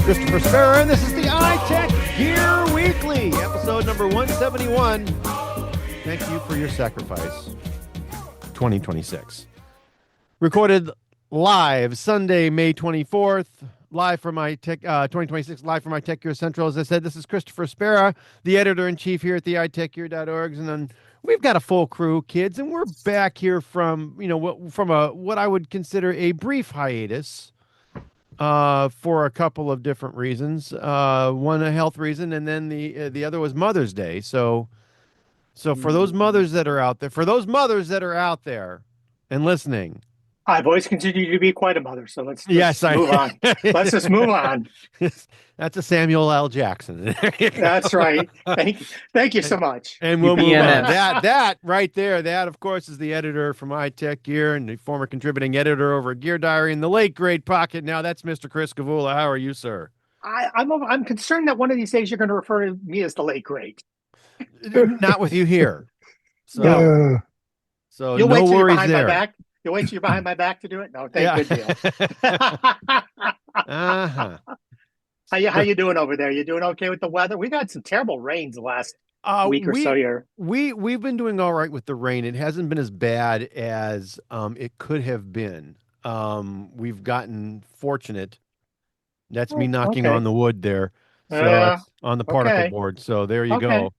Christopher Spera, and this is the iTechGear Weekly, episode number 171. Thank you for your sacrifice. 2026. Recorded live Sunday, May 24th, live from iTech 2026, live from iTechGear Central. As I said, this is Christopher Spera, the editor-in-chief here at the iTechGear.org, and then we've got a full crew, kids, and we're back here from what I would consider a brief hiatus. For a couple of different reasons. One a health reason, and then the other was Mother's Day. So for those mothers that are out there, and listening, I've always considered you to be quite a mother. So let's move on. Let's just move on. That's a Samuel L. Jackson. That's right. Thank you so much. And we'll move on. That right there, that of course is the editor from iTechGear and the former contributing editor over at Gear Diary in the late great pocket. Now that's Mr. Chris Gavula. How are you, sir? I'm concerned that one of these days you're going to refer to me as the late great. Not with you here. So you'll no worries behind there. My back. You'll wait till you're behind my back to do it. No, good deal. How you doing over there? You doing okay with the weather? We've had some terrible rains the last week or so here. We've been doing all right with the rain. It hasn't been as bad as it could have been. We've gotten fortunate. That's me knocking on the wood there. So on the particle board. So there you go.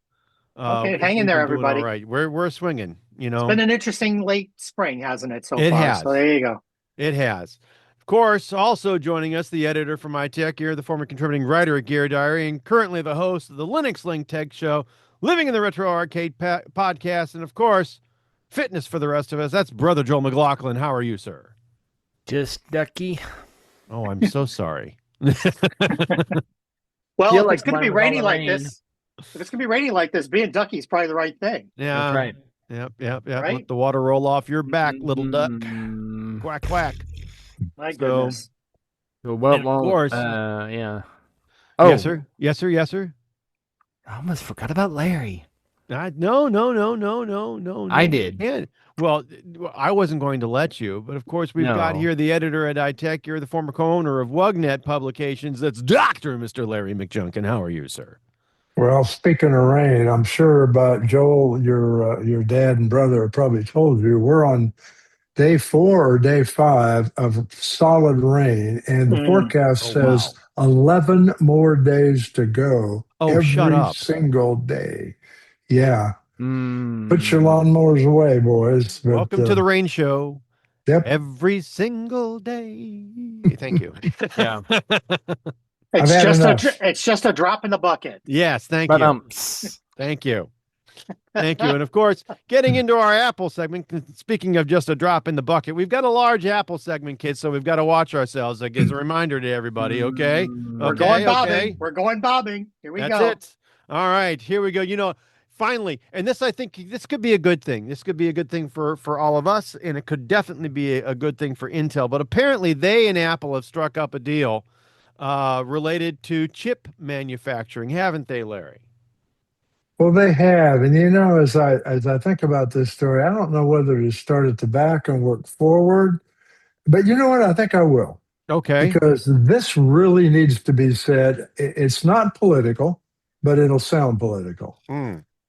Okay, hang in there, everybody. All right, we're swinging. It's been an interesting late spring, hasn't it? It far. Has. So there you go. It has. Of course, also joining us, the editor from iTechGear, the former contributing writer at Gear Diary, and currently the host of the Linux Link Tech Show, Living in the Retro Arcade podcast, and of course, fitness for the rest of us. That's Brother Joel McLaughlin. How are you, sir? Just ducky. Oh, I'm so sorry. Well, if it's going to be rainy like this, being ducky is probably the right thing. Yeah. That's right. Yep. Right? Let the water roll off your back, little duck. Quack, quack. My goodness. So, well, of course. Yeah. Oh. Yes, sir. I almost forgot about Larry. No. I did. Yeah. Well, I wasn't going to let you, but of course we've got here the editor at iTechGear, the former co-owner of WUGNET Publications. That's Dr. Mr. Larry McJunkin. How are you, sir? Well, speaking of rain, I'm sure about Joel, your dad and brother have probably told you, we're on day 4 or day 5 of solid rain, and the forecast says 11 more days to go. Shut up. Single day. Yeah. Put your lawnmowers away, boys. But, welcome to the rain show. Yep. Every single day. Thank you. Yeah. It's just a drop in the bucket. Yes, thank you. Thank you. Thank you. And of course, getting into our Apple segment, speaking of just a drop in the bucket, we've got a large Apple segment, kids, so we've got to watch ourselves. That gives a reminder to everybody, okay? We're going bobbing. Okay. We're going bobbing. Here we go. That's it. All right, here we go. Finally, and this, I think, this could be a good thing. This could be a good thing for all of us, and it could definitely be a good thing for Intel. But apparently, they and Apple have struck up a deal related to chip manufacturing, haven't they, Larry? Well, they have, and as I think about this story, I don't know whether to start at the back and work forward, but you know what? I think I will. Okay. Because this really needs to be said. It's not political, but it'll sound political.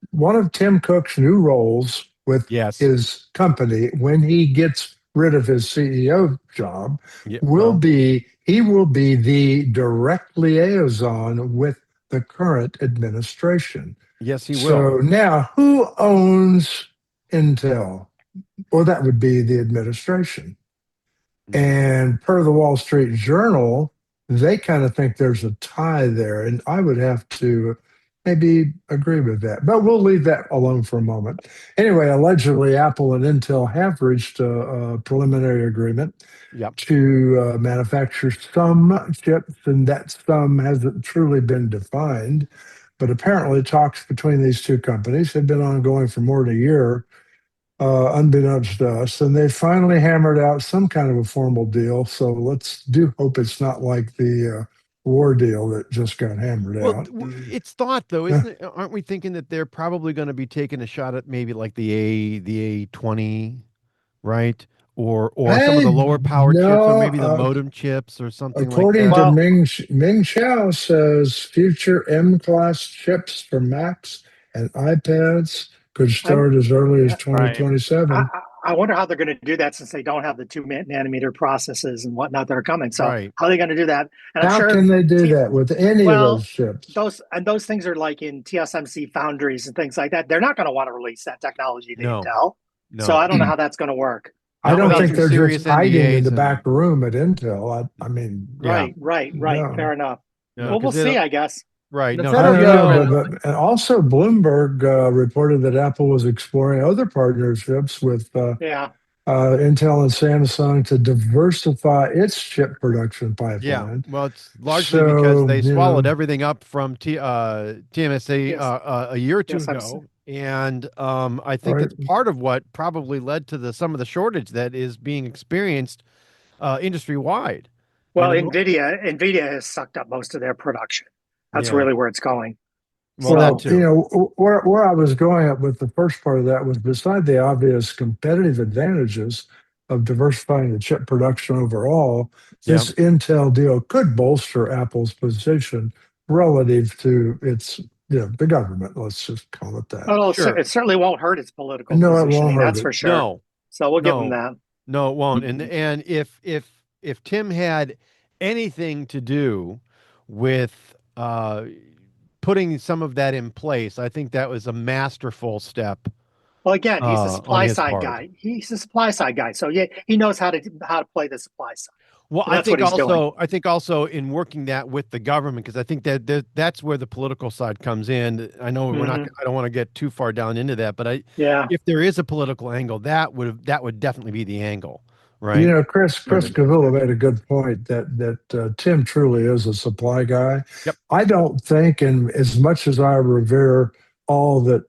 One of Tim Cook's new roles with his company, when he gets rid of his CEO job, will be the direct liaison with the current administration. Yes, he will. So now, who owns Intel? Well, that would be the administration. And per the Wall Street Journal, they kind of think there's a tie there. And I would have to maybe agree with that. But we'll leave that alone for a moment. Anyway, allegedly, Apple and Intel have reached a preliminary agreement to manufacture some chips, and that some hasn't truly been defined. But apparently, talks between these two companies have been ongoing for more than a year, unbeknownst to us, and they finally hammered out some kind of a formal deal. So let's hope it's not like the war deal that just got hammered out. It's thought, though, isn't it? Aren't we thinking that they're probably going to be taking a shot at maybe like the A20, right? or some of the lower power chips, or maybe the No, modem chips or something like according that. to Well, Ming Xiao says future M-class chips for Macs and iPads could I'm, start as early as yeah, Right. 2027. I wonder how they're going to do that since they don't have the 2 nanometer processes and whatnot that are coming. So Right. how are they going to do that? And I'm How sure, can they do T, that with any of those well, chips? those things are like in TSMC foundries and things like that. They're not going to want to release that technology to No, Intel. So no, I don't know how that's going to work. I not don't without mean, think some they're serious just hiding in NDAs the back and room at Intel. I mean, yeah, right. no. Fair enough. no, Well, we'll because see, it'll I guess. right. The No, I Federal because don't it'll Government. know, but and also Bloomberg reported that Apple was exploring other partnerships with Yeah. Intel and Samsung to diversify its chip production yeah. pipeline. Well, it's largely because So, they swallowed everything up from TMSA Yes. a year or two Yes. ago, and I think right, that's part of what probably led to some of the shortage that is being experienced industry wide. You Well, know, Nvidia has sucked up most of their production. That's yeah. really where it's going. Well, that well, So, too. where I was going at with the first part of that was beside the obvious competitive advantages of diversifying the chip production overall, Yeah. this Intel deal could bolster Apple's position relative to its, the government. Let's just call it that. well, Sure. it certainly won't hurt its political No, it won't positioning. hurt That's it. for sure. No. So we'll give them No. that. No, it won't. And if Tim had anything to do with putting some of that in place, I think that was a masterful step Well, again, he's the on supply his side part. guy. He's a supply side guy. So yeah, he knows how to play the supply side. Well, And that's what he's doing. I think also in working that with the government, because I think that's where the political side comes in. I know Hmm. I don't want to get too far down into that, but Yeah. if there is a political angle, that would definitely be the angle, right? Chris Gavula made a good point that Tim truly is a supply guy. Yep. I don't think, and as much as I revere all that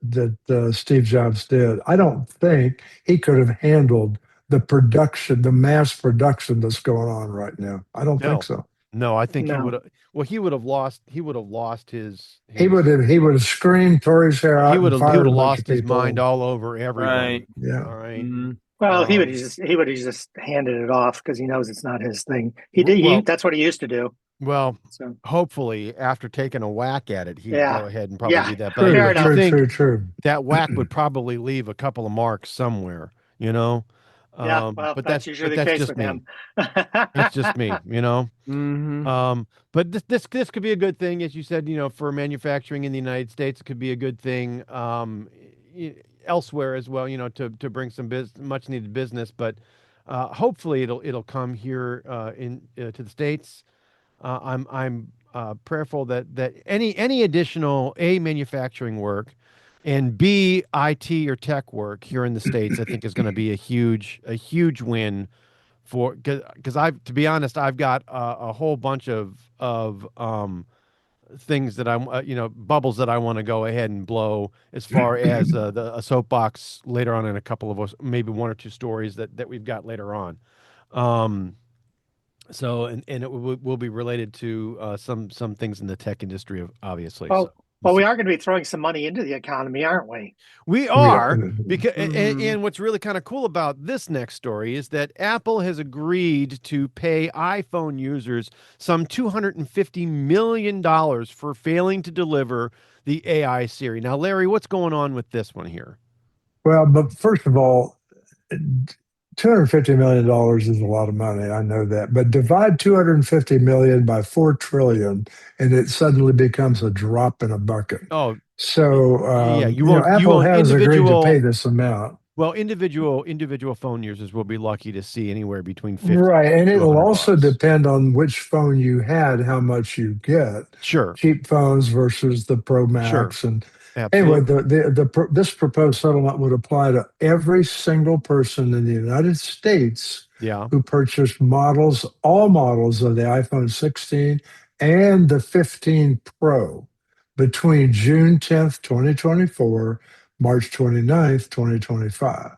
Steve Jobs did, I don't think he could have handled the production, the mass production that's going on right now. I don't think No, so. no, I think he would No. have. Well, he would have lost He would have screamed, tore his hair out, and he would fired a have bunch of lost his mind people. all over everybody. Right. Yeah. All right. Mhm. Well, Um, he would have just handed it off because he knows it's not his thing. well, That's what he used to do. well, So hopefully after taking a whack at it, he'd yeah. go ahead and probably Yeah. do that. But Fair True, I do enough. true, think true, true. that whack would probably leave a couple of marks somewhere, you know. Yeah. Well, But that's usually the that's case just with me. him. That's just me, you know. Mhm. But this could be a good thing, as you said, for manufacturing in the United States. It could be a good thing elsewhere as well, to bring some much needed business. But hopefully it'll come here to the States. I'm prayerful that any additional manufacturing work and IT or tech work here in the States, I think is going to be a huge win for because I've to be honest, I've got a whole bunch of things that I'm bubbles that I want to go ahead and blow as far as a soapbox later on in a couple of us, maybe one or two stories that we've got later on. Um, so and it will be related to some things in the tech industry, obviously. So well, we'll we see. are going to be throwing some money into the economy, aren't we? We We are are. because Mhm. and what's really kind of cool about this next story is that Apple has agreed to pay iPhone users some $250 million for failing to deliver the AI Siri. Now, Larry, what's going on with this one here? Well, but first of all, $250 million is a lot of money. I know that. But divide 250 million by 4 trillion, and it suddenly becomes a drop in a bucket. Oh, So, yeah, you Apple won't has agreed to pay this amount. well, individual phone users will be lucky to see anywhere between 50 Right. And to it'll also $100. depend on which phone you had, how much you get. Sure, Cheap phones versus the Pro sure, Max. And anyway, absolutely. this proposed settlement would apply to every single person in the United States Yeah. who purchased all models of the iPhone 16 and the 15 Pro between June 10th, 2024, March 29th, 2025.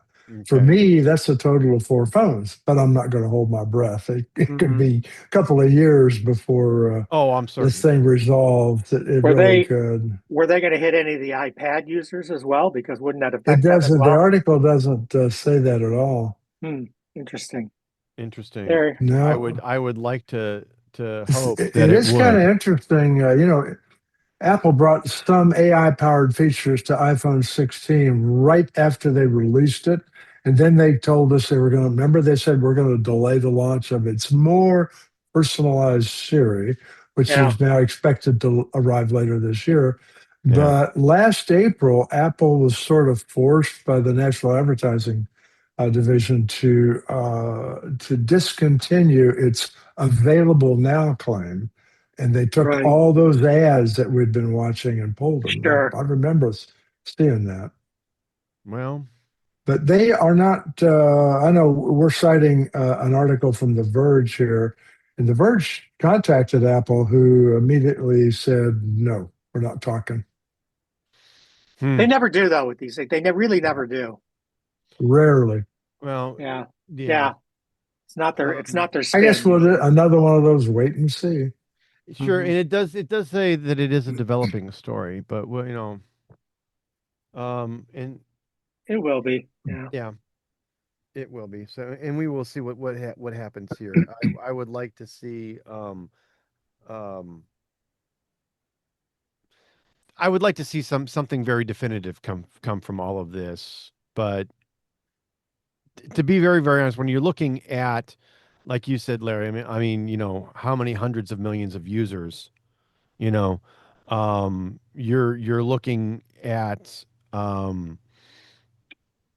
For Okay. me, that's a total of 4 phones, but I'm not going to hold my breath. It could Mhm. be a couple of years before Oh, I'm this certain. thing resolved. It Were really they could. were they going to hit any of the iPad users as well? Because wouldn't that It affect them as doesn't. The well? article doesn't say that at all. Hmm. Interesting. Interesting. There. No, I would like to hope it that it is kind of would. interesting. Apple brought some AI powered features to iPhone 16 right after they released it. And then they told us they were going to, remember, they said we're going to delay the launch of its more personalized Siri, which Yeah. is now expected to arrive later this year. Yeah. But last April, Apple was sort of forced by the National Advertising Division to discontinue its available now claim, and they took Right. all those ads that we'd been watching and pulled them. Sure. I remember seeing that. Well, But they are not, I know we're citing an article from The Verge here, and The Verge contacted Apple, who immediately said, no, we're not talking. They never do though with these things. They really never do. Rarely. well, Yeah. yeah. Yeah. It's not their I guess spin we'll do usually. another one of those wait and see. Sure, Mhm. and it does say that it is a developing story, but well, and It will be. Yeah. yeah, it will be. So, and we will see what happens here. I would like to see um I would like to see something very definitive come from all of this. But to be very, very honest, when you're looking at, like you said, Larry, how many hundreds of millions of users, you know, you're looking at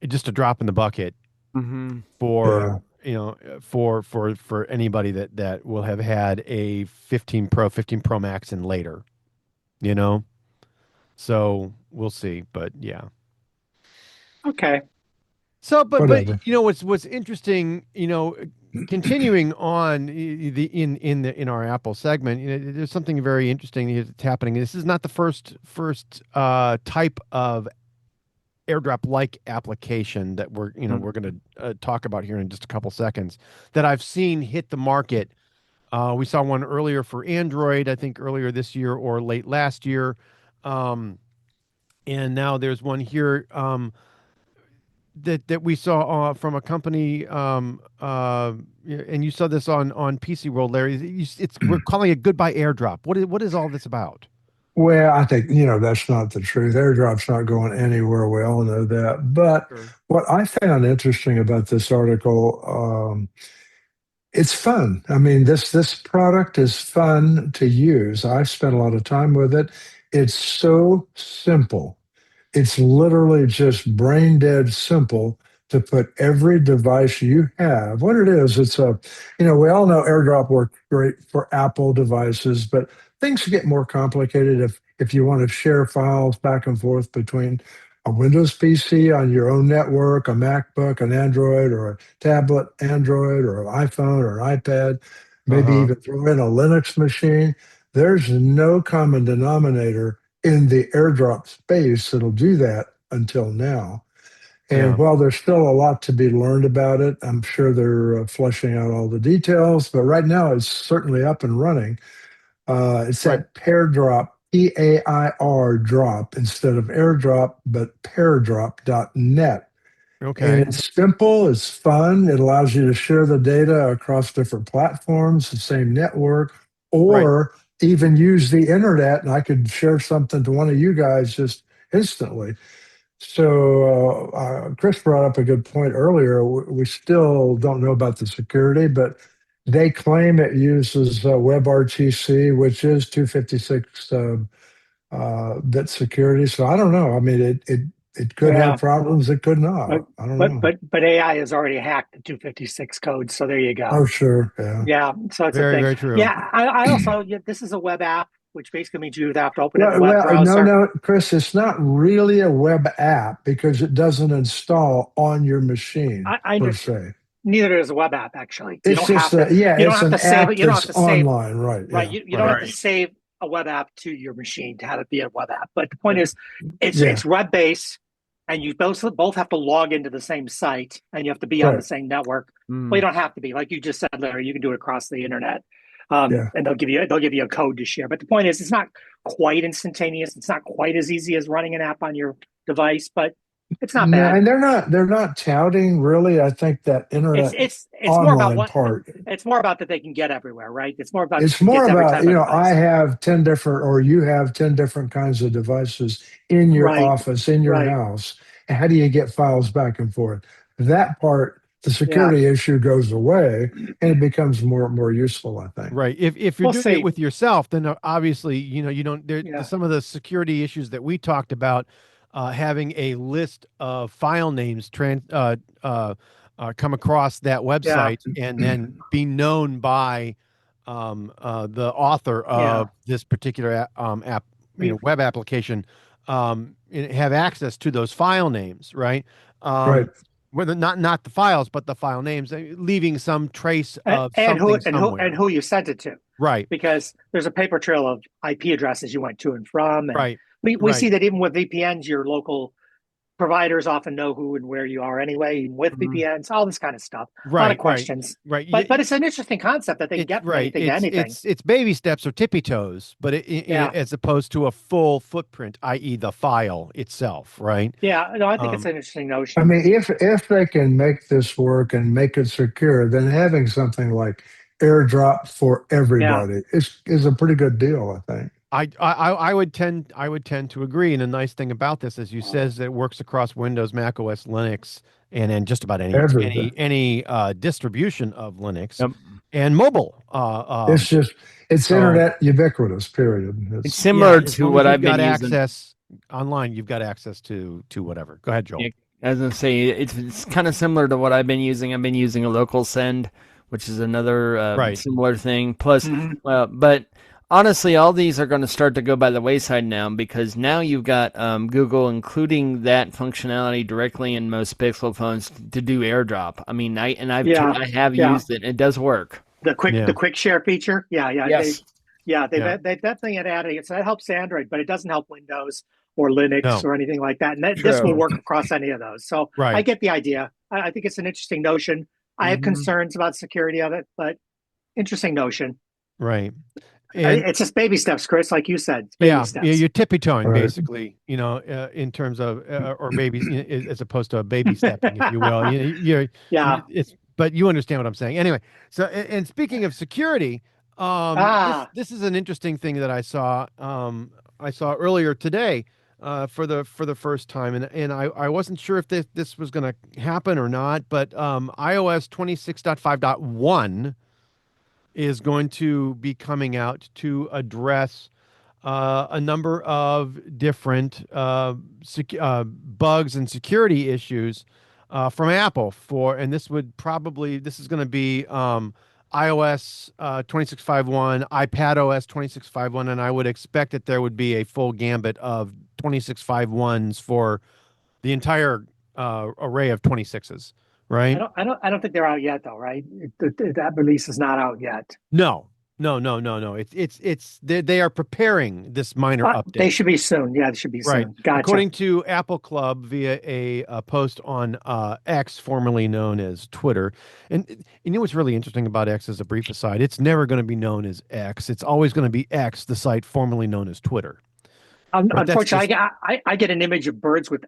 just a drop in the bucket Mm-hmm. for Yeah. for anybody that will have had a 15 Pro, 15 Pro Max and later, you know. So we'll see, but yeah. Okay. So, but Whatever. what's interesting, continuing on in our Apple segment, there's something very interesting that's happening. This is not the first type of AirDrop like application that we're going to talk about here in just a couple seconds that I've seen hit the market. We saw one earlier for Android, I think earlier this year or late last year, and now there's one here. That we saw from a company, and you saw this on PC World, Larry. We're calling it Goodbye AirDrop. What is all this about? Well, I think, that's not the truth. AirDrop's not going anywhere. We all know that. But Sure. what I found interesting about this article, it's fun. I mean, this product is fun to use. I've spent a lot of time with it. It's so simple. It's literally just brain dead simple to put every device you have. What it is, we all know AirDrop works great for Apple devices, but things get more complicated if you want to share files back and forth between a Windows PC on your own network, a MacBook, an Android, or a tablet Android, or an iPhone, or an iPad, maybe Uh-huh. even throw in a Linux machine. There's no common denominator in the AirDrop space that'll do that until now. And Yeah. while there's still a lot to be learned about it, I'm sure they're fleshing out all the details. But right now, it's certainly up and running. It's Right. that pair drop, PAIR drop instead of airdrop, but pairdrop.net. And Okay. it's simple, it's fun. It allows you to share the data across different platforms, the same network, Right. or even use the internet. And I could share something to one of you guys just instantly. So Chris brought up a good point earlier. We still don't know about the security, but they claim it uses WebRTC, which is 256 bit security. So I don't know. I mean, it could have Yeah. problems. It could But not. I don't but know. but but AI has already hacked the 256 code, so there you go. Oh, sure. Yeah. Yeah, so it's a Very, thing. very true. Yeah, I also this is a web app, which basically means you have to open it in a web Well, no, browser. no, Chris, it's not really a web app because it doesn't install on your machine I per understand. se. Neither is a web app actually. You It's don't just have to. You don't it's have an to save it. app You don't have that's to save. online, right? Right. Yeah, You don't right. have to save a web app to your machine to have it be a web app. But the point is, Yeah, it's web based, and you both have to log into the same site, and you have to be on the right. same network. Well, you Mm. don't have to be, like you just said, Larry. You can do it across the internet, Yeah. and they'll give you a code to share. But the point is, it's not quite instantaneous. It's not quite as easy as running an app on your device, but It's not No, bad. and they're not touting really. I think that It's internet it's it's more about online what part. it's more about that they can get everywhere, right? It's more about It's it more gets every about, time every I place. have 10 different, or you have 10 different kinds of devices in your Right, office, in your right. house. And how do you get files back and forth? That part, the Yeah, security issue goes away and it becomes more useful, I think. Right. If you're we'll doing it see. with yourself, then obviously, you don't Yeah, some of the security issues that we talked about, having a list of file names come across that yeah, website and then be known by the author yeah. of this particular app, We web application, and have access to those file names, right? Right. Whether not the files, but the file names, leaving some trace of and who something somewhere. who you sent it to, Right, because there's a paper trail of IP addresses you went to and from, and right, we right, see that even with VPNs, your local providers often know who and where you are anyway, even with Mhm. VPNs, all this kind of stuff. A lot of right, right, questions, right. but it's an interesting concept that they can It's get from right. anything to anything. It's baby steps or tippy toes, but Yeah, as opposed to a full footprint, i.e., the file itself, right? yeah. No, I think it's Um, an interesting I notion. mean, if they can make this work and make it secure, then having something like AirDrop for Yeah, everybody is a pretty good deal, I think. I would tend to agree. And the nice thing about this, as you says, that it works across Windows, Mac OS, Linux, and just about any Everything. any any distribution of Linux Yep. and mobile. It's just it's So internet ubiquitous, period. It's It's yeah, similar as to long as what you've I've been got using. access online, you've got access to whatever. Go ahead, Joel. Yeah, as I say, it's kind of similar to what I've been using. I've been using a local send, which is another Right. similar thing. Plus, hmm but honestly, all these are going to start to go by the wayside now because now you've got Google including that functionality directly in most Pixel phones to do AirDrop. I mean, yeah, I have yeah. used it. It does work. Yeah. The quick share feature. Yes. Yeah. They definitely had added it. So that helps Android, but it doesn't help Windows or Linux No. or anything like that. And this will True. work across any of those. So I Right. get the idea. I think it's an interesting notion. I have Hmm. concerns about security of it, but interesting notion. Right. And It's just baby steps, Chris, like you said. It's baby yeah, steps. you're tippy toeing right. basically, in terms of or baby, as opposed to a baby stepping, if you will. Yeah. It's but you understand what I'm saying. Anyway, so and speaking of security, this Ah, this is an interesting thing that I saw earlier today, for the first time, and I wasn't sure if this was going to happen or not, but iOS 26.5.1 is going to be coming out to address a number of different bugs and security issues from Apple and this is going to be iOS 26.5.1, iPad OS 26.5.1, and I would expect that there would be a full gambit of 26.5.1s for the entire array of 26s, right? I don't think they're out yet, though, right? That release is not out yet. No, no, no, no, no. It's they are preparing this minor They update. should be soon. Yeah, they should be Right. soon. Gotcha. According to Apple Club via a post on X, formerly known as Twitter. And you know what's really interesting about X, as a brief aside? It's never going to be known as X. It's always going to be X, the site formerly known as Twitter. Right. That's Unfortunately, just, I get an image of birds with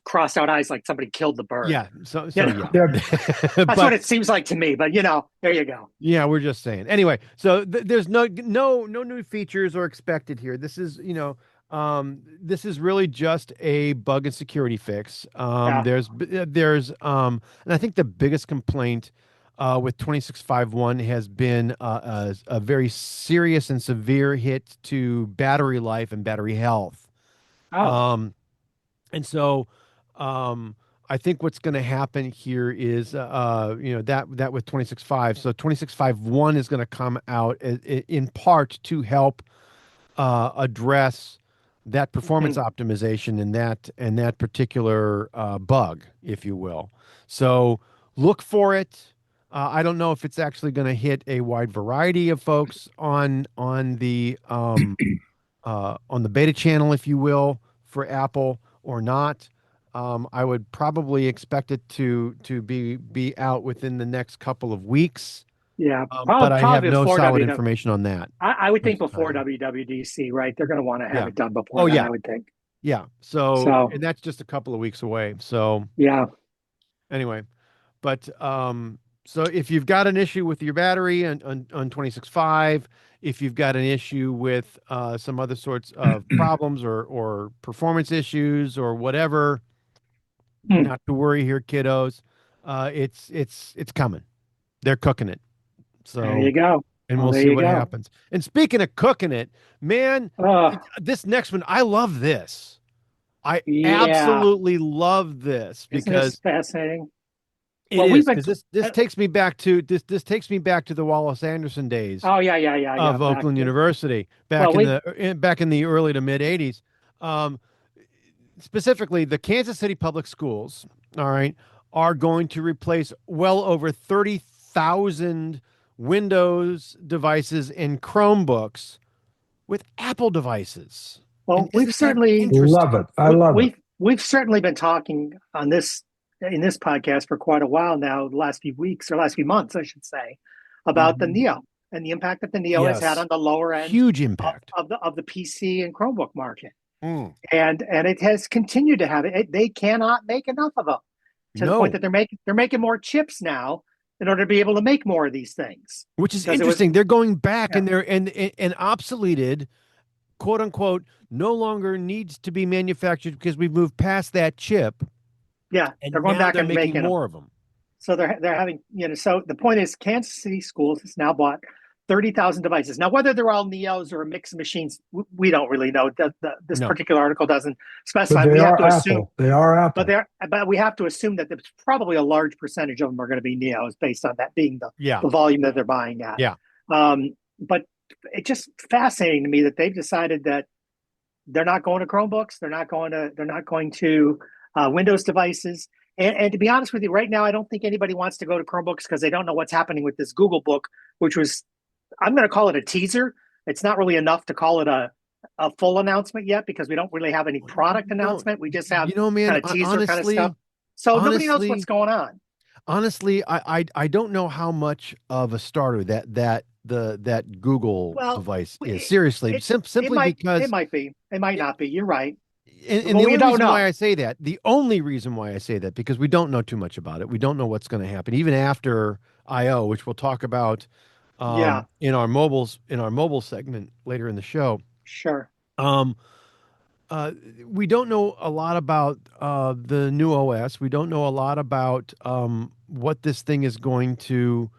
crossed out eyes, like somebody killed the bird. yeah. So, You so know, yeah. Yeah, that's what But it seems like to me. But there you go. yeah, we're just saying. Anyway, so there's no new features are expected here. This is really just a bug and security fix. Yeah. And I think the biggest complaint with 26.5.1 has been a very serious and severe hit to battery life and battery health. Oh, Um, and so, I think what's going to happen here is, that with 26.5. So 26.5.1 is going to come out in part to help address that performance mhm. optimization and that particular bug, if you will. So look for it. I don't know if it's actually going to hit a wide variety of folks on the beta channel, if you will, for Apple or not. I would probably expect it to be out within the next couple of weeks, Yeah. but I have Probably no before solid WW. information on that. I would At think this before time. WWDC, right? They're going to want to have Yeah. it done before Oh then. yeah. I would think. Yeah. So, So and that's just a couple of weeks away. So yeah. anyway, but so if you've got an issue with your battery on 26.5, if you've got an issue with some other sorts of problems or performance issues or whatever, not to worry here, kiddos. It's coming. They're cooking it. There So, you go. and Well, we'll there see you what go. happens. And speaking of cooking it, man, this next one, I love this. I Yeah. absolutely love this Isn't this because fascinating? it Well, is, we've been. because this takes me back to this takes me back to the Wallace Anderson days Oh yeah. of Back Oakland to, University well, back in the early to mid 80s. Um, Specifically, the Kansas City Public Schools, all right, are going to replace well over 30,000 Windows devices and Chromebooks with Apple devices. well, And we've isn't that certainly interesting? Love it. I love it. we've certainly been talking on this in this podcast for quite a while now, the last few weeks or last few months, I should say, about the Mhm. Neo and the impact that the Neo has had Yes. on the lower end Huge impact. of the PC and Chromebook market. Mm. And it has continued to have it. They cannot make enough of them to the point No, that they're making more chips now in order to be able to make more of these things. which is Because it was interesting. They're going back Yeah. and they're and obsoleted, quote unquote, no longer needs to be manufactured because we've moved past that chip, yeah, and they're going now back they're and making making them. more of them. So they're having, so the point is Kansas City Schools has now bought 30,000 devices. Now, whether they're all Neos or a mix of machines, we don't really know. This No. particular article doesn't But specify. they We have are to assume, Apple. They are Apple. but we have to assume that there's probably a large percentage of them are going to be Neos based on that being Yeah. the volume that they're buying at. Yeah. But it's just fascinating to me that they've decided that they're not going to Chromebooks. They're not going to Windows devices. And to be honest with you, right now, I don't think anybody wants to go to Chromebooks because they don't know what's happening with this Google book, which was, I'm going to call it a teaser. It's not really enough to call it a full announcement yet because we don't really have any product announcement. We just have man, kind of teaser honestly, kind of stuff. So nobody knows honestly, what's going on. Honestly, I don't know how much of a starter that Google device is. Seriously, simply because it might be. It might not be. You're right. And Well, the we only don't reason know. why I say that, because we don't know too much about it. We don't know what's going to happen, even after I/O, which we'll talk about in our mobile segment later in the show. Sure. We don't know a lot about the new OS. We don't know a lot about what this thing is going to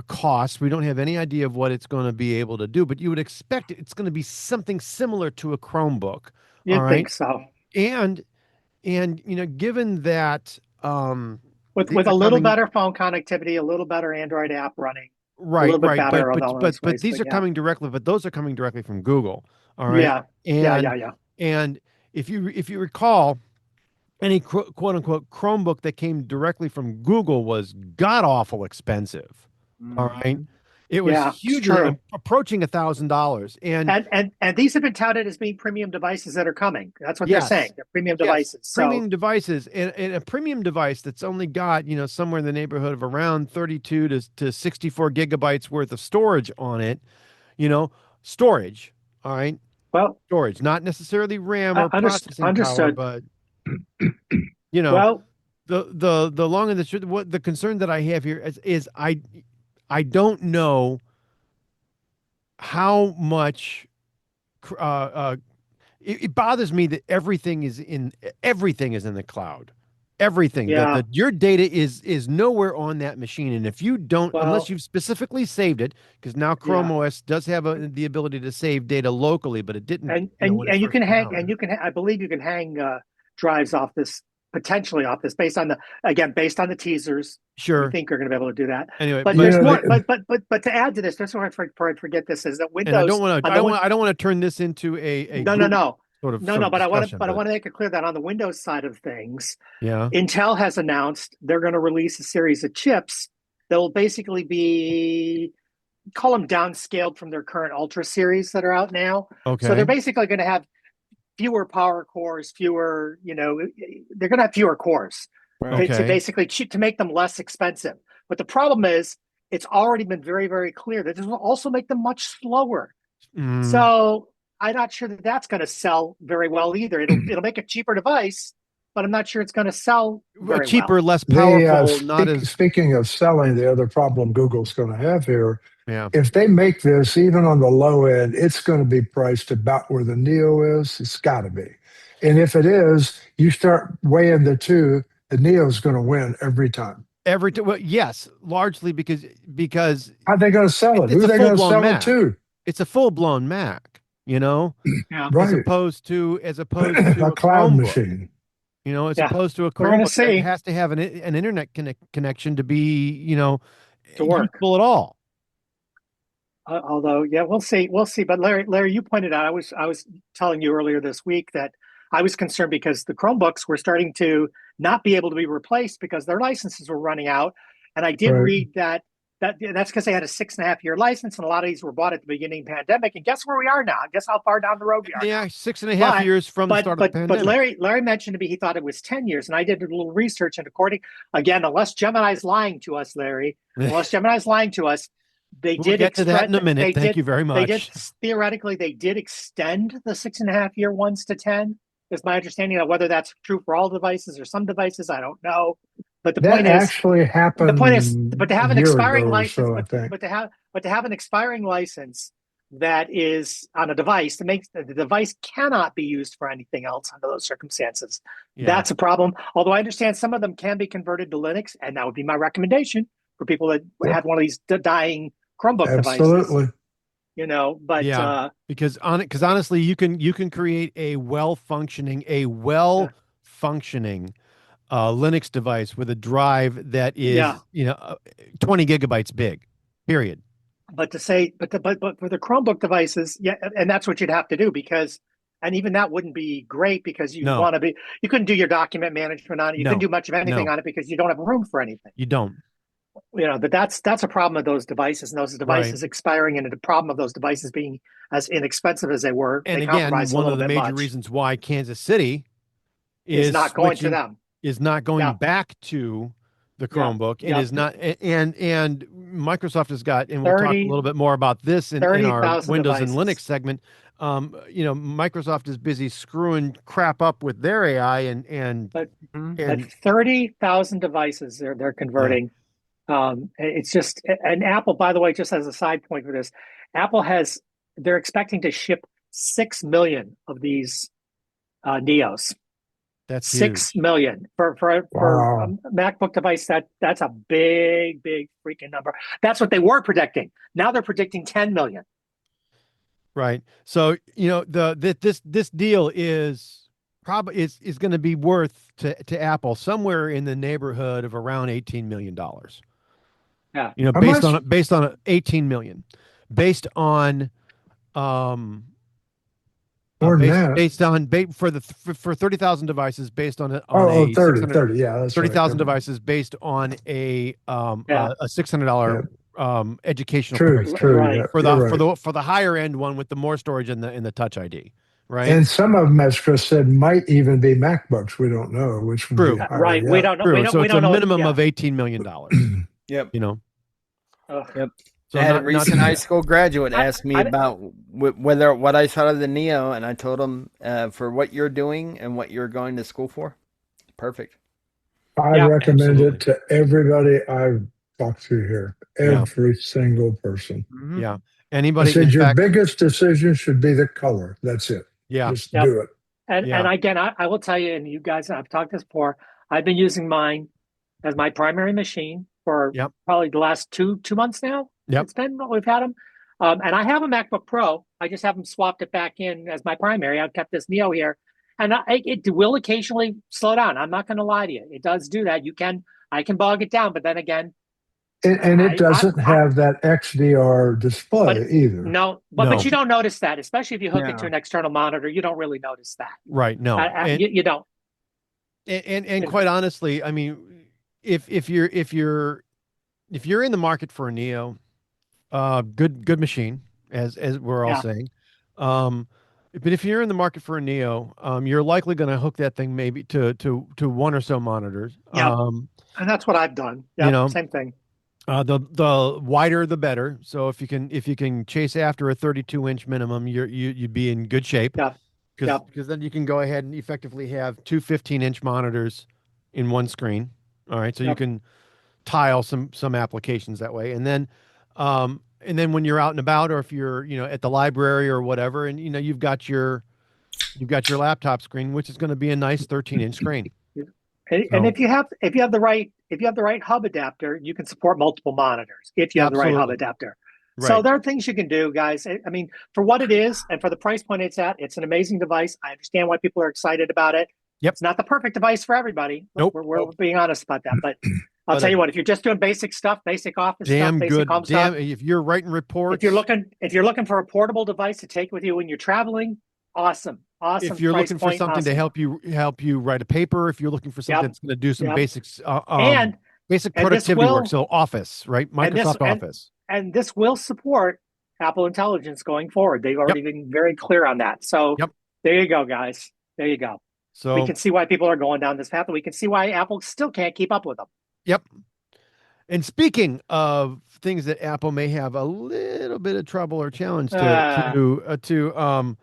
cost. We don't have any idea of what it's going to be able to do, but you would expect it's going to be something similar to a Chromebook. You'd think so. And given that with a little better phone connectivity, a little better Android app running, right, a little bit right, better but these are coming directly, but those are coming directly from Google. All right. Yeah. And if you recall, any quote unquote Chromebook that came directly from Google was god awful expensive. All right. It was hugely approaching $1,000. And these have been touted as being premium devices that are coming. That's what they're saying. They're premium devices. Premium devices, and a premium device that's only got, somewhere in the neighborhood of around 32 to 64 gigabytes worth of storage on it, storage. All right. Well, storage, not necessarily RAM or processing power, but the long and the short, what the concern that I have here is I don't know how much it bothers me that everything is in the cloud. Everything that your data is nowhere on that machine, and if you don't, unless you've specifically saved it, because now Chrome OS does have the ability to save data locally, but it didn't. And you can hang, I believe you can hang drives off this, potentially off this, based on the teasers. Sure, we think are going to be able to do that. Anyway, but there's more. But to add to this, that's why I forget this is that Windows. And I don't want to turn this into a no. But I want to make it clear that on the Windows side of things, yeah, Intel has announced they're going to release a series of chips that will basically be, call them downscaled from their current Ultra series that are out now. Okay. So they're basically going to have fewer power cores, they're going to have fewer cores to basically to make them less expensive. But the problem is it's already been very, very clear that this will also make them much slower. So I'm not sure that that's going to sell very well either. It'll make a cheaper device, but I'm not sure it's going to sell very cheaper, well. less The powerful, not as speaking of selling, the other problem Google's going to have here, yeah. if they make this even on the low end, it's going to be priced about where the Neo is. It's got to be, and if it is, you start weighing the two, the Neo's going to win every time. Well, yes, largely because How are they going to sell it? it's Who a are they going to full-blown sell Mac. it to? It's a full-blown Mac, you know, Yeah. as Right, opposed to a a cloud Chromebook. machine. You know, as Yeah. opposed to a We're going to Chromebook that see has to have an internet connection to be, you know, to work. useful at all. Although, yeah, we'll see. We'll see. But Larry, you pointed out, I was telling you earlier this week that I was concerned because the Chromebooks were starting to not be able to be replaced because their licenses were running out. And I did Right. read that's because they had a 6.5-year license, and a lot of these were bought at the beginning of the pandemic. And guess where we are now? Guess how far down the road we are? Yeah, 6.5 years from the start of the pandemic. But Larry mentioned to me he thought it was 10 years, and I did a little research, and unless Gemini's lying to us, Larry, they We'll did get to that in a minute. Thank you very They much. did theoretically they did extend the 6.5-year ones to 10. Is my understanding of whether that's true for all devices or some devices, I don't know. But the That point is, actually happened. but to have an a year expiring ago or license, so, I think. but to have an expiring license that is on a device that makes the device cannot be used for anything else under those circumstances. Yeah. That's a problem. Although I understand some of them can be converted to Linux, and that would be my recommendation for people that had one of these dying Chromebook Absolutely. devices. You know, but yeah, because honestly, you can create a well functioning Linux device with a drive that is 20 gigabytes big. Period. But to say, but for the Chromebook devices, yeah, and that's what you'd have to do and even that wouldn't be great because you couldn't do your document management on it. You couldn't do much of anything on it because you don't have room for anything. You don't. You know, but that's a problem of those devices, and those devices expiring, and the problem of those devices being as inexpensive as they were. And they again, one of the major reasons why Kansas City is not going to them, is not going back to the Chromebook, and is not, and Microsoft has got, and we'll talk a little bit more about this in our Windows and Linux segment. You know, Microsoft is busy screwing crap up with their AI, but 30,000 devices they're converting. Yeah. It's just, and Apple, by the way, just as a side point for this, they're expecting to ship 6 million of these Neos. That's 6 million for a MacBook device. That's a big freaking number. That's what they were predicting. Now they're predicting 10 million. Right. So, you know, this deal is probably is going to be worth to Apple somewhere in the neighborhood of around $18 million. Yeah. You know, based on 18 million, based on based on for 30,000 devices based on 30, yeah, that's 30,000 devices based on a $600 educational price. True. For the higher end one with the more storage and the Touch ID. Right. And some of them, as Chris said, might even be MacBooks. We don't know which one. True. Right. We don't know. So it's a minimum of $18 million. Yep. You know. Yep. So I had a recent high school graduate ask me about what I thought of the Neo, and I told him for what you're doing and what you're going to school for, perfect. I recommend it to everybody I've talked to here, every single person. Mm-hmm. Yeah. Anybody? I said your biggest decision should be the color. That's it. Yeah. Just do it. And again, I will tell you, and you guys, I've talked this before. I've been using mine as my primary machine for probably the last two months now. Yep. It's been, we've had them. And I have a MacBook Pro. I just haven't swapped it back in as my primary. I've kept this Neo here. And it will occasionally slow down. I'm not going to lie to you. It does do that. I can bog it down, but then again. And it doesn't have that XDR display either. No, but you don't notice that, especially if you hook it to an external monitor. You don't really notice that. Right. No. You don't. And quite honestly, I mean, if you're in the market for a Neo, good machine, as we're all saying. But if you're in the market for a Neo, you're likely going to hook that thing maybe to one or so monitors. Yeah. And that's what I've done. Yeah, same thing. The wider the better. So if you can chase after a 32-inch minimum, you'd be in good shape. Yeah. Yeah. Because then you can go ahead and effectively have two 15-inch monitors in one screen. All right, so you Yep. can tile some applications that way, and then when you're out and about, or if you're at the library or whatever, and you've got your laptop screen, which is going to be a nice 13-inch screen. And So if you have the right hub adapter, you can support multiple monitors if you have the right hub absolutely adapter. So right. there are things you can do, guys. I mean, for what it is and for the price point it's at, it's an amazing device. I understand why people are excited about it. Yep. It's not the perfect device for everybody. Nope. We're being honest about that. But I'll But tell you what, if you're just doing basic stuff, basic office stuff, damn basic home good. Damn, stuff, if you're writing reports, if you're looking for a portable device to take with you when you're traveling, awesome. Awesome. if you're price looking for point, something to awesome. help you write a paper, if you're looking for something Yep. that's going to do some Yep. basics, And basic and this productivity work, will so Office, right? and this Microsoft Office. and this will support Apple Intelligence going forward. They've Yep. already been very clear on that. So Yep. there you go, guys. There you go. We So can see why people are going down this path, and we can see why Apple still can't keep up with them. yep. And speaking of things that Apple may have a little bit of trouble or challenge to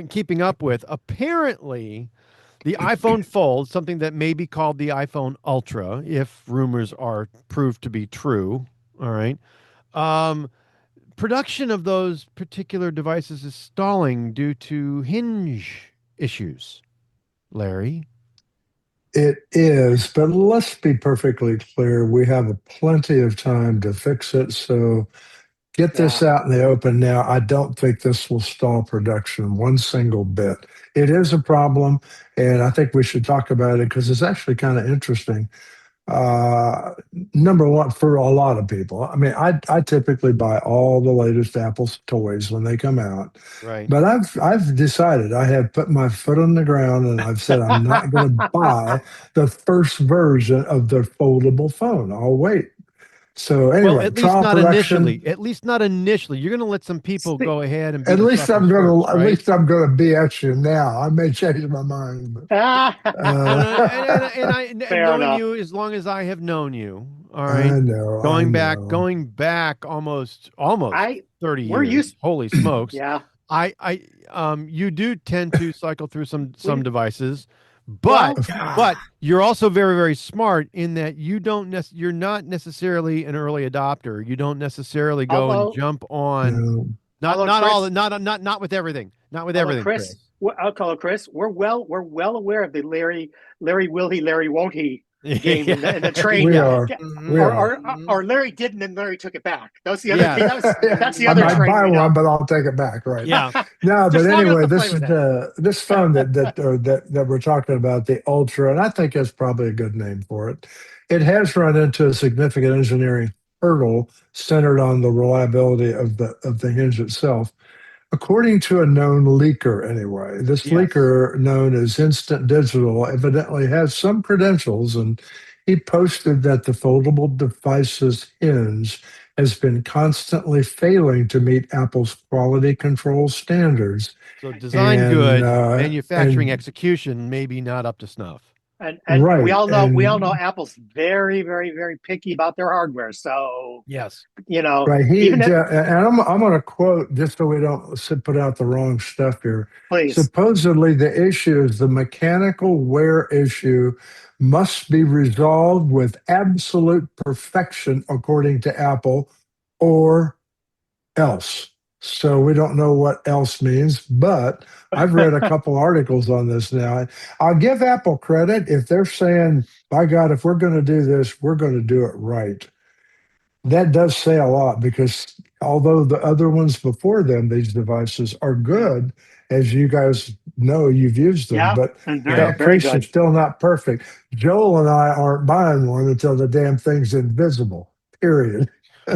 keeping up with, apparently the iPhone Fold, something that may be called the iPhone Ultra, if rumors are proved to be true. All right. Production of those particular devices is stalling due to hinge issues. Larry. It is, but let's be perfectly clear. We have plenty of time to fix it. So get this out in the open now. I don't think this will stall production one single bit. It is a problem, and I think we should talk about it because it's actually kind of interesting. Uh, Number one, for a lot of people, I mean, I typically buy all the latest Apple toys when they come out. Right. But I've decided, I have put my foot on the ground and I've said I'm not going to buy the first version of the foldable phone. I'll wait. So Well, anyway, at least trial not initially. production. At least not initially. You're going to let some people go ahead and beat At us least up I'm going to first, right? BS you now. I may change my mind, but Fair knowing enough. you as long as I have known you, all right, I know. going back almost 30 we're years. used- Holy smokes! Yeah. You do tend to cycle through some devices, Well, but you're also very, very smart in that you're not necessarily an early adopter. You don't necessarily go and jump on. No. Not with everything. Not with everything, Chris. I'll call it Chris. We're well aware of the Larry will he, Larry won't he game in the train. We are. Or Larry didn't and Larry took it back. That's the other thing. That's the I other might train. buy we know. one, but I'll take it back. Right. Yeah. No, but Just long enough anyway, to this play is with this phone that we're talking about, the Ultra, and I think that's probably a good name for it. It has run into a significant engineering hurdle centered on the reliability of the hinge itself. According to a known leaker, anyway, this Yes. leaker known as Instant Digital evidently has some credentials, and he posted that the foldable device's hinge has been constantly failing to meet Apple's quality control standards. So design And, good, uh, manufacturing and execution maybe not up to snuff. And right, we all know and Apple's very, very, very picky about their hardware. So Yes. right. even if, And I'm going to quote just so we don't put out the wrong stuff here. please. Supposedly, the issue is the mechanical wear issue must be resolved with absolute perfection, according to Apple, or else. So we don't know what else means, but I've read a couple articles on this now. I'll give Apple credit if they're saying, by God, if we're going to do this, we're going to do it right. That does say a lot because although the other ones before them, these devices are good, as you guys know, you've used them, but that very case good. is still not perfect. Joel and I aren't buying one until the damn thing's invisible, period.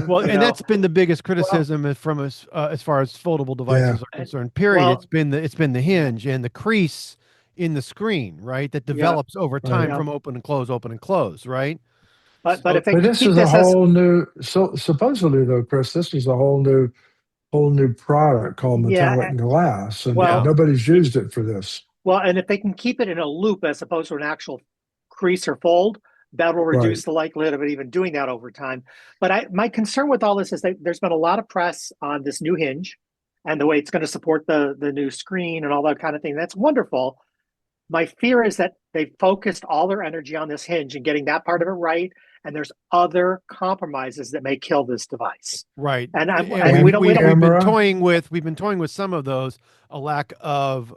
Well, and that's been the biggest criticism from us as far as foldable devices are concerned. Period. Well- It's been the hinge and the crease in the screen, right? That develops over time from open and close, right? But if they But can this keep is a this as whole new. So supposedly, though, Chris, this is a whole new product called metallic glass, and well- nobody's used it for this. well, and if they can keep it in a loop as opposed to an actual crease or fold, that will Right. reduce the likelihood of it even doing that over time. But my concern with all this is that there's been a lot of press on this new hinge and the way it's going to support the new screen and all that kind of thing. That's wonderful. My fear is that they focused all their energy on this hinge and getting that part of it right, and there's other compromises that may kill this device. Right. And we don't. We've been Camera. toying with some of those, a lack of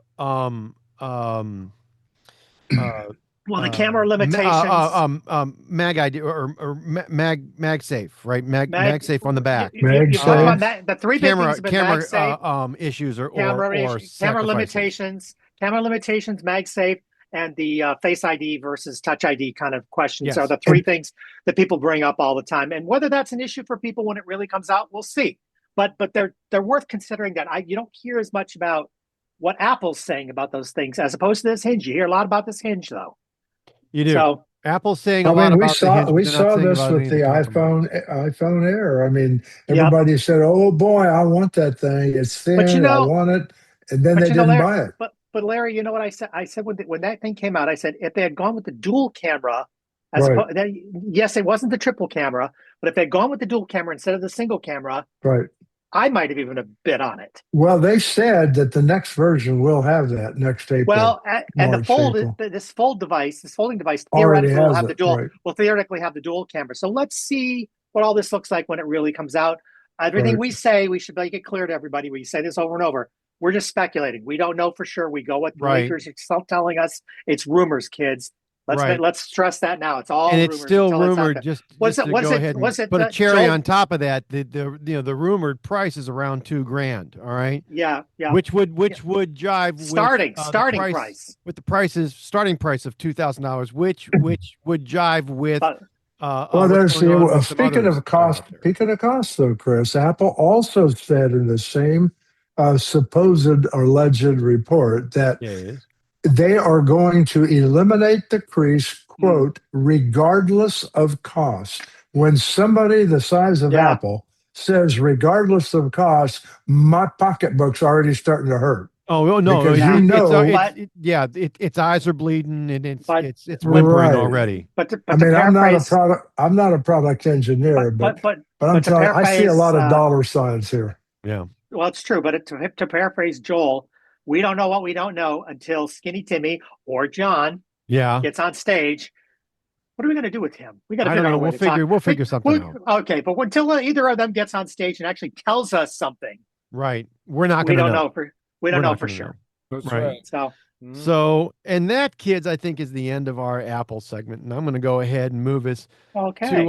Well, the camera limitations. mag ID or mag safe, right? Mag safe on the back. You talk MagSafe. about the three big things have been MagSafe, issues or camera sacrifices. limitations, MagSafe, and the Face ID versus Touch ID kind of questions Yes. are the three things that people bring up all the time. And whether that's an issue for people when it really comes out, we'll see. But they're worth considering. That you don't hear as much about what Apple's saying about those things as opposed to this hinge. You hear a lot about this hinge though. You do. So Apple's saying I a lot mean, about the hinge, we but they're not saw saying this about with any the of the compromise. iPhone Air. I mean, everybody said, "Oh boy, I want that thing. It's thin. But I want it," and then they didn't Larry, buy it. But Larry, you know what I said? I said when that thing came out, I said if they had gone with the dual camera, Right. yes, it wasn't the triple camera, but if they'd gone with the dual camera instead of the single camera, Right. I might have even a bid on it. Well, they said that the next version will have that next April. Well, and March, April. this folding device Already theoretically will has have the it, dual, right. will theoretically have the dual camera. So let's see what all this looks like when it really comes out. Everything Right. we say, we should make it clear to everybody. We say this over and over. We're just speculating. We don't know for sure. We go what the Right. leakers are telling us. It's rumors, kids. Let's stress that now. It's all And rumors it's still until it's out rumored. there. Just Was to it- go was it- ahead and was it, put a cherry Joel? on top of that. The rumored price is around $2,000. All right, Yeah. which would jive with Starting the price. with the starting price of $2,000, which would jive with. But Well, what's there's going on with some speaking others of cost. out there. Speaking of cost, though, Chris, Apple also said in the same supposed or alleged report that Yeah, it is. they are going to eliminate the crease, quote, regardless of cost. When somebody the size of Yeah. Apple says regardless of cost, my pocketbook's already starting to hurt. Oh no! Because its eyes are bleeding and it's But- whimpering Right. already. But to I mean, I'm paraphrase, not a product engineer, but I'm to telling you, I see a lot of paraphrase, dollar signs here. Yeah. well, it's true. But to paraphrase Joel, we don't know what we don't know until Skinny Timmy or John Yeah. gets on stage. What are we going to do with him? We got to I figure don't out know. a way to talk. We'll figure something out. Okay, but until either of them gets on stage and actually tells us something, Right. We're not we going to don't know. know for we don't We're know not for gonna sure. know. That's Right. right. So So, and that, kids, I think is the end of our Apple segment, and I'm going to go ahead and move us okay,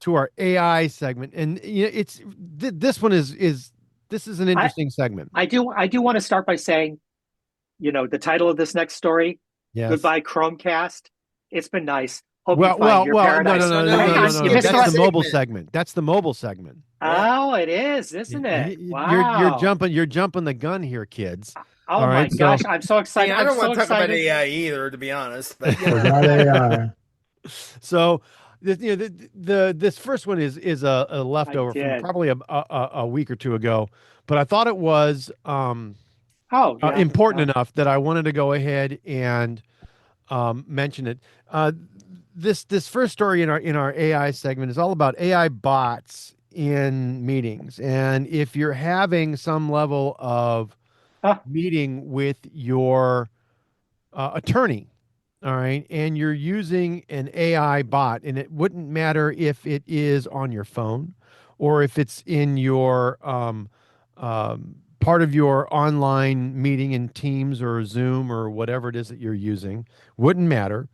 to our AI segment. And it's this one is this is an interesting segment. I do want to start by saying, the title of this next story, Yes. Goodbye Chromecast. It's been nice. Hope Well, you find your no, paradise. no. You missed That's the the mobile segment. That's the mobile segment. Oh, it is, isn't it? Wow. You're jumping the gun here, kids. Oh All my right, gosh, so- I'm so excited. I don't I'm so want to talk about excited. AI either, to be honest. But Forgot AI. So, this first one is a leftover from did. probably a week or two ago, but I thought it was important enough that I wanted to go ahead and mention it. This first story in our AI segment is all about AI bots in meetings, and if you're having some level of meeting with your attorney, all right, and you're using an AI bot, and it wouldn't matter if it is on your phone or if it's in your part of your online meeting in Teams or Zoom or whatever it is that you're using, wouldn't matter.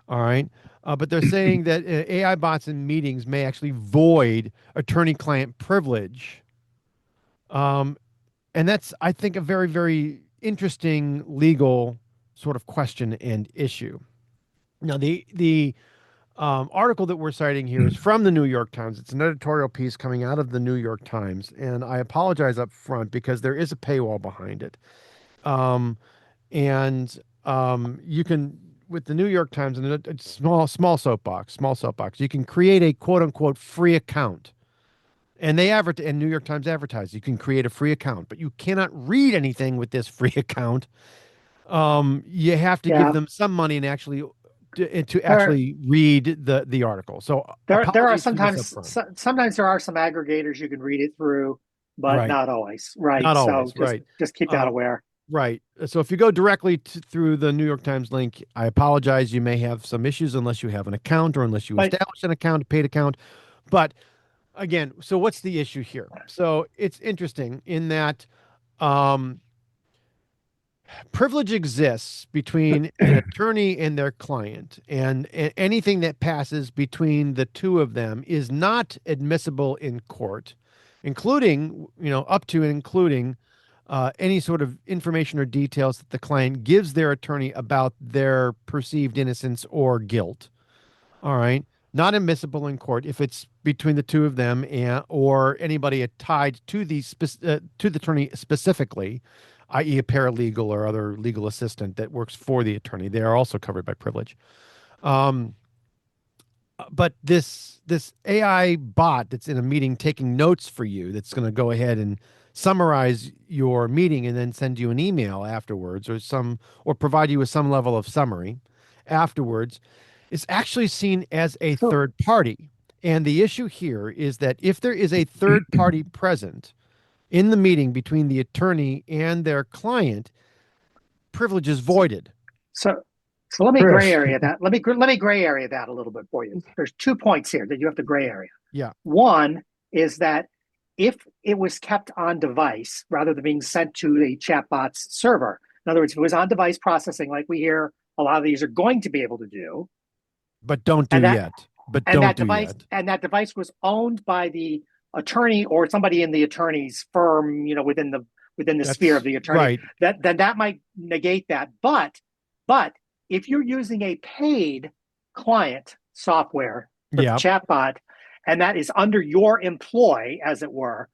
All right. But they're saying that AI bots in meetings may actually void attorney-client privilege. And that's, I think, a very, very interesting legal sort of question and issue. Now, the article that we're citing here is from the New York Times. It's an editorial piece coming out of the New York Times, and I apologize up front because there is a paywall behind it. You can, with the New York Times, and a small soapbox, you can create a quote unquote free account. And and New York Times advertise you can create a free account, but you cannot read anything with this free account. You have to give them some money and actually to actually read the article. So there are apologies for this sometimes upfront. sometimes there are some aggregators you can read it through, but Right. not always. Right. Not So always, right. just keep that aware. Right. So if you go directly through the New York Times link, I apologize. You may have some issues unless you have an account or unless you But establish an account, a paid account. But again, so what's the issue here? So it's interesting in that privilege exists between an attorney and their client, and anything that passes between the two of them is not admissible in court, including, up to and including any sort of information or details that the client gives their attorney about their perceived innocence or guilt. All right. Not admissible in court if it's between the two of them or anybody tied to to the attorney specifically, i.e., a paralegal or other legal assistant that works for the attorney. They are also covered by privilege. But this AI bot that's in a meeting taking notes for you, that's going to go ahead and summarize your meeting and then send you an email afterwards, or provide you with some level of summary afterwards, is actually seen as a third party. And the issue here is that if there is a third party present in the meeting between the attorney and their client, privilege is voided. So let me gray area that. Let me gray area that a little bit for you. There's 2 points here that you have to gray area. Yeah. One is that if it was kept on device rather than being sent to the chatbot's server, in other words, if it was on device processing, like we hear a lot of these are going to be able to do, but don't do yet. But and don't that do device yet. and that device was owned by the attorney or somebody in the attorney's firm, within the sphere of the attorney. Right. That might negate that. But if you're using a paid client software for the chatbot, and that is under your employ, as it were,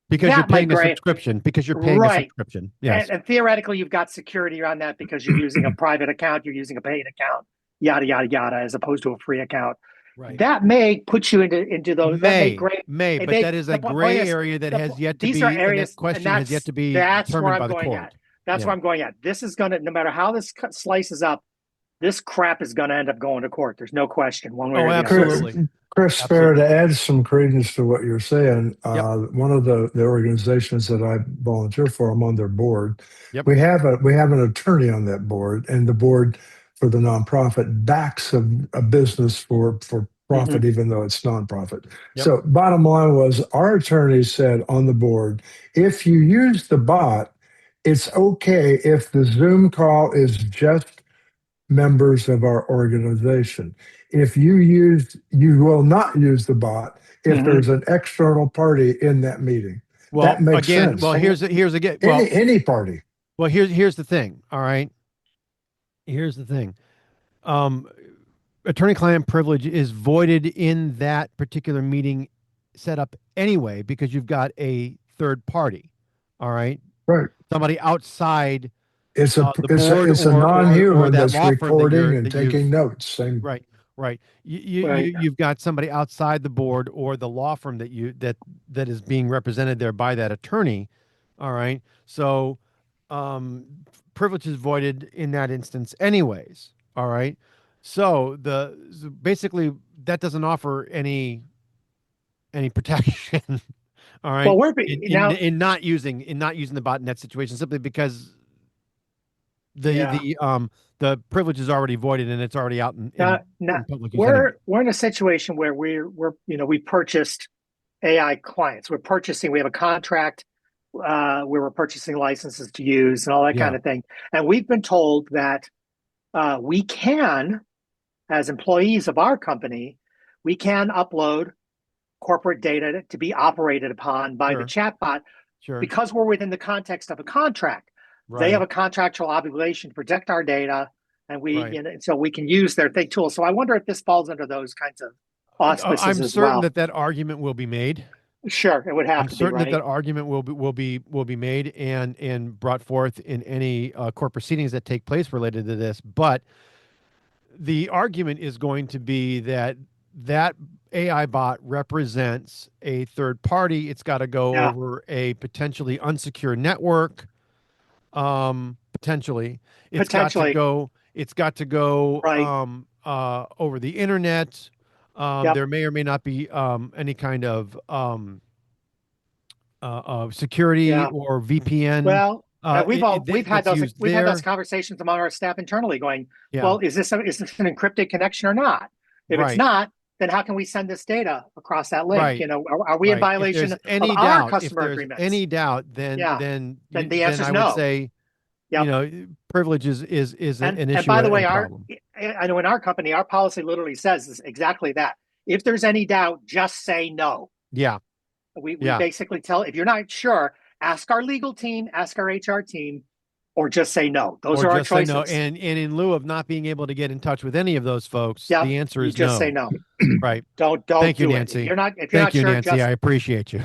because you're paying a subscription. Because you're paying a subscription. Yes. And theoretically, you've got security around that because you're using a private account, you're using a paid account, yada yada yada, as opposed to a free account. Right. That may put you into those. But that is a gray area that has yet to be. These are areas. That question has yet to be determined by the court. That's where I'm going at. This is going to, no matter how this slices up, this crap is going to end up going to court. There's no question. One way or the other. Absolutely. Chris Spera, to add some credence to what you're saying, one of the organizations that I volunteer for, I'm on their board. Yep. We have an attorney on that board, and the board for the nonprofit backs a business for profit, even though it's nonprofit. Yep. So bottom line was, our attorney said on the board, if you use the bot, it's okay if the Zoom call is just members of our organization. If you will not use the bot if there's an external party in that meeting. Well, that makes sense. Well, here's again. Well, any party. Well, here's the thing. All right. Here's the thing. Attorney-client privilege is voided in that particular meeting setup anyway, because you've got a third party. All right. Right. Somebody outside. It's a non-human that's recording and taking notes. Right. You've got somebody outside the board or the law firm that is being represented there by that attorney. All right. So privilege is voided in that instance anyways. All right. So basically that doesn't offer any protection. All right. Well, in not using the bot in that situation, simply because the privilege is already voided and it's already out in public use. We're in a situation where we purchased AI clients. We have a contract where we're purchasing licenses to use and all that kind of thing. And we've been told that we can, as employees of our company, we can upload corporate data to be operated upon by the chatbot because we're within the context of a contract. Right. They have a contractual obligation to protect our data, and so we can use their tool. So I wonder if this falls under those kinds of auspices I'm as well. certain that argument will be made. Sure, it would have to be. I'm certain that argument will be made and brought forth in any court proceedings that take place related to this. But the argument is going to be that AI bot represents a third party. It's got to go over a potentially unsecured network. Potentially. It's got to go over the internet. Yep. There may or may not be any kind of security Yeah. or VPN. Well, we've had that's those used we've had those there. conversations among our staff internally, going, Yeah, well, is this an encrypted connection or not? If it's right, not, then how can we send this data across that link? right, You know, are we in right. violation of our If customer there's agreements? any doubt, Yeah. Then the then answer is I would no. say, Yep. privilege is an And issue by the and way, a problem. I know in our company, our policy literally says is exactly that. If there's any doubt, just say no. Yeah, We yeah. basically tell, if you're not sure, ask our legal team, ask our HR team, or just say no. Those Or are our just say choices. no. And in lieu of not being able to get in touch with any of those folks, Yep. the answer You is just no. say no. Right. Don't Thank you, do it. Nancy. If you're not Thank you, sure, Nancy. just I appreciate you.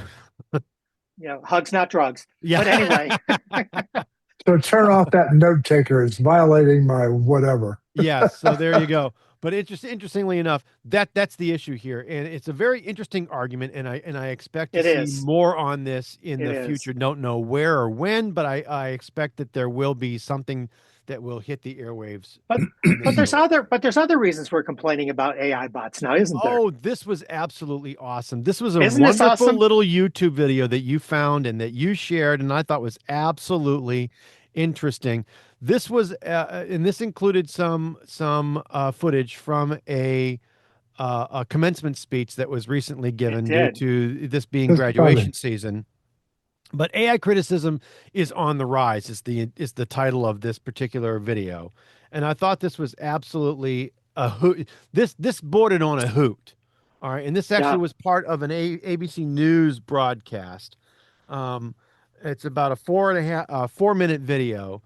hugs, not drugs. Yeah. But anyway, So turn off that note taker. It's violating my whatever. Yes. So there you go. But interestingly enough, that's the issue here, and it's a very interesting argument, and I expect to It see is. more on this in It the is. future. Don't know where or when, but I expect that there will be something that will hit the airwaves. But in this area. there's other reasons we're complaining about AI bots now, isn't there? Oh, this was absolutely awesome. This was a Isn't this wonderful awesome? little YouTube video that you found and that you shared, and I thought was absolutely interesting. This was, and this included some footage from a commencement speech that was recently given due did. to this being That's graduation funny. season. But AI criticism is on the rise. Is the title of this particular video, and I thought this was absolutely a hoot. This bordered on a hoot. All right, and this actually Yeah. was part of an ABC News broadcast. It's about a 4.5 4 minute video.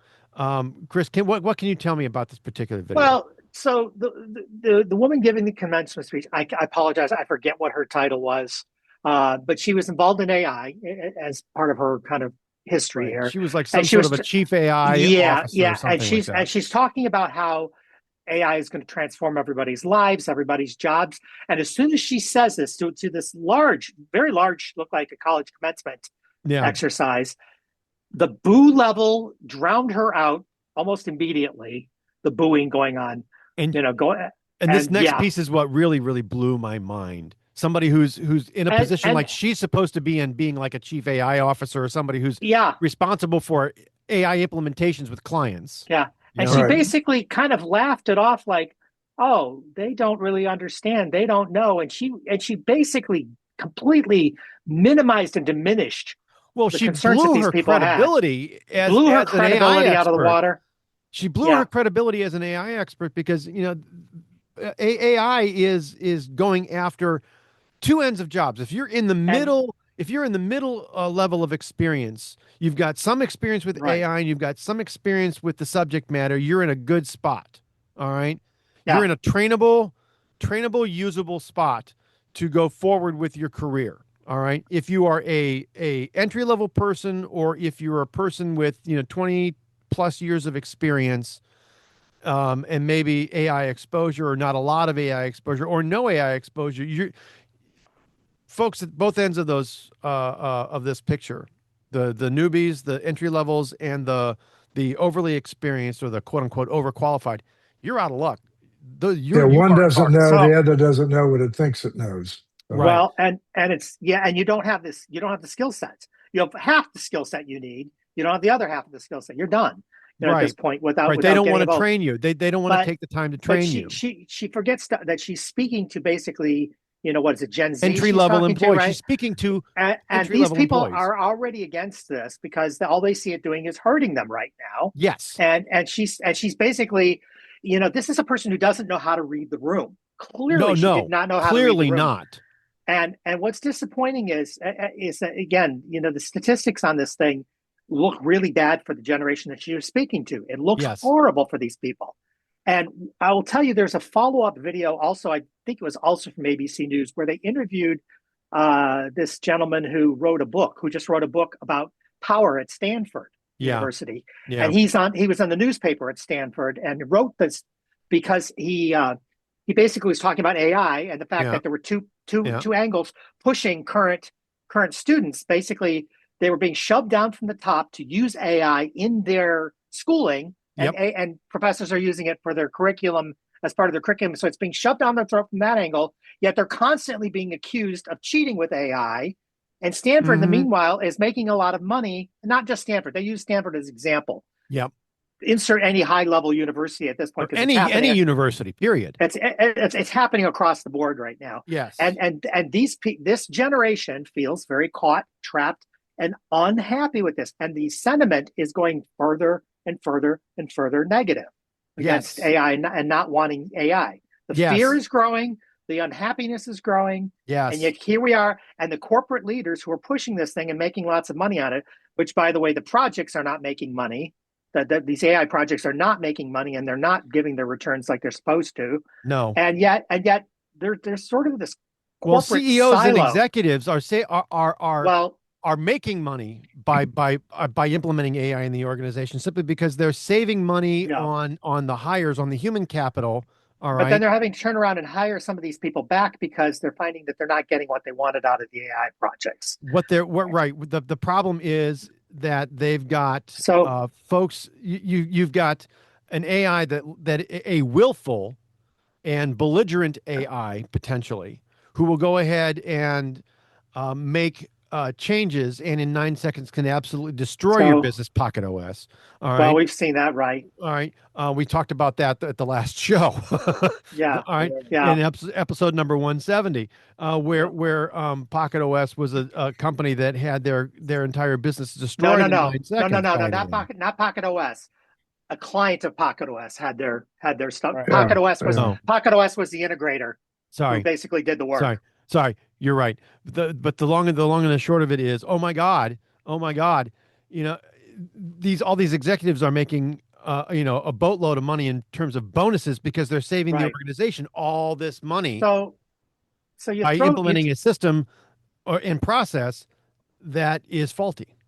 Chris, what can you tell me about this particular video? Well, so the woman giving the commencement speech, I apologize, I forget what her title was, but she was involved in AI as part of her kind of history Right. here. She was like And some she sort was of a chief AI officer or something like that. and she's talking about how AI is going to transform everybody's lives, everybody's jobs. And as soon as she says this to this very large, look like a college commencement Yeah. exercise, the boo level drowned her out almost immediately. The booing going on, And and this next yeah. piece is what really, really blew my mind. Somebody who's in a position like she's supposed to be in, being like a chief AI officer or somebody who's responsible for AI implementations with clients. Yeah. And she basically kind of laughed it off like, oh, they don't really understand. They don't know. And she basically completely minimized and diminished well, the she concerns blew that these her people credibility had. Blew her credibility out of the water. She blew her credibility as an AI expert because, AI is going after two ends of jobs. If you're in the middle, level of experience, you've got some experience with AI and you've got some experience with the subject matter, you're in a good spot. All right. Yeah. You're in a trainable, usable spot to go forward with your career. All right. If you are a entry level person, or if you're a person with 20 plus years of experience, and maybe AI exposure or not a lot of AI exposure or no AI exposure, you folks at both ends of those of this picture, the newbies, the entry levels, and the overly experienced or the quote unquote overqualified, you're out of luck. One doesn't know, the other doesn't know what it thinks it knows. So. Right. Well, and it's and you don't have the skill sets. You have half the skill set you need. You don't have the other half of the skill set. You're done. At this point, without they don't want to train you. They don't want to take the time to train you. She forgets that she's speaking to basically, what is it, Gen Z? Entry level employees. Right? She's speaking to and these people are already against this because all they see it doing is hurting them right now. Yes. And she's basically, this is a person who doesn't know how to read the room. Clearly, she did not know how to read the room. Clearly not. And what's disappointing is that, again, the statistics on this thing look really bad for the generation that she was speaking to. It looks horrible for these people. And I will tell you, there's a follow-up video also, I think it was also from ABC News, where they interviewed this gentleman who just wrote a book about power at Stanford University. Yeah. And he was on the newspaper at Stanford and wrote this because he basically was talking about AI and the fact that there were two angles pushing current students. Basically, they were being shoved down from the top to use AI in their schooling, and professors are using it for their curriculum as part of their curriculum. So it's being shoved down their throat from that angle, yet they're constantly being accused of cheating with AI. And Stanford, in the meanwhile, is making a lot of money. Not just Stanford. They use Stanford as an example. Yep. Insert any high-level university at this point. Any university, period. It's happening across the board right now. Yes. And this generation feels very caught, trapped, and unhappy with this. And the sentiment is going further and further and further negative against AI and not wanting AI. The fear is growing. The unhappiness is growing. Yes. And yet here we are. And the corporate leaders who are pushing this thing and making lots of money on it, which, by the way, the projects are not making money. These AI projects are not making money, and they're not giving their returns like they're supposed to. No. And yet there's sort of this corporate CEOs silo. and executives are making money by implementing AI in the organization simply because they're saving money on the hires, on the human capital. All right. But then they're having to turn around and hire some of these people back because they're finding that they're not getting what they wanted out of the AI projects. The problem is that they've got folks. You've got an AI that a willful and belligerent AI potentially who will go ahead and make changes, and in 9 seconds can absolutely destroy your business, Pocket OS. All right. Well, we've seen that, right? All right. We talked about that at the last show. Yeah. All right. Yeah. In episode number 170, where Pocket OS was a company that had their entire business destroyed in 9 seconds. No, not Pocket OS. A client of Pocket OS had their stuff. Right. Pocket OS was the integrator. Sorry. Who basically did the work. Sorry, you're right. But the long and the short of it is, oh my God, all these executives are making a boatload of money in terms of bonuses because they're saving the organization all this money. So by implementing a system or in process that is faulty.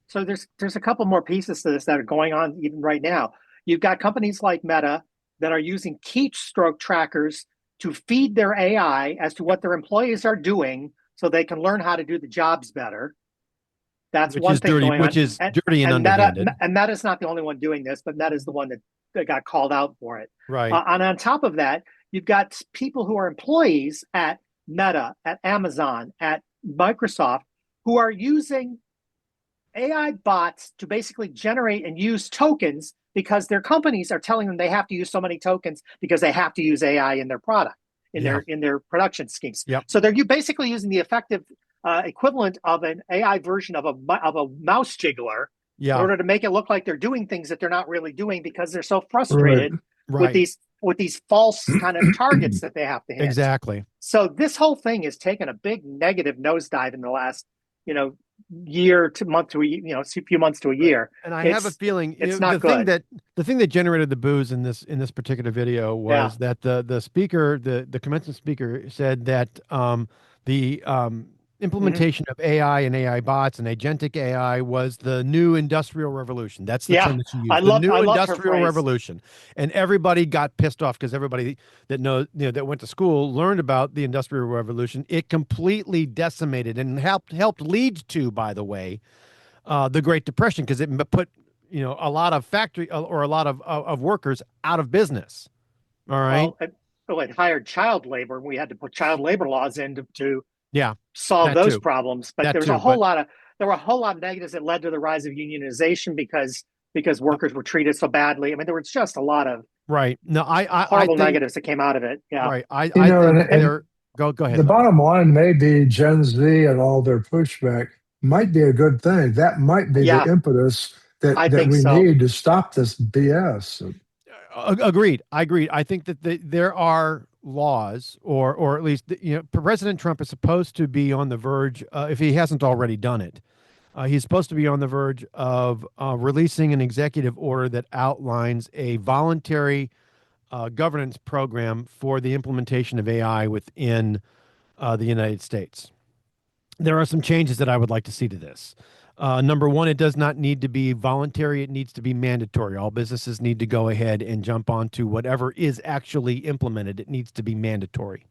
So there's a couple more pieces to this that are going on even right now. You've got companies like Meta that are using keystroke trackers to feed their AI as to what their employees are doing so they can learn how to do the jobs better. That's one thing going on. Which is dirty and underhanded. And Meta's not the only one doing this, but Meta's the one that got called out for it. Right. And on top of that, you've got people who are employees at Meta, at Amazon, at Microsoft, who are using AI bots to basically generate and use tokens because their companies are telling them they have to use so many tokens because they have to use AI in their product, in their production schemes. Yep. So they're basically using the effective equivalent of an AI version of a mouse jiggler in order to make it look like they're doing things that they're not really doing because they're so frustrated with these false kind of targets that they have to hit. Exactly. So this whole thing has taken a big negative nosedive in the last, year to month to a few months to a year. And I have a feeling it's not good. The thing that generated the booze in this particular video was that the speaker, the commencement speaker, said that the implementation of AI and AI bots and agentic AI was the new industrial revolution. That's the term that she used. The new industrial revolution. And everybody got pissed off because everybody that that went to school learned about the industrial revolution. It completely decimated and helped lead to, by the way, the Great Depression, because it put a lot of factory or a lot of workers out of business. All right. Well, it hired child labor, and we had to put child labor laws in to solve that those too. problems. But there were a whole lot of negatives that led to the rise of unionization because workers were treated so badly. I mean, there was just a lot of horrible negatives that came out of it. Yeah. Right. I think go ahead. The bottom line may be Gen Z and all their pushback might be a good thing. That might be the impetus that we need to stop this BS. Agreed. I think that there are laws, or at least President Trump is supposed to be on the verge, if he hasn't already done it, he's supposed to be on the verge of releasing an executive order that outlines a voluntary governance program for the implementation of AI within the United States. There are some changes that I would like to see to this. Number one, it does not need to be voluntary. It needs to be mandatory. All businesses need to go ahead and jump onto whatever is actually implemented. It needs to be mandatory.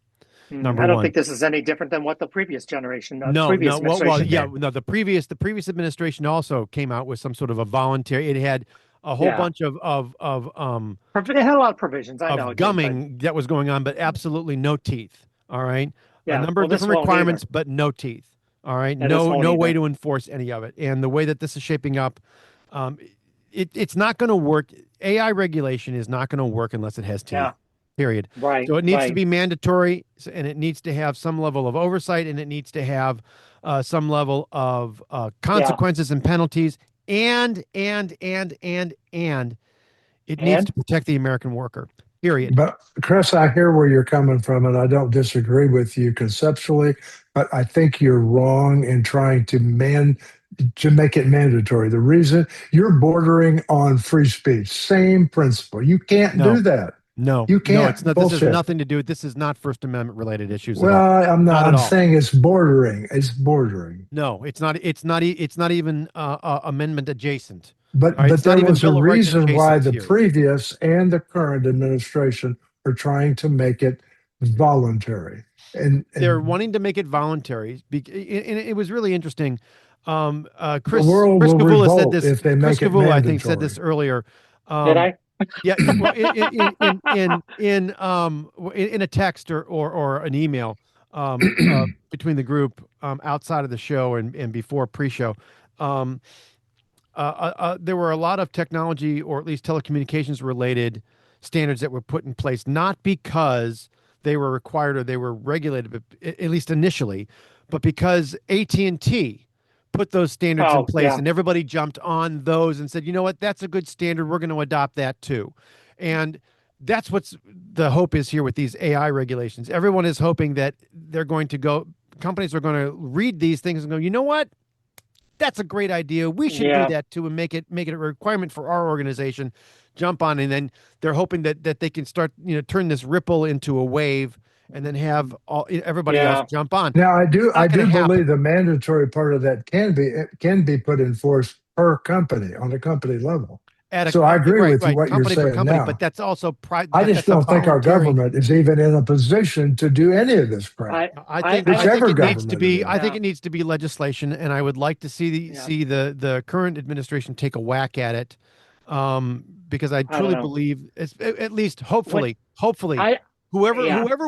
I don't think this is any different than what the previous generation. The previous administration also came out with some sort of a voluntary. It had a whole Yeah. bunch of It had a lot of provisions. I know of it did, but gumming that was going on, but absolutely no teeth. All right, a yeah. number Well, of this different won't either. requirements, but no teeth. All right, Yeah, this won't no way either. to enforce any of it. And the way that this is shaping up, it's not going to work. AI regulation is not going to work unless it has teeth. Yeah. Period. Right. So it needs to Right. be mandatory, and it needs to have some level of oversight, and it needs to have some level of consequences and penalties, and it needs And to protect the American worker. Period. But Chris, I hear where you're coming from, and I don't disagree with you conceptually, but I think you're wrong in trying to make it mandatory. The reason you're bordering on free speech, same principle. You can't No. do that. No, You no, can't. it's not. This has Bullshit. nothing to do with. This is not First Amendment related issues at Well, all. I'm not. Not at I'm all. saying it's bordering. It's bordering. No, it's not. It's not. It's not even amendment adjacent. But All right, but it's not there even was a Bill of Rights reason why adjacent the here. previous and the current administration are trying to make it voluntary. And They're wanting to make it voluntary, and it was really interesting. Chris the world Chris will Gavula said revolt this. if they Chris make it Gavula, I think, said mandatory. this earlier. did I? Yeah, well, in a text or an email between the group outside of the show and before pre-show, there were a lot of technology or at least telecommunications related standards that were put in place, not because they were required or they were regulated, but at least initially, but because AT&T put those standards in Oh, place yeah. and everybody jumped on those and said, you know what, that's a good standard. We're going to adopt that too. And that's what's the hope is here with these AI regulations. Everyone is hoping that companies are going to read these things and go, you know what? That's a great idea. We should Yeah. do that too and make it a requirement for our organization. Jump on, and then they're hoping that they can start, turn this ripple into a wave, and then have everybody Yeah. else jump on. Now, I do Not gonna believe happen. the mandatory part of that can be put in force per company on a company level. So I agree with you what company you're for saying company, now. but that's also I just that's a don't think our voluntary. government is even in a position to do any of this crap. I think Whichever it needs to government be. it is. I think it needs to be legislation, and I would like to see the current administration take a whack at it, because I don't truly know. believe, at least hopefully, I- whoever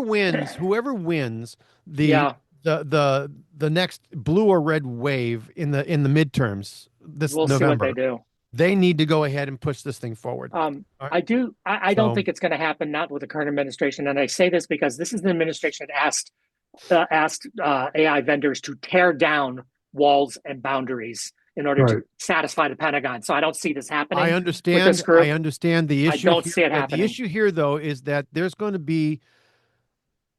wins the Yeah. the next blue or red wave in the midterms this We'll see what November, they do. they need to go ahead and push this thing forward. I don't think it's going to happen, not with the current administration. And I say this because this is the administration that asked AI vendors to tear down walls and boundaries in order to satisfy the Pentagon. So I don't see this happening. I understand. With this group. I understand the issue. I don't see it happening. The issue here, though, is that there's going to be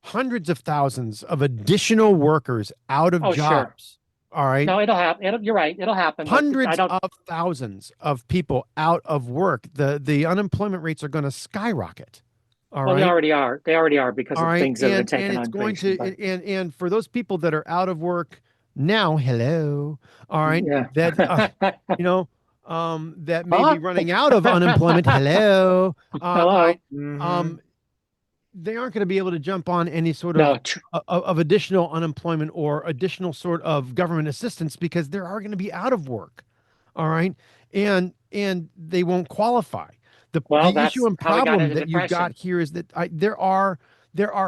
hundreds of thousands of additional workers out of jobs. Sure. All right. No, it'll happen. You're right. It'll happen. Hundreds of thousands of people out of work. The unemployment rates are going to skyrocket. All right. They already are. They already are because of things that have been taken and it's going to and for those people that are out of work now, hello. All right. Yeah. That that may be running out of unemployment. Hello. Hello. Right. They aren't going to be able to jump on any sort of additional unemployment or additional sort of government assistance because they are going to be out of work. All right. And they won't qualify. The issue and problem that you've got here is that there are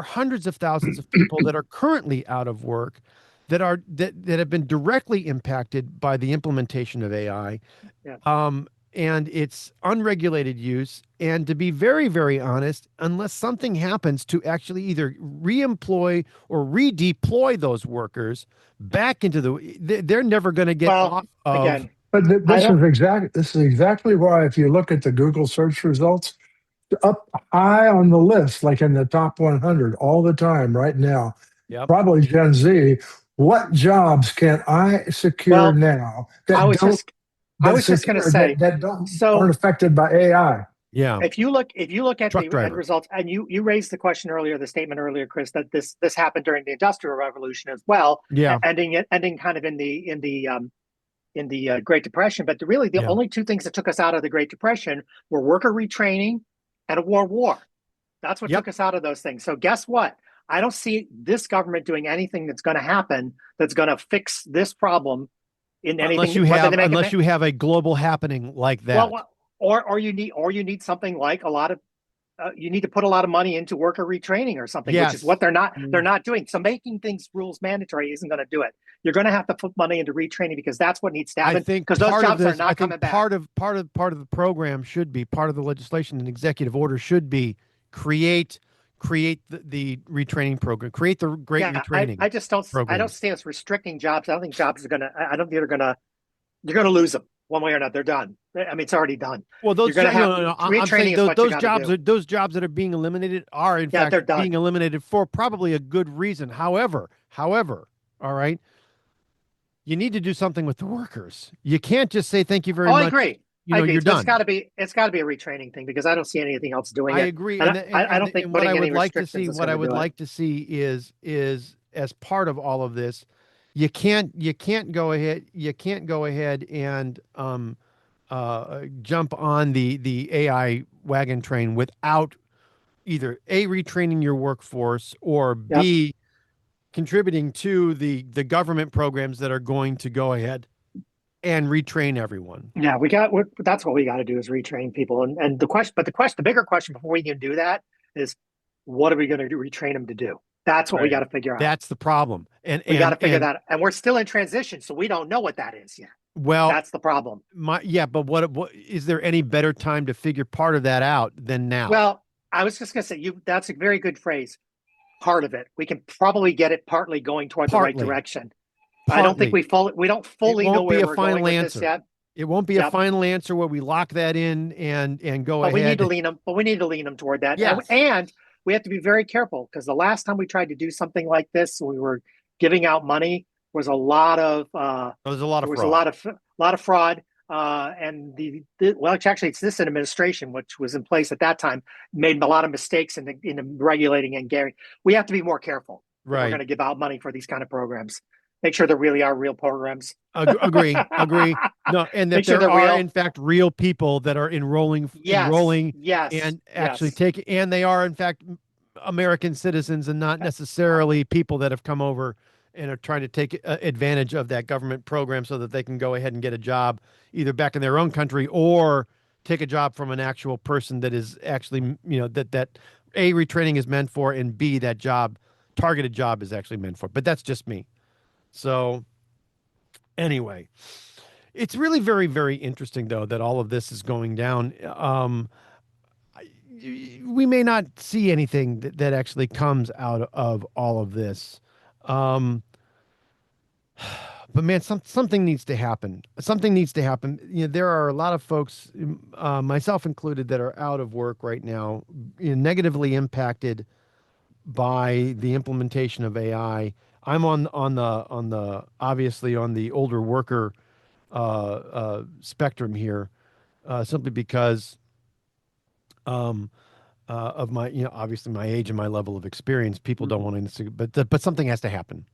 hundreds of thousands of people that are currently out of work that have been directly impacted by the implementation of AI. Yeah. And it's unregulated use. And to be very, very honest, unless something happens to actually either reemploy or redeploy those workers back into they're never going to get off of. Again, but this is exactly why, if you look at the Google search results, up high on the list, like in the top 100 all the time right now, probably Gen Z. What jobs can I secure now I was just going to say that aren't affected by AI? Yeah. If you look at the end results, and you raised the question earlier, the statement earlier, Chris, that this happened during the Industrial Revolution as well. Yeah. Ending kind of in the Great Depression. But really, the only two things that took us out of the Great Depression were worker retraining and a world war. That's what took us out of those things. So guess what? I don't see this government doing anything that's going to happen that's going to fix this problem in anything. Unless you have a global happening like that. or you need something like a lot of you need to put a lot of money into worker retraining or something, which is Yes. what they're not doing. So making things rules mandatory isn't going to do it. You're going to have to put money into retraining because that's what needs to happen. I think because those part of jobs this, are not I think coming back. part of the program should be part of the legislation and executive order should be create the retraining program, create the great retraining. I just don't. I don't programs. see us restricting jobs. I don't think jobs are going to. I don't think they're going to. You're going to lose them one way or another. They're done. I mean, it's already done. Well, those You're gonna have no, I'm retraining saying is what you those gotta jobs do. are those jobs that are being eliminated are in Yeah, they're fact done. being eliminated for probably a good reason. However, all right, you need to do something with the workers. You can't just say thank you very much. I agree. You know, you're done. It's got to be a retraining thing because I don't see anything else doing it. I agree, And I don't think what I putting would any like to restrictions see, is what I gonna would do it. like to see is as part of all of this, you can't go ahead and jump on the AI wagon train without either A, retraining your workforce, or Yep. B, contributing to the government programs that are going to go ahead and retrain everyone. Yeah, that's what we got to do is retrain people. And the bigger question before we can do that is, what are we going to do? Retrain them to do? That's what we got to figure out. That's the problem. And we got to figure that out. And we're still in transition, so we don't know what that is yet. Well, that's the problem. But what is there any better time to figure part of that out than now? Well, I was just going to say that's a very good phrase. Part of it. We can probably get it partly going toward the right direction. I don't think we don't fully know where we're going with this yet. It won't be a final answer where we lock that in and go ahead. We need to lean them toward that. Yes. And we have to be very careful because the last time we tried to do something like this, we were giving out money. Was a lot of fraud. And actually, it's this administration, which was in place at that time, made a lot of mistakes in regulating and guaranteeing. We have to be more careful. Right. We're going to give out money for these kind of programs. Make sure there really are real programs. Agree. No, and that there are in fact real people that are enrolling, and actually and they are in fact American citizens and not necessarily people that have come over and are trying to take advantage of that government program so that they can go ahead and get a job either back in their own country or take a job from an actual person that is actually, that A, retraining is meant for, and B, that targeted job is actually meant for. But that's just me. So anyway, it's really very, very interesting, though, that all of this is going down. We may not see anything that actually comes out of all of this. But man, something needs to happen. Something needs to happen. There are a lot of folks, myself included, that are out of work right now, negatively impacted by the implementation of AI. I'm on the obviously on the older worker spectrum here, simply because of my, obviously my age and my level of experience. People don't want to, but something has to happen.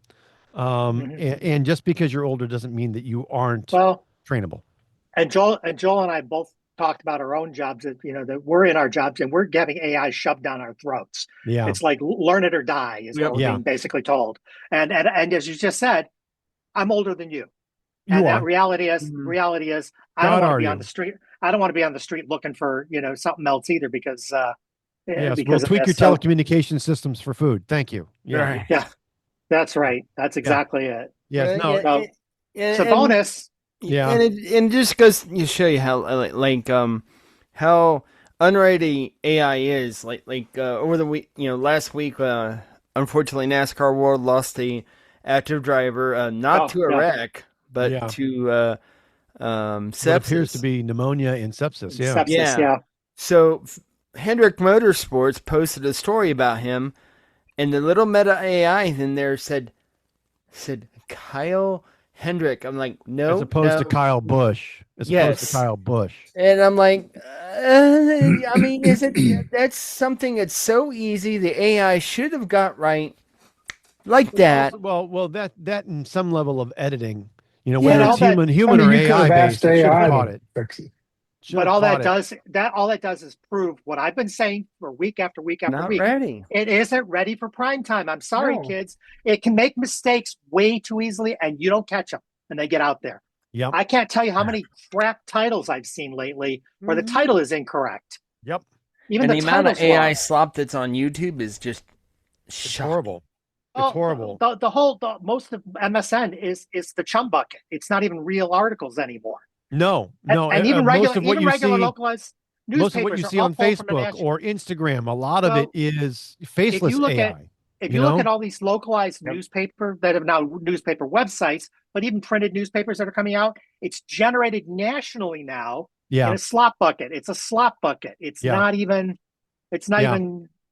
And just because you're older doesn't mean that you aren't trainable. And Joel and I both talked about our own jobs that we're in our jobs and we're having AI shoved down our throats. Yeah, it's like learn it or die is what we're being basically told. And as you just said, I'm older than you. And that reality is I don't want to be on the street. I don't want to be on the street looking for something else either because we'll tweak your telecommunication systems for food. Thank you. Yeah. That's right. That's exactly it. Yes. It's a bonus. Yeah. And it just goes to show you how how unready AI is. Over the week, last week, unfortunately, NASCAR World lost the active driver, not to a wreck, but to sepsis. What appears to be pneumonia and sepsis. Yeah. Sepsis, yeah. So Hendrick Motorsports posted a story about him, and the little meta AI in there said Kyle Hendrick. I'm like, no. As opposed to Kyle Busch. And I'm like, I mean, that's something that's so easy. The AI should have got right like that. Well, that in some level of editing, whether it's human or AI based, it should have caught it. But all that does is prove what I've been saying for week after week after week. Ready. It isn't ready for prime time. I'm sorry, kids. It can make mistakes way too easily, and you don't catch them, and they get out there. Yep. I can't tell you how many crap titles I've seen lately where the title is incorrect. Yep. Even And the amount of title's AI wrong. slop that's on YouTube is just It's shocking. horrible. It's horrible. Most of MSN is the chum bucket. It's not even real articles anymore. No. And even most of what you regular see, localized most of what newspapers you are see all on pulled from the Facebook national. or Instagram, a lot of it is faceless if you look AI. If you look at all these localized newspaper that have now newspaper websites, but even printed newspapers that are coming out, it's generated nationally now in a slop bucket. It's a slop bucket. It's not even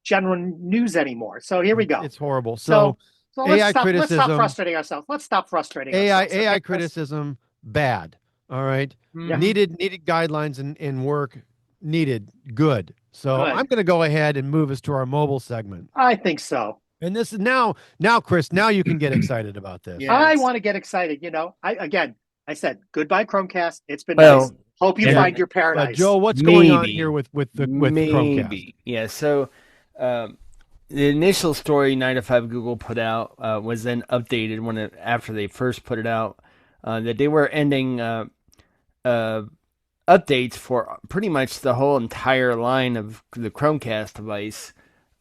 general news anymore. So here we go. It's horrible. So AI criticism. Let's stop frustrating ourselves. Let's stop frustrating ourselves. AI criticism, bad. All right. Yeah. Needed guidelines and work needed. Good. So I'm going to go ahead and move us to our mobile segment. I think so. And this is now, Chris, now you can get excited about this. Yes. I want to get excited. I said goodbye Chromecast. It's been nice. Hope you find your paradise. Joel, what's going on here with Chromecast? Yeah. So, the initial story 9 to 5 Google put out was then updated after they first put it out that they were ending updates for pretty much the whole entire line of the Chromecast device.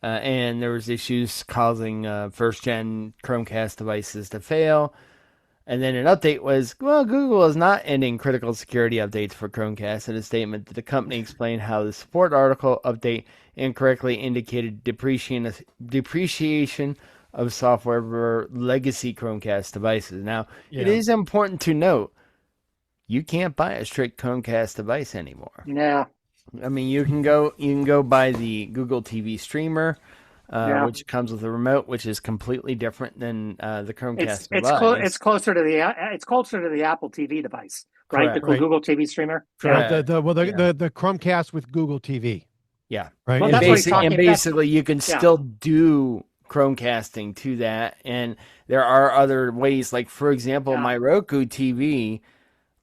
And there was issues causing first-gen Chromecast devices to fail. And then an update was, Google is not ending critical security updates for Chromecast. In a statement, the company explained how the support article update incorrectly indicated depreciation of software for legacy Chromecast devices. Now, it is important to note, you can't buy a straight Chromecast device anymore. Yeah. I mean, you can go buy the Google TV streamer, which comes with a remote, which is completely different than the Chromecast device. It's closer to the Apple TV device, right? Correct. The Google TV streamer. Correct. The Chromecast with Google TV. Yeah. Right. Well, and basically, you can still do Chromecasting to that, and there are other ways. Like, for example, my Roku TV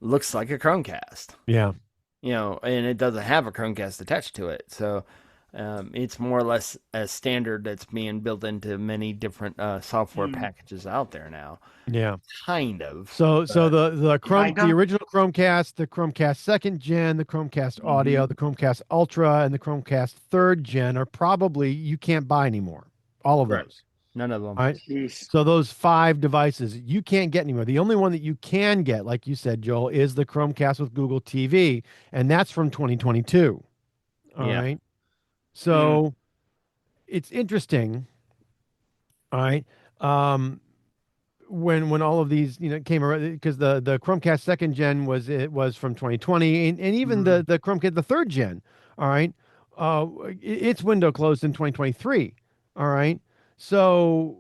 looks like a Chromecast. Yeah. And it doesn't have a Chromecast attached to it. So it's more or less a standard that's being built into many different software packages out there now. Yeah. Kind of. So the original Chromecast, the Chromecast 2nd Gen, the Chromecast Audio, the Chromecast Ultra, and the Chromecast 3rd Gen are probably, you can't buy anymore. All of those. None of them. All right. So those 5 devices you can't get anymore. The only one that you can get, like you said, Joel, is the Chromecast with Google TV, and that's from 2022. All right. So it's interesting. All right. When all of these came around, because the Chromecast 2nd Gen was from 2020, and even the Chromecast the 3rd Gen. All right. Its window closed in 2023. All right. So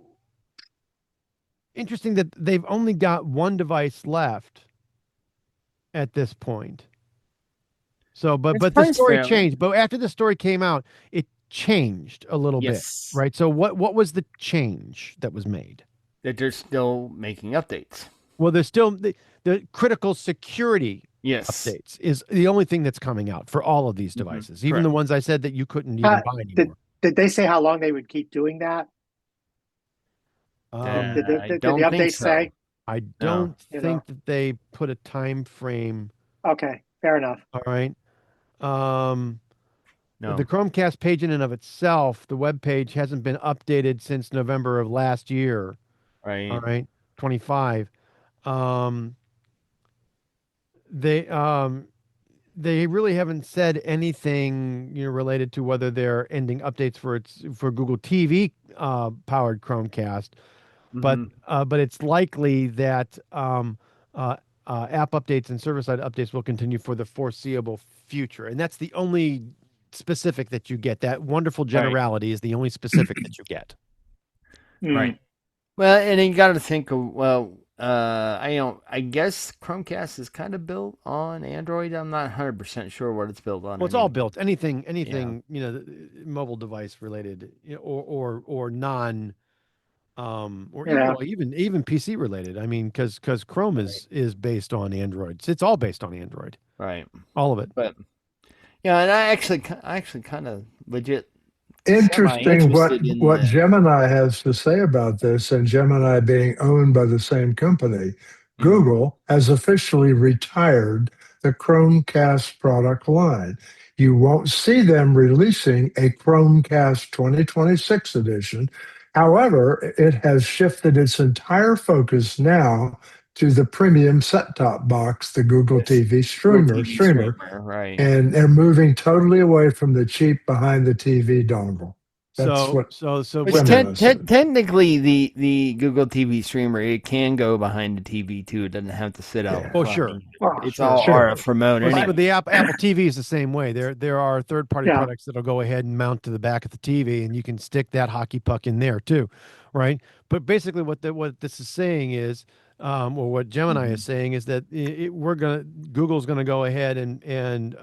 interesting that they've only got one device left at this point. So, but the story changed. But after the story came out, it changed a little bit, right? So, what was the change that was made? That they're still making updates. Well, there's still the critical security updates is the only thing that's coming out for all of these devices, even the ones I said that you couldn't even buy anymore. Did they say how long they would keep doing that? Did the update say? I don't think that they put a time frame. Okay, fair enough. All right. The Chromecast page in and of itself, the web page hasn't been updated since November of last year. Right. All right. 25. They really haven't said anything related to whether they're ending updates for Google TV powered Chromecast, but it's likely that app updates and server-side updates will continue for the foreseeable future, and that's the only specific that you get. That wonderful generality is the only specific that you get. Right. Well, and you got to think of I guess Chromecast is kind of built on Android. I'm not 100% sure what it's built on. Well, it's all built. Anything, mobile device related, or non, even PC related. I mean, because Chrome is based on Android. It's all based on Android. Right. All of it. But and I actually kind of legit. Interesting what Gemini has to say about this, and Gemini being owned by the same company. Google has officially retired the Chromecast product line. You won't see them releasing a Chromecast 2026 edition. However, it has shifted its entire focus now to the premium set-top box, the Google Yes. TV Google streamer, right? and they're moving totally away from the cheap behind the TV dongle. That's So what so Which what Gemini said. technically, the Google TV streamer, it can go behind the TV too. It doesn't have to sit out Yeah. Oh, front. sure. Well, It's Sure, all sure. RF remote But anyway. the Apple TV is the same way. There are third-party Yeah. products that'll go ahead and mount to the back of the TV, and you can stick that hockey puck in there too, right? But basically, what this is saying is, or what Gemini is saying is that Google's gonna go ahead and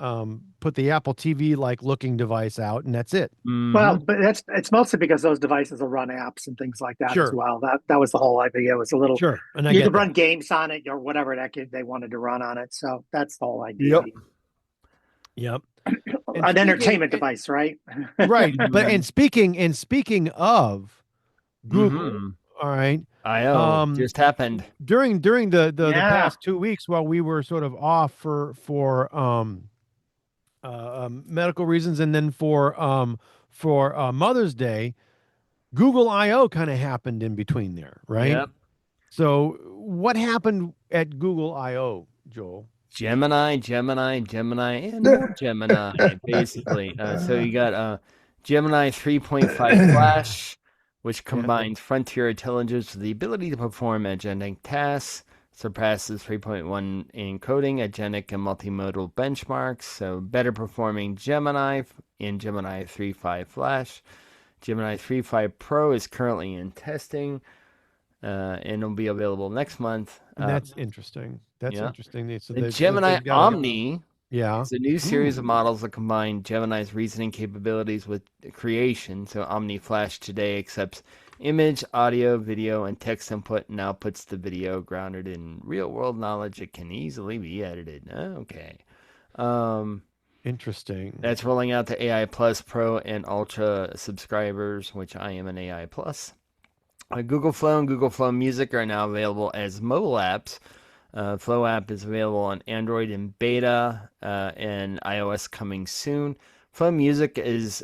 put the Apple TV like looking device out, and that's it. well, but it's mostly because those devices will run apps and things like that Sure. as well. That was the whole idea. It was a little Sure, and I you get could that. run games on it or whatever they wanted to run on it. So that's the whole idea. Yep. Yep. An entertainment device, right? Right. But and speaking of Google, Mhm. all right. I just happened. During the Yeah. past 2 weeks while we were sort of off for medical reasons, and then for Mother's Day, Google I/O kind of happened in between there, right? Yep. So what happened at Google I/O, Joel? Gemini, and more Gemini, basically. So you got Gemini 3.5 Flash, which combines frontier intelligence with the ability to perform agentic tasks, surpasses 3.1 in coding, agentic and multimodal benchmarks, so better performing Gemini in Gemini 3.5 Flash. Gemini 3.5 Pro is currently in testing, and will be available next month. And that's interesting. That's yeah. interesting. So The Gemini Omni yeah. is a new series of models that combine Gemini's reasoning capabilities with creation. So Omni Flash today accepts image, audio, video, and text input, and now puts the video grounded in real-world knowledge. It can easily be edited. Okay. Interesting. That's rolling out to AI Plus Pro and Ultra subscribers, which I am an AI Plus. Google Flow and Google Flow Music are now available as mobile apps. Flow app is available on Android in beta and iOS coming soon. Flow Music is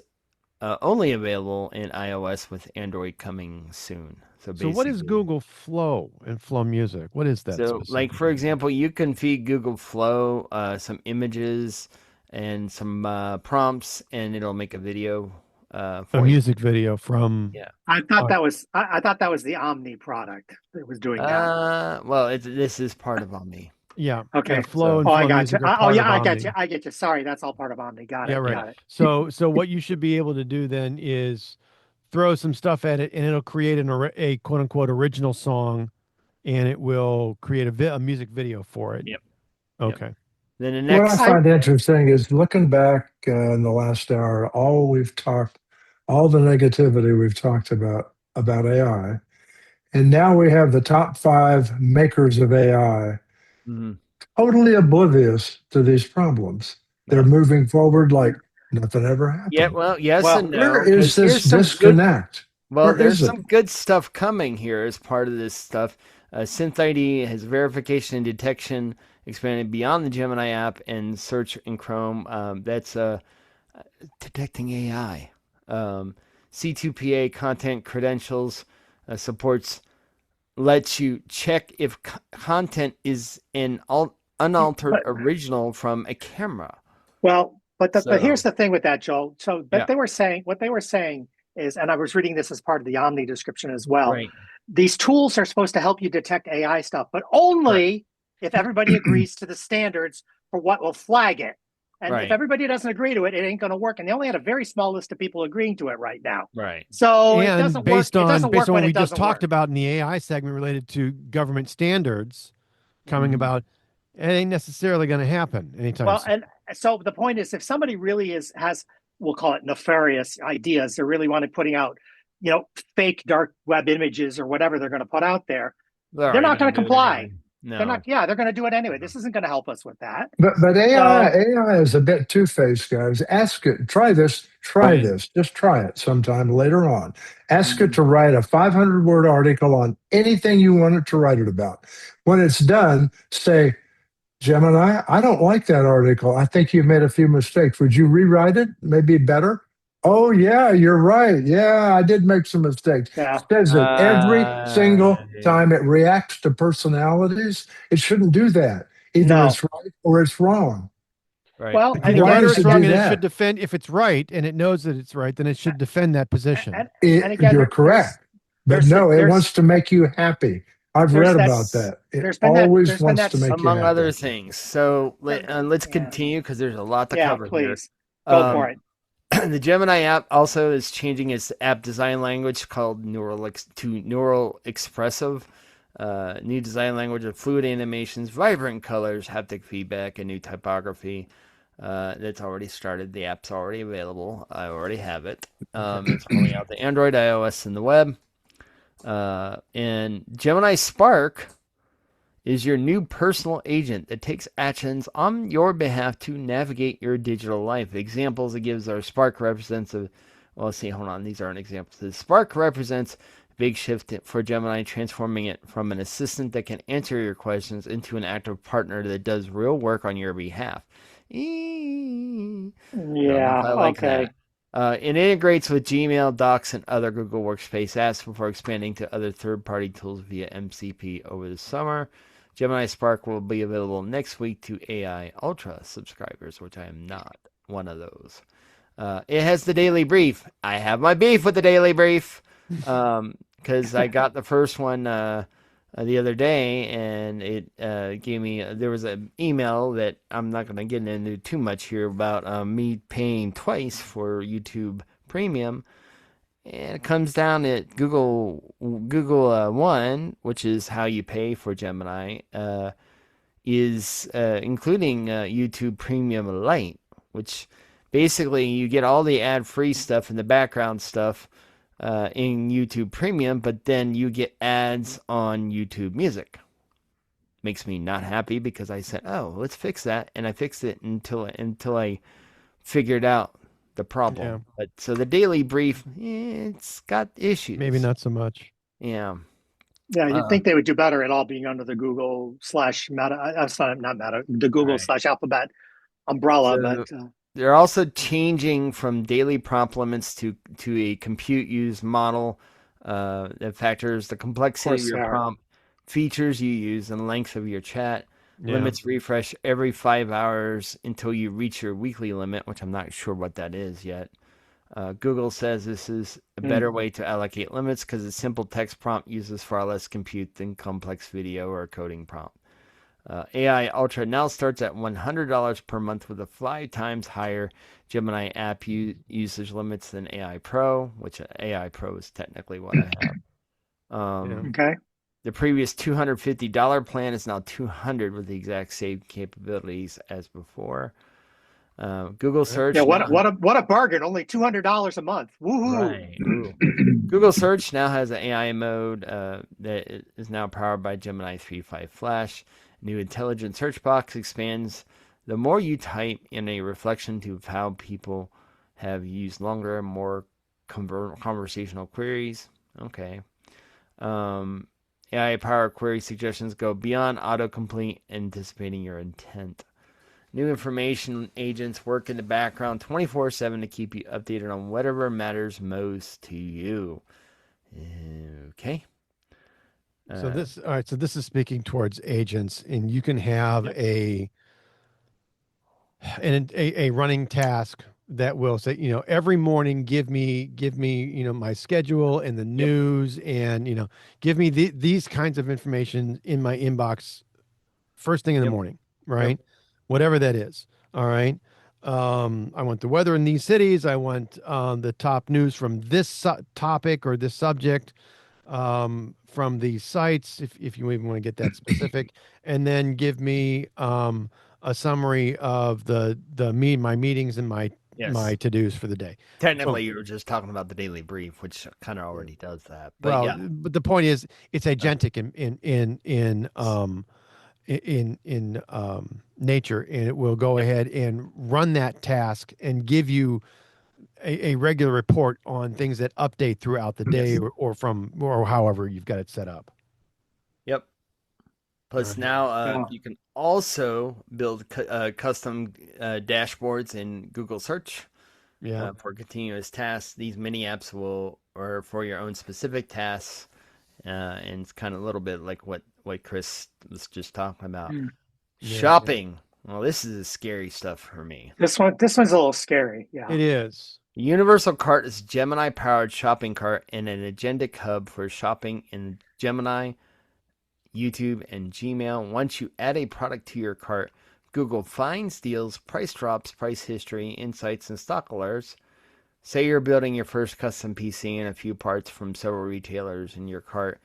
only available in iOS with Android coming soon. So what is Google Flow and Flow Music? What is that? So, like, for example, you can feed Google Flow some images and some prompts, and it'll make a video. A music video from. Yeah. I thought that was the Omni product that was doing that. Well, this is part of Omni. Yeah. Okay. Yeah, Flow and I Flow got Music you. are part of I Omni. get you. I get you. Sorry, that's all part of Omni. Got it. Yeah, right. Got it. So what you should be able to do then is throw some stuff at it, and it'll create a quote unquote original song, and it will create a music video for it. Yep. Okay. Yep. Then the What next. I find interesting is looking back in the last hour, all the negativity we've talked about AI, and now we have the top 5 makers of AI Mhm. totally oblivious to these problems. They're moving forward like nothing ever happened. Yeah, well, yes Well, and no. Where is 'cause here's this some disconnect? Well, Where there's is some it? good stuff coming here as part of this stuff. SynthID has verification and detection expanded beyond the Gemini app and search in Chrome. That's detecting AI. C2PA content credentials lets you check if content is an unaltered original from a camera. Well, but So- here's the thing with that, Joel. So, but Yeah. what they were saying is, and I was reading this as part of the Omni description as well. Right. These tools are supposed to help you detect AI stuff, but only if everybody agrees to the standards for what will flag it. And Right. if everybody doesn't agree to it, it ain't going to work. And they only had a very small list of people agreeing to it right now. Right. So it And doesn't based work. on It doesn't based work on when what we it just doesn't talked work. about in the AI segment related to government standards coming about, it ain't necessarily going to happen anytime Well, soon. and so the point is, if somebody really has, we'll call it nefarious ideas, they really want to putting out, fake dark web images or whatever they're going to put out there, they're not going to comply. No. They're not. Yeah, they're going to do it anyway. This isn't going to help us with that. But AI So AI is a bit two-faced, guys. Ask it, try this, Right. just try it sometime later on. Ask it Mhm. to write a 500-word article on anything you want it to write it about. When it's done, say, Gemini, I don't like that article. I think you made a few mistakes. Would you rewrite it? Maybe better? Oh, yeah, you're right. Yeah, I did make some mistakes. yeah, Says it every single Yeah. time it reacts to personalities. It shouldn't do that. Either no. it's right or it's wrong. Right. Well, Like, and Either why right again, or does it's it wrong, do and it should that? defend. If it's right and it knows that it's right, then it should defend that position. and again, You're correct. But there's no, it there's wants to make you happy. I've there's read that about that. It there's always been wants that to make you Among other happy. things. So let's yeah, continue because there's a lot to yeah, cover here. please go for it. The Gemini app also is changing its app design language called Neural Expressive. New design language of fluid animations, vibrant colors, haptic feedback, and new typography. That's already started. The app's already available. I already have it. It's rolling out to Android, iOS, and the web. And Gemini Spark is your new personal agent that takes actions on your behalf to navigate your digital life. Examples it gives are Spark represents a, well, let's see, hold on, these aren't examples. The Spark represents a big shift for Gemini, transforming it from an assistant that can answer your questions into an active partner that does real work on your behalf. Don't know if Yeah, I like okay. that. It integrates with Gmail, Docs, and other Google Workspace apps before expanding to other third-party tools via MCP over the summer. Gemini Spark will be available next week to AI Ultra subscribers, which I am not one of those. It has the Daily Brief. I have my beef with the Daily Brief because I got the first one the other day, and it gave me there was an email that I'm not going to get into too much here about me paying twice for YouTube Premium. And it comes down at Google One, which is how you pay for Gemini, is including YouTube Premium Lite, which basically you get all the ad-free stuff and the background stuff in YouTube Premium, but then you get ads on YouTube Music. Makes me not happy because I said, "Oh, let's fix that," and I fixed it until I figured out the problem. Yeah. But so the Daily Brief, it's got issues. Maybe not so much. Yeah. Yeah, you'd think they would do better at all being under the Google slash Meta. Sorry, not Meta, the Google Right. slash Alphabet umbrella. So But they're also changing from daily prompt limits to a compute use model that factors the complexity of your Sarah. prompt, features you use, and length of your chat. Yeah. Limits refresh every 5 hours until you reach your weekly limit, which I'm not sure what that is yet. Google says this is a better way to allocate limits because a simple text prompt uses far less compute than complex video or coding prompt. AI Ultra now starts at $100 per month with a 5 times higher Gemini app usage limits than AI Pro, which AI Pro is technically what I have. okay, The previous $250 plan is now $200 with the exact same capabilities as before. Google Search. yeah, what a bargain! Only $200 a month. Woohoo! Right. Google Search now has an AI mode that is now powered by Gemini 3.5 Flash. New intelligent search box expands the more you type in a reflection to how people have used longer and more conversational queries. Okay. AI-powered query suggestions go beyond autocomplete, anticipating your intent. New information agents work in the background 24/7 to keep you updated on whatever matters most to you. Okay. So this, all right. So this is speaking towards agents, and you can have a running task that will say, every morning, give me, my schedule and the news, and give me these kinds of information in my inbox first thing in the morning, right? Whatever that is. All right. I want the weather in these cities. I want the top news from this topic or this subject. From these sites, if you even want to get that specific, and then give me a summary of my meetings and my to-dos for the day. Technically, you were just talking about the Daily Brief, which kind of already does that. But but the point is, it's agentic in nature, and it will go ahead and run that task and give you a regular report on things that update throughout the day, or however you've got it set up. Yep. Plus Right. now Yeah. you can also build custom dashboards in Google Search Yeah. for continuous tasks. These mini apps are for your own specific tasks, and it's kind of a little bit like what Chris was just talking about. Mm. Yeah. Shopping. Well, this is scary stuff for me. This one's a little scary. Yeah. It is. The Universal Cart is a Gemini-powered shopping cart and an agentic hub for shopping in Gemini, YouTube, and Gmail. Once you add a product to your cart, Google finds deals, price drops, price history, insights, and stock alerts. Say you're building your first custom PC and a few parts from several retailers in your cart.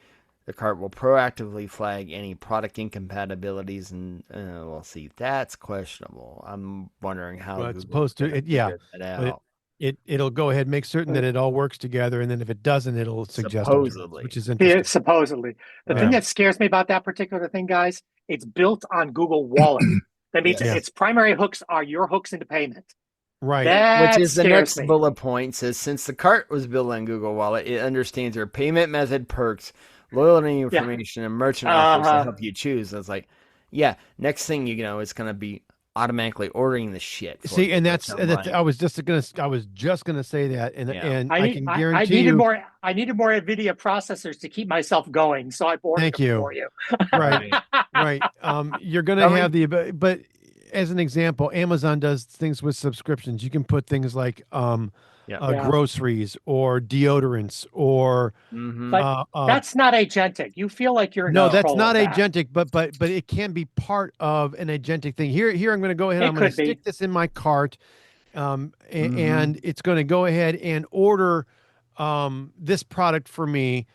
The cart will proactively flag any product incompatibilities, and we'll see. That's questionable. I'm wondering how Well, it's Google's supposed to. gonna Yeah. figure that But out. it'll go ahead and make certain that it all works together, and then if it doesn't, it'll suggest Supposedly. which is Yeah, interesting. supposedly. The Yeah. thing that scares me about that particular thing, guys, it's built on Google Wallet. That means Yeah. its primary hooks are your hooks into payment. Right. That Which is the scares next me. bullet point says, since the cart was built on Google Wallet, it understands your payment method, perks, loyalty information, and merchant offers to help you choose. I was like, yeah, next thing you know, it's going to be automatically ordering the shit. for See, you. and that's online. I was just gonna say that, and Yeah. and I can I guarantee needed you. more. I needed more NVIDIA processors to keep myself going, so I ordered Thank them you. for you. Right. Right. You're gonna Tell me- have the ability, but as an example, Amazon does things with subscriptions. You can put things like Yeah. groceries or deodorants or Mhm. But that's not agentic. You feel like you're in no, that's control not of that. agentic, but it can be part of an agentic thing. Here I'm going to go ahead. It I'm going to could be. stick this in my cart, Mm-hmm. and it's going to go ahead and order this product for me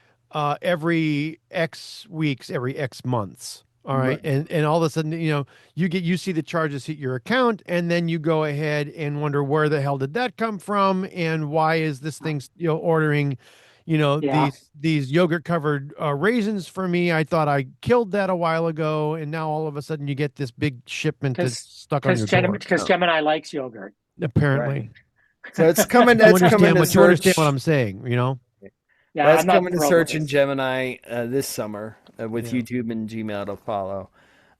every X weeks, every X months. All right. And all of a sudden, you see the charges hit your account, and then you go ahead and wonder, where the hell did that come from, and why is this thing ordering Yeah. these yogurt covered raisins for me? I thought I killed that a while ago, and now all of a sudden you get this big shipment that's stuck on your door. Because Gemini likes yogurt. Apparently. So it's coming. You That's coming understand, to you understand search. what I'm saying, Yeah, That's I'm not coming to thrilled search with in this. Gemini this summer with Yeah. YouTube and Gmail to follow.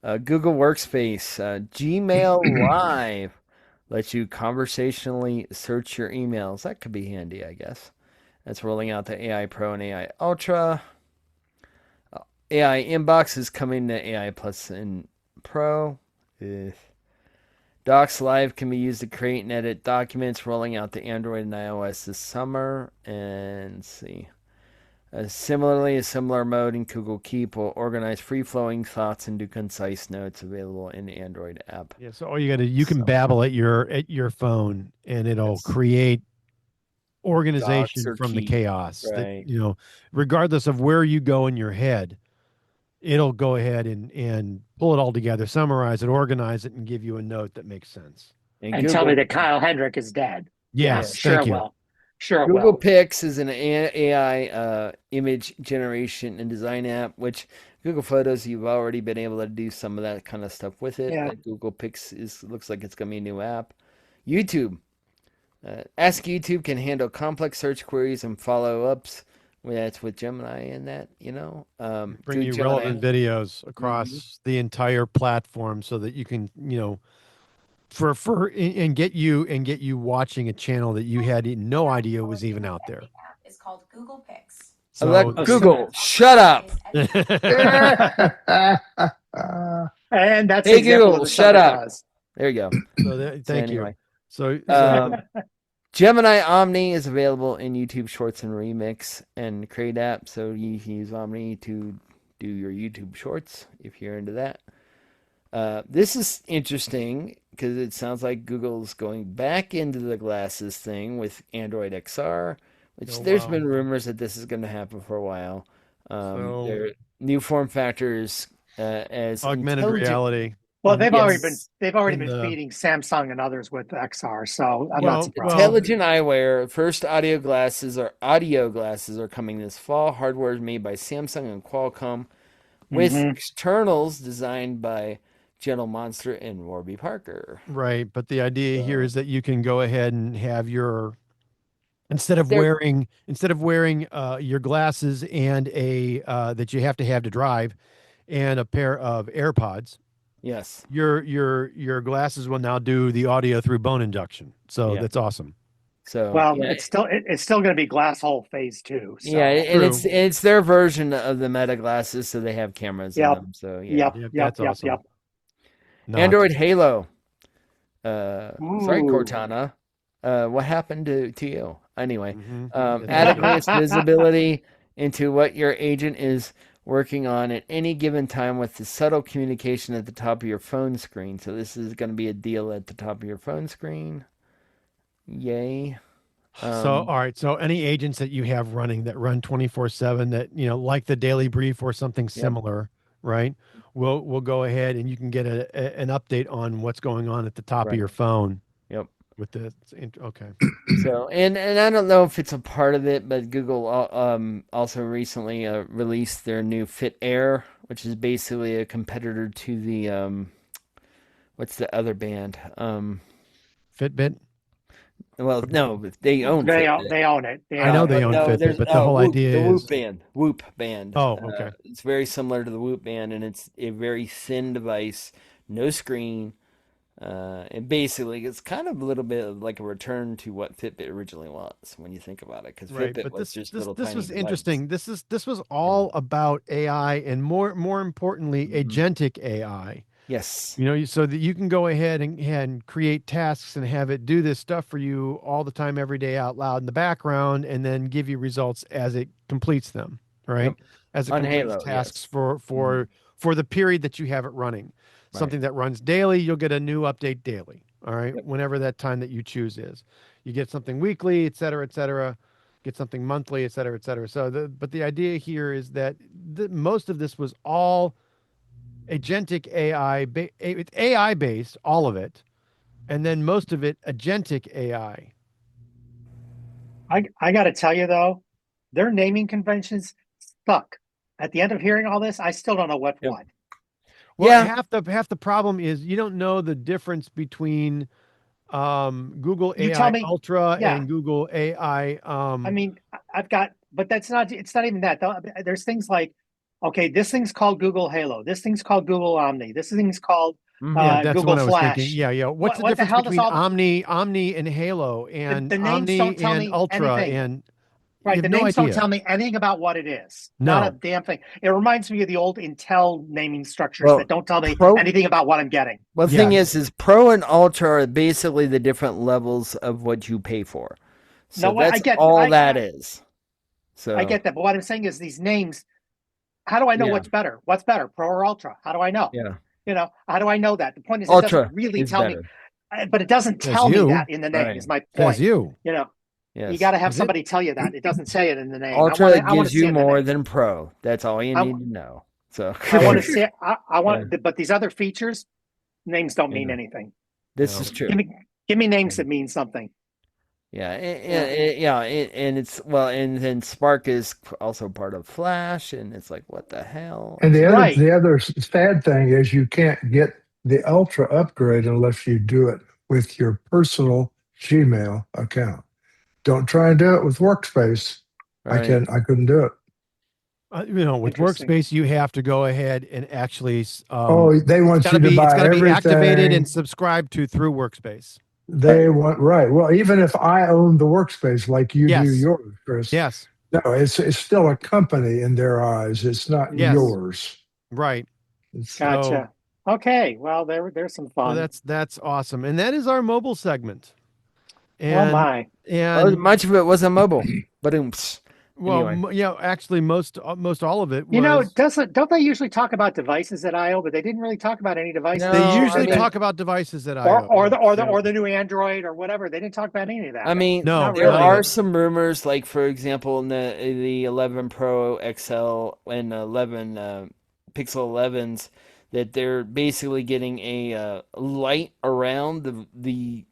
Google Workspace, Gmail Live lets you conversationally search your emails. That could be handy, I guess. That's rolling out to AI Pro and AI Ultra. AI Inbox is coming to AI Plus and Pro. Docs Live can be used to create and edit documents, rolling out to Android and iOS this summer. And let's see. Similarly, a similar mode in Google Keep will organize free-flowing thoughts into concise notes, available in the Android app. Yeah, so all you can babble at your phone, and it'll create organization Docs or from the Keep, chaos. right. That, regardless of where you go in your head, it'll go ahead and pull it all together, summarize it, organize it, and give you a note that makes sense. And tell me that Kyle Hendrick is dead. Yes, Sure thank it you. will. Sure it Google will. Pics is an AI image generation and design app, which Google Photos, you've already been able to do some of that kind of stuff with it. Yeah. But Google Pics looks like it's going to be a new app. YouTube. Ask YouTube can handle complex search queries and follow-ups. That's with Gemini and that, Bring you relevant videos across the entire platform, so that you can, and get you watching a channel that you had no idea was even out there. It's called Google Pics. So Google, shut up. And that's Hey, an example Google, of the shut stuff it up. does. There you go. Thank you. anyway. So Gemini Omni is available in YouTube Shorts and Remix and Create app, so you can use Omni to do your YouTube Shorts if you're into that. This is interesting because it sounds like Google's going back into the glasses thing with Android XR, which there's been rumors that this is going to happen for a while. There are new form factors as augmented reality. Well, they've already in been the- feeding Samsung and others with XR, so I'm Well, not surprised. Intelligent eyewear. First audio glasses are coming this fall. Hardware is made by Samsung and Qualcomm. with Mhm. externals designed by Gentle Monster and Warby Parker. Right, but the idea here So- is that you can go ahead and have your instead of They're- wearing your glasses and a that you have to have to drive and a pair of AirPods, Yes. your glasses will now do the audio through bone induction. So Yeah. that's awesome. So Well, yeah, it's still going to be glass hole phase 2. So. yeah, and True. it's their version of the Meta glasses, so they have cameras in Yep. them. So yeah. Yep. That's awesome. Yep. Not. Android Halo. Sorry, Ooh. Cortana. What happened to you? Anyway, Mhm. at advanced visibility into what your agent is working on at any given time with the subtle communication at the top of your phone screen. So this is going to be a deal at the top of your phone screen. Yay. So, all right. So, any agents that you have running that run 24/7 that, like the Daily Brief or something similar, right? We'll go ahead and you can get an update on what's going on at the top of Right. your phone. Yep. With the okay. So, and I don't know if it's a part of it, but Google also recently released their new Fit Air, which is basically a competitor to the what's the other band? Fitbit. Well, no, they own They Fitbit. they own it. I know they own Fitbit, there's but the whole Whoop, idea the is Whoop band. Oh, okay. It's very similar to the Whoop band, and it's a very thin device, no screen. And basically, it's kind of a little bit of like a return to what Fitbit originally was when you think about it, because right. Fitbit But was just little this tiny was device. interesting. This was all about AI and more importantly, agentic AI. Yes. So that you can go ahead and create tasks and have it do this stuff for you all the time, every day out loud in the background, and then give you results as it completes them, right? Yep. As it On completes Halo, tasks yes. for the period that you have it running. Right. Something that runs daily, you'll get a new update daily. All right. Yep. Whenever that time that you choose is. You get something weekly, et cetera, et cetera. Get something monthly, et cetera, et cetera. So but the idea here is that most of this was all agentic AI, it's AI based, all of it, and then most of it agentic AI. I got to tell you though, their naming conventions suck. At the end of hearing all this, I still don't know what. Well, Yeah. half the problem is you don't know the difference between Google You AI tell me- Ultra yeah. and Google AI. I mean, I've got, but it's not even that. There's things like, okay, this thing's called Google Halo. This thing's called Google Omni. This thing's called yeah, that's Google what I was Flash. thinking. Yeah. What's the What the difference hell does between all the- Omni and Halo and the names Omni don't tell and me Ultra anything. and Right, you the have no names idea. don't tell me anything about what it is. No. Not a damn thing. It reminds me of the old Intel naming structures Well, that don't tell me Pro- anything about what I'm getting. Well, the Yeah. thing is Pro and Ultra are basically the different levels of what you pay for. So No, I that's get- all I- that is. So I get that, but what I'm saying is these names. How do I know Yeah. what's better? What's better, Pro or Ultra? How do I know? Yeah. How do I know that? The point is, it Ultra doesn't really is tell better. me, but it doesn't Says tell you. me that in the name. Right. Is my Says point. you. Yes. You got to have Is it? somebody tell you that. It doesn't say it in the name. Ultra I wanna gives see you it in the more name. than Pro. That's all you I- need to know. So I want to see it. I want, but these other features, names don't mean Yeah. anything. this No. is true. Give me names that mean something. Yeah, and it's and then Spark is also part of Flash, and it's like, what the hell? And Right. the other sad thing is you can't get the Ultra upgrade unless you do it with your personal Gmail account. Don't try and do it with Workspace. Right. I couldn't do it. With Interesting. Workspace, you have to go ahead and actually. They want you to buy it's gotta be everything. activated and subscribed to through Workspace. They want right. Well, even if I own the Workspace like you Yes. do yours, Chris. Yes. No, it's still a company in their eyes. It's not Yes. yours. Right. It's, Gotcha. Okay. Well, there's some fun. So that's awesome, and that is our mobile segment. Oh And my. and Much of it wasn't mobile, but oops. well, Anyway. actually, most all of it was. Don't they usually talk about devices at I/O? But they didn't really talk about any devices. No, They usually I mean- talk about devices that or the new Android or whatever. They didn't talk about any of that. I mean, No, there not are even. some rumors, like for example, in the 11 Pro XL and 11 Pixel 11s, that they're basically getting a light around the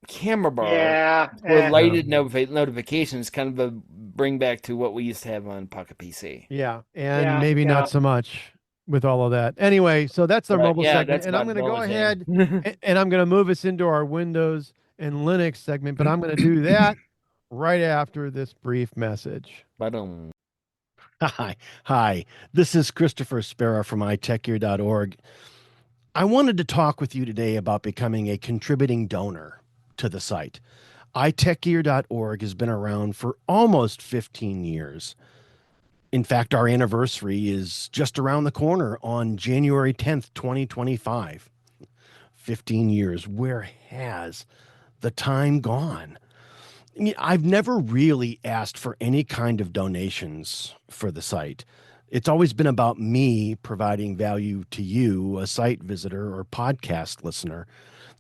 camera bar yeah. for lighted notifications, kind of a bring back to what we used to have on Pocket PC. Yeah, and Yeah, maybe yeah. not so much. with all of that. Anyway, so that's our mobile Yeah, segment, that's and I'm about going to go ahead indulging. and I'm going to move us into our Windows and Linux segment, but I'm going to do that right after this brief message. But Hi. This is Christopher Spera from iTechGear.org. I wanted to talk with you today about becoming a contributing donor to the site. iTechGear.org has been around for almost 15 years. In fact, our anniversary is just around the corner on January 10th, 2025. 15 years. Where has the time gone? I mean, I've never really asked for any kind of donations for the site. It's always been about me providing value to you, a site visitor or podcast listener.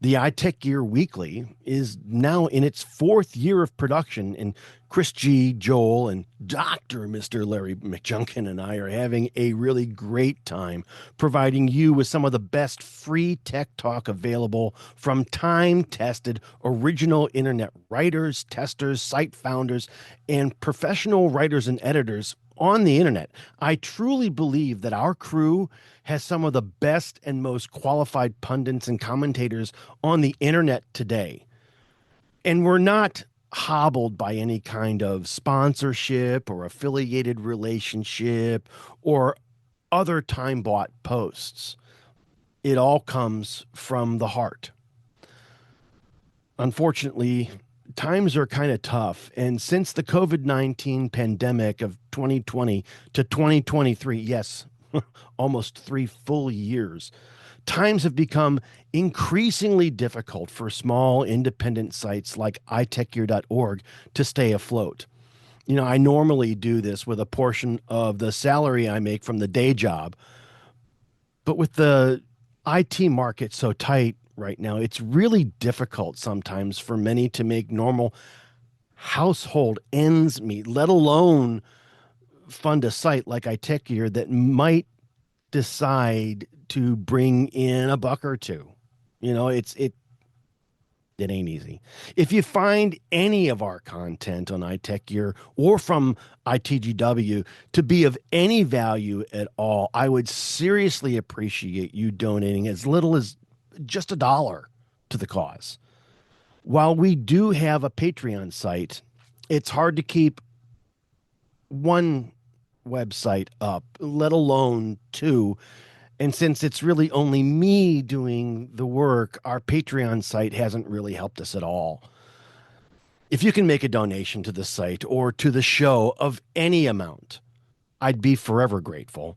The iTech Gear Weekly is now in its 4th year of production, and Chris G, Joel, and Dr. Mr. Larry McJunkin and I are having a really great time providing you with some of the best free tech talk available from time-tested original internet writers, testers, site founders, and professional writers and editors on the internet. I truly believe that our crew has some of the best and most qualified pundits and commentators on the internet today. And we're not hobbled by any kind of sponsorship or affiliated relationship or other time bought posts. It all comes from the heart. Unfortunately, times are kind of tough. And since the COVID-19 pandemic of 2020 to 2023, yes, almost 3 full years, times have become increasingly difficult for small independent sites like iTechGear.org to stay afloat. You know, I normally do this with a portion of the salary I make from the day job, but with the IT market so tight right now, it's really difficult sometimes for many to make normal household ends meet, let alone fund a site like iTechGear that might decide to bring in a buck or two. You know, it ain't easy. If you find any of our content on iTechGear or from ITGW to be of any value at all, I would seriously appreciate you donating as little as just $1 to the cause. While we do have a Patreon site, it's hard to keep one website up, let alone two. And since it's really only me doing the work, our Patreon site hasn't really helped us at all. If you can make a donation to the site or to the show of any amount, I'd be forever grateful.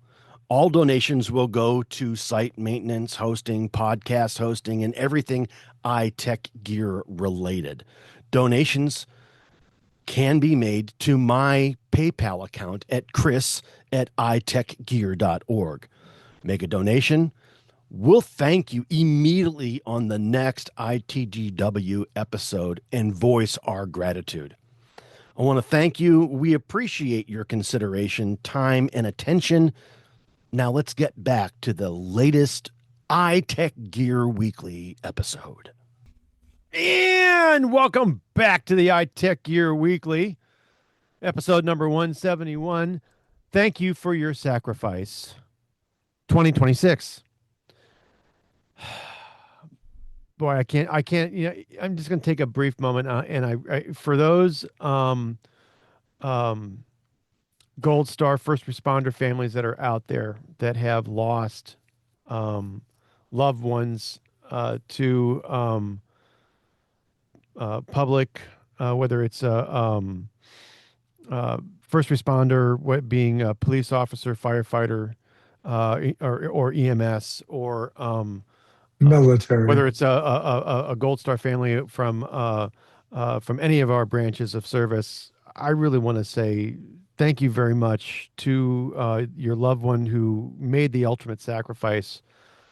All donations will go to site maintenance, hosting, podcast hosting, and everything iTechGear related. Donations can be made to my PayPal account at chris@itechgear.org. Make a donation. We'll thank you immediately on the next ITGW episode and voice our gratitude. I want to thank you. We appreciate your consideration, time, and attention. Now let's get back to the latest iTechGear Weekly episode. And welcome back to the iTechGear Weekly, episode number 171. Thank you for your sacrifice. 2026. Boy, I can't, you know, I'm just going to take a brief moment and I for those Gold Star first responder families that are out there that have lost loved ones to public, whether it's first responder, what being a police officer, firefighter, or EMS, or Military. whether it's a Gold Star family from any of our branches of service. I really want to say thank you very much to your loved one who made the ultimate sacrifice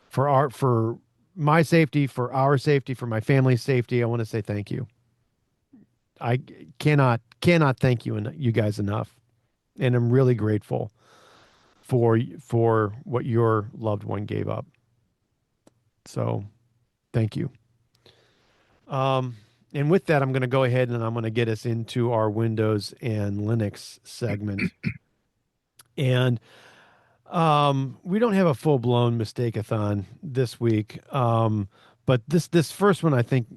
for my safety, for our safety, for my family's safety. I want to say thank you. I cannot thank you guys enough, and I'm really grateful for what your loved one gave up. So, thank you. And with that, I'm going to go ahead and I'm going to get us into our Windows and Linux segment. And We don't have a full blown mistake-a-thon this week. But this first one, I think,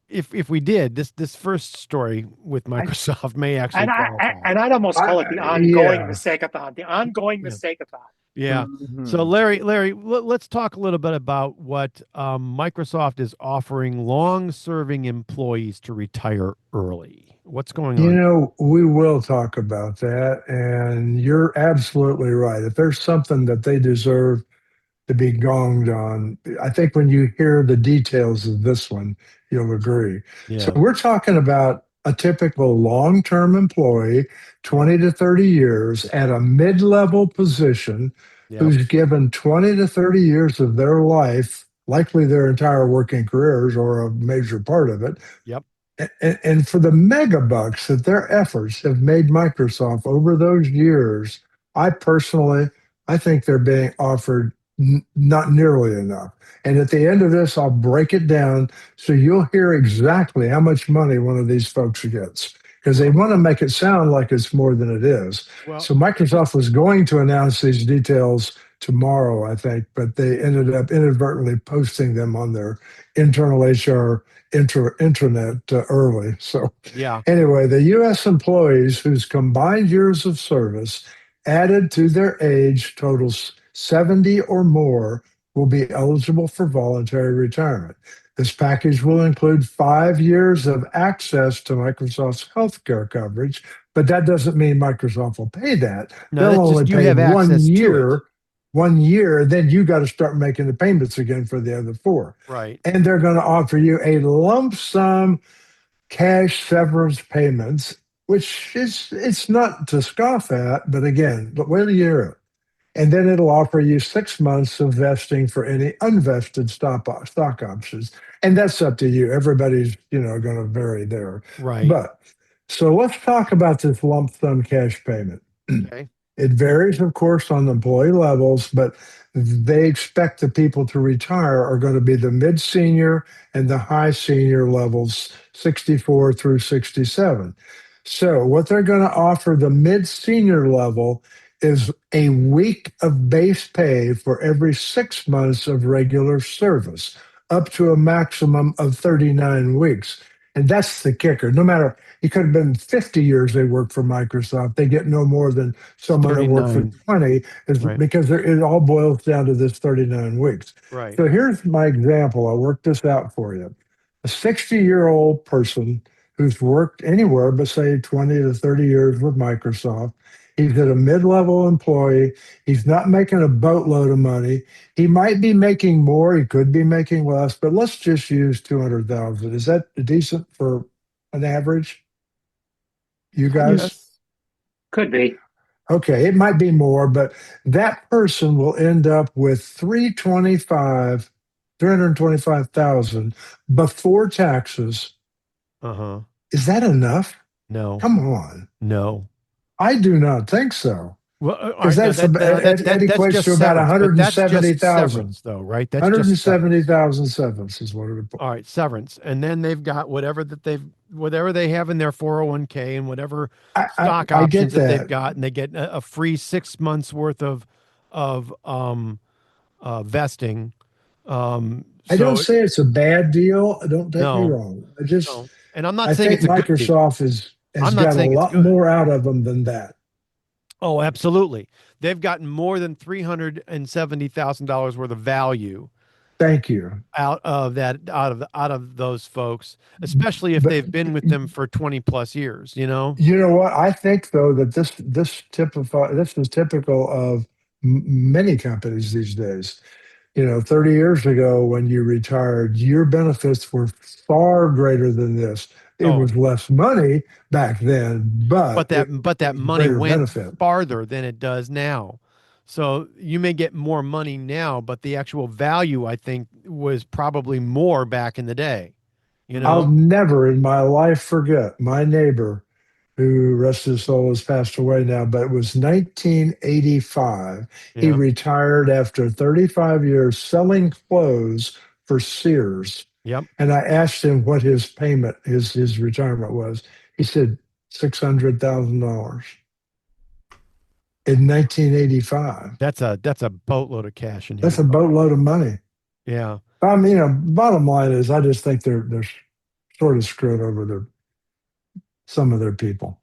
if we did this first story with Microsoft may actually qualify. And I'd almost call it the ongoing Yeah. mistake-a-thon. The ongoing Yeah. mistake-a-thon. Yeah. So Mhm. Larry, let's talk a little bit about what Microsoft is offering long-serving employees to retire early. What's going You on? know, we will talk about that. And you're absolutely right. If there's something that they deserve to be gonged on, I think when you hear the details of this one, you'll agree. So Yeah. we're talking about a typical long-term employee, 20 to 30 years at a mid-level position Yep. who's given 20 to 30 years of their life, likely their entire working careers or a major part of it, Yep. and for the mega bucks that their efforts have made Microsoft over those years, I personally, I think they're being offered not nearly enough. And at the end of this, I'll break it down so you'll hear exactly how much money one of these folks gets because they Well, want to make it sound like it's more than it is. well, So Microsoft was going to announce these details tomorrow, I think, but they ended up inadvertently posting them on their internal HR intranet early. So yeah. anyway, the U.S. employees whose combined years of service added to their age totals 70 or more will be eligible for voluntary retirement. This package will include 5 years of access to Microsoft's healthcare coverage, but that doesn't mean Microsoft will pay that. No, They'll that's only just you pay have access to it. 1 year, then you got to start making the payments again for the other four. Right. And they're going to offer you a lump sum cash severance payments, which is it's not to scoff at, but again, but wait a year. And then it'll offer you 6 months of vesting for any unvested stock options. And that's up to you. Everybody's, going to vary there. Right. But so let's talk about this lump sum cash payment. Okay. It varies, of course, on employee levels, but they expect the people to retire are going to be the mid senior and the high senior levels, 64 through 67. So, what they're going to offer the mid senior level is a week of base pay for every 6 months of regular service, up to a maximum of 39 weeks. And that's the kicker. No matter, it could have been 50 years they worked for Microsoft, they get no more than It's someone that worked for 39. 20 is Right. because it all boils down to this 39 weeks. Right. So here's my example. I'll work this out for you. A 60-year-old person who's worked anywhere but say 20 to 30 years with Microsoft. He's at a mid-level employee. He's not making a boatload of money. He might be making more. He could be making less, but let's just use 200,000. Is that decent for an average? You guys? Yes. Could be. Okay, it might be more, but that person will end up with 325,000 before taxes. Uh-huh. Is that enough? No. Come on. No. I do not think so. Well, all Because right, no, that that's equates just to about severance, but that's just 170,000. severance, though, right? That's just severance. 170,000 severance is what it. All right, severance, and then they've got whatever they have in their 401k and whatever stock I get options that they've that. got, and they get a free 6 months worth of vesting. I don't So say it's a bad deal. Don't take me no, wrong. I just no, and I'm not I saying think it's a good deal. Microsoft has I'm not got a saying it's lot good. more out of them than that. Oh, absolutely. They've gotten more than $370,000 worth of value Thank you. out of those folks, especially if But they've been with them for 20 plus years, you know? you know what? I think though that this is typical of many companies these days. 30 years ago when you retired, your benefits were far greater than this. It Oh, was less money back then, but it but that was money greater went benefit. farther than it does now. So you may get more money now, but the actual value, I think, was probably more back in the day, you I'll know? never in my life forget my neighbor who, rest his soul, has passed away now, but it was 1985. He Yeah. retired after 35 years selling clothes for Sears. Yep. And I asked him what his payment, his retirement was. He said $600,000. in 1985. That's a boatload of cash in That's a 85. boatload of money. Yeah. Bottom line is, I just think they're sort of screwed over some of their people.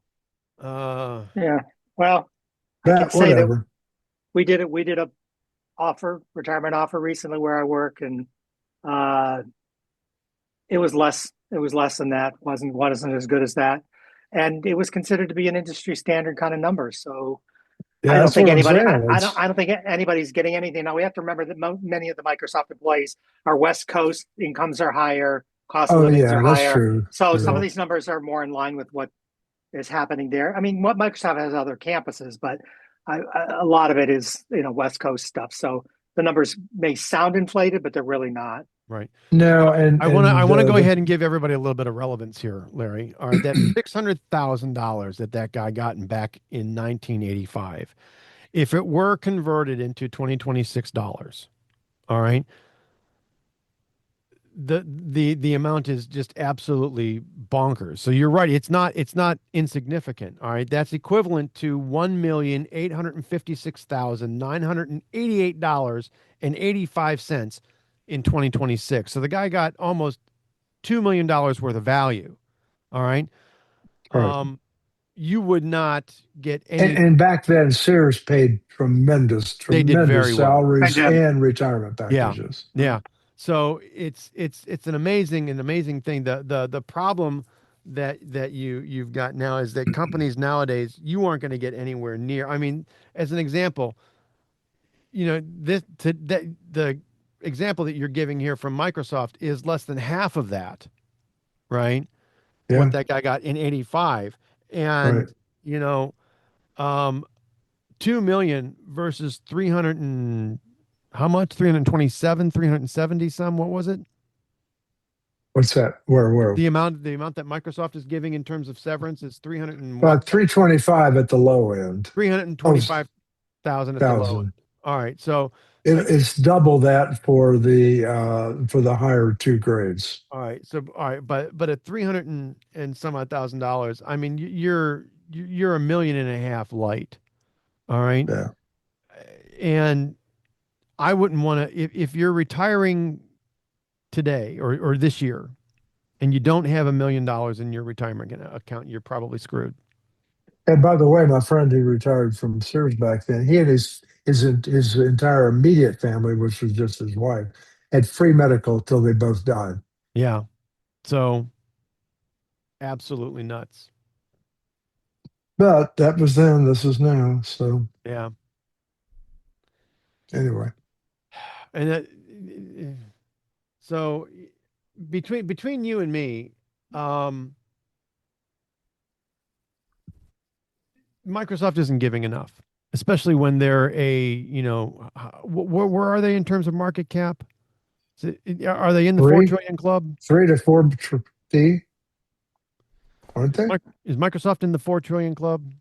Yeah. Well, I can But say that whatever. we did a retirement offer recently where I work, and uh, it was less than that. Wasn't as good as that, and it was considered to be an industry standard kind of number. So Yeah, that's what I'm saying. I don't think anybody's getting anything. Now we have to remember that many of the Microsoft employees are West Coast, incomes are higher, cost of Oh livings yeah, are that's higher. true. So some of True. these numbers are more in line with what is happening there. I mean, what Microsoft has other campuses, but a lot of it is West Coast stuff. So the numbers may sound inflated, but they're really not. Right. No, I and want to go ahead and give everybody a little bit of relevance here, Larry. All right, that $600,000 that guy got back in 1985, if it were converted into 2026 dollars, all right, the amount is just absolutely bonkers. So you're right, it's not insignificant. All right, that's equivalent to $1,856,988.85 in 2026. So the guy got almost $2 million worth of value. All right. right. You would not get And, any. and back then, Sears paid tremendous, They did very tremendous well. I salaries did. and retirement Yeah. packages. Yeah. So it's an amazing thing. The problem that you've got now is that companies nowadays, you aren't going to get anywhere near. I mean, as an example, the example that you're giving here from Microsoft is less than half of that, right? What Yeah, that guy got in 85. right. And, you know, um, 2 million versus 300 and how much? 327, 370 some. What was it? What's that? Where? The amount that Microsoft is giving in terms of severance is 300 and what? About 325 at the low end. Oh, 325,000 at the low end. thousand. All right. So, It's double that for the higher two grades. all right. So, all right. But at 300 and some odd $1,000, I mean, you're a million and a half light. All right. Yeah. And I wouldn't want to, if you're retiring today or this year and you don't have $1 million in your retirement account, you're probably screwed. And by the way, my friend who retired from Sears back then, he and his entire immediate family, which was just his wife, had free medical till they both died. Yeah. So absolutely nuts. But that was then. This is now. So Yeah. anyway, And that, so between you and me, Microsoft isn't giving enough, especially when they're where are they in terms of market cap? Are they in the 4 three, trillion club? 3 to 4 T, aren't they? Is Microsoft in the 4 trillion club?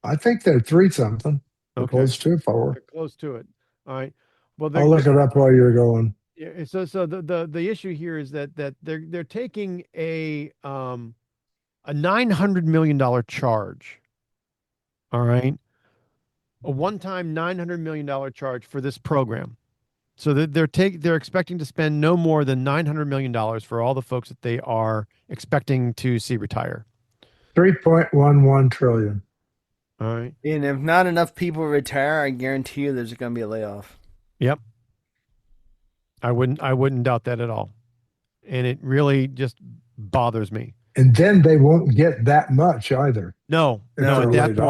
I think they're three something. They're Okay. close to 4. They're close to it. All right. Well, I'll look it up while you're going. yeah, so the issue here is that they're taking a $900 million charge. All right. A one-time $900 million charge for this program. So they're expecting to spend no more than $900 million for all the folks that they are expecting to see retire. 3.11 trillion. All right. And if not enough people retire, I guarantee you there's going to be a layoff. Yep. I wouldn't doubt that at all. And it really just bothers me. And then they won't get that much either. No, if no. they're At laid that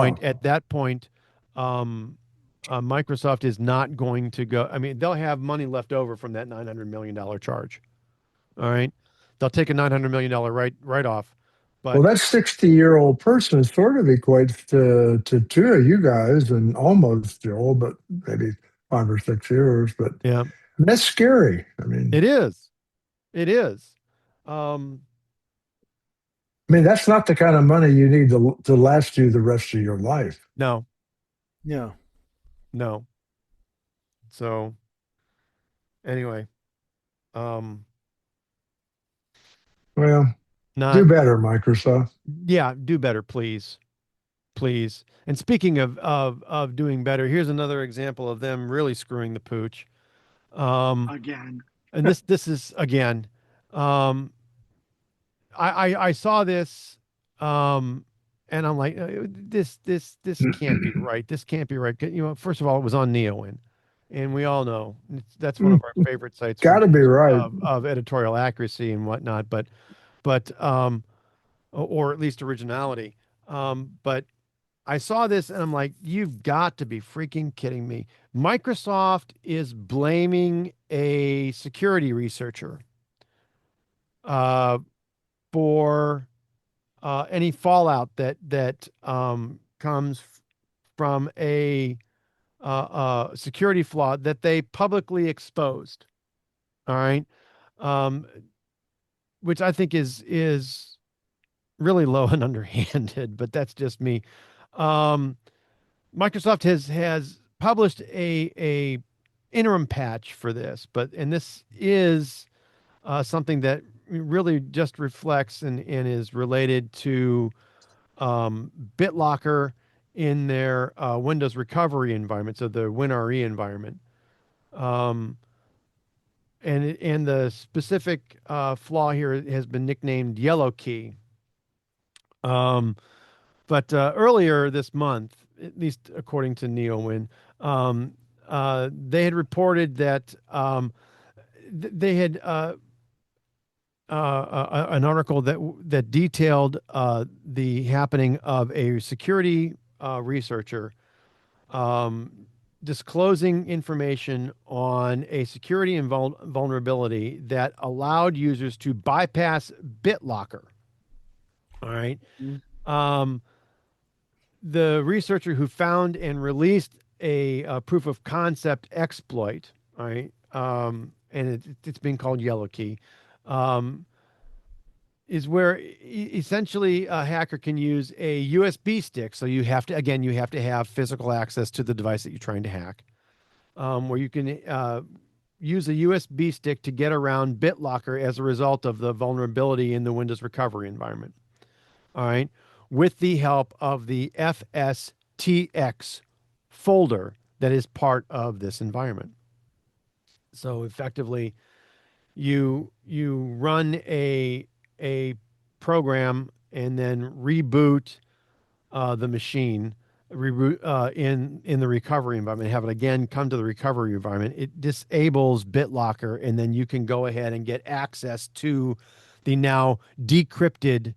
off. point, Microsoft is not going to go. I mean, they'll have money left over from that $900 million charge. All right, they'll take a $900 million write off. But Well, that 60-year-old person sort of equates to two of you guys, and almost Joel, but maybe 5 or 6 years. But yeah, that's scary. I mean, it is. It is. that's not the kind of money you need to last you the rest of your life. No, Yeah. no. So anyway, Well, not do better, Microsoft. yeah, do better, please. please. And speaking of doing better, here's another example of them really screwing the pooch. Again. And this is again. Um, I saw this, and I'm like, this can't be right. This can't be right. You know, first of all, it was on NeoWin, and we all know that's one of our favorite sites Got from to be right. of editorial accuracy and whatnot. But or at least originality. But I saw this and I'm like, you've got to be freaking kidding me. Microsoft is blaming a security researcher uh, for any fallout that comes from a security flaw that they publicly exposed. All right, um, which I think is really low and underhanded, but that's just me. Um, Microsoft has published a interim patch for this, and this is something that really just reflects and is related to BitLocker in their Windows recovery environment, so the WinRE environment. Um, and the specific flaw here has been nicknamed Yellow Key. But earlier this month, at least according to NeoWin, they had reported that they had an article that detailed the happening of a security researcher disclosing information on a security vulnerability that allowed users to bypass BitLocker. All right. Um, the researcher who found and released a proof of concept exploit, all right, and it's been called Yellow Key, is where essentially a hacker can use a USB stick. So you have to have physical access to the device that you're trying to hack, where you can use a USB stick to get around BitLocker as a result of the vulnerability in the Windows recovery environment. All right, with the help of the FSTX folder that is part of this environment. So effectively, you run a program and then reboot the machine, reboot in the recovery environment, have it again come to the recovery environment. It disables BitLocker, and then you can go ahead and get access to the now decrypted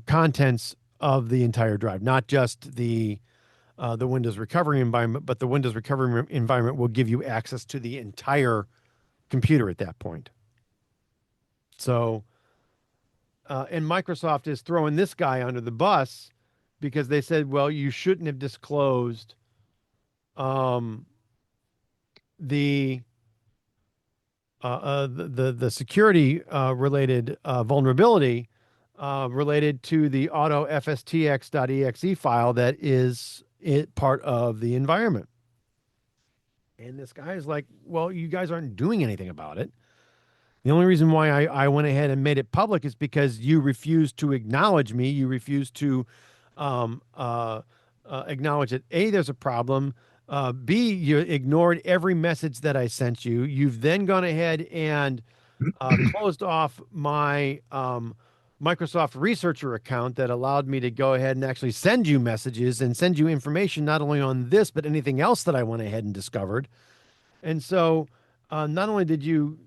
contents of the entire drive, not just the Windows recovery environment, but the Windows recovery environment will give you access to the entire computer at that point. So, and Microsoft is throwing this guy under the bus because they said, well, you shouldn't have disclosed the security related vulnerability related to the auto fstx.exe file that is part of the environment. And this guy is like, well, you guys aren't doing anything about it. The only reason why I went ahead and made it public is because you refused to acknowledge me. You refused to acknowledge that A, there's a problem. B, you ignored every message that I sent you. You've then gone ahead and closed off my Microsoft Researcher account that allowed me to go ahead and actually send you messages and send you information not only on this, but anything else that I went ahead and discovered. And so not only did you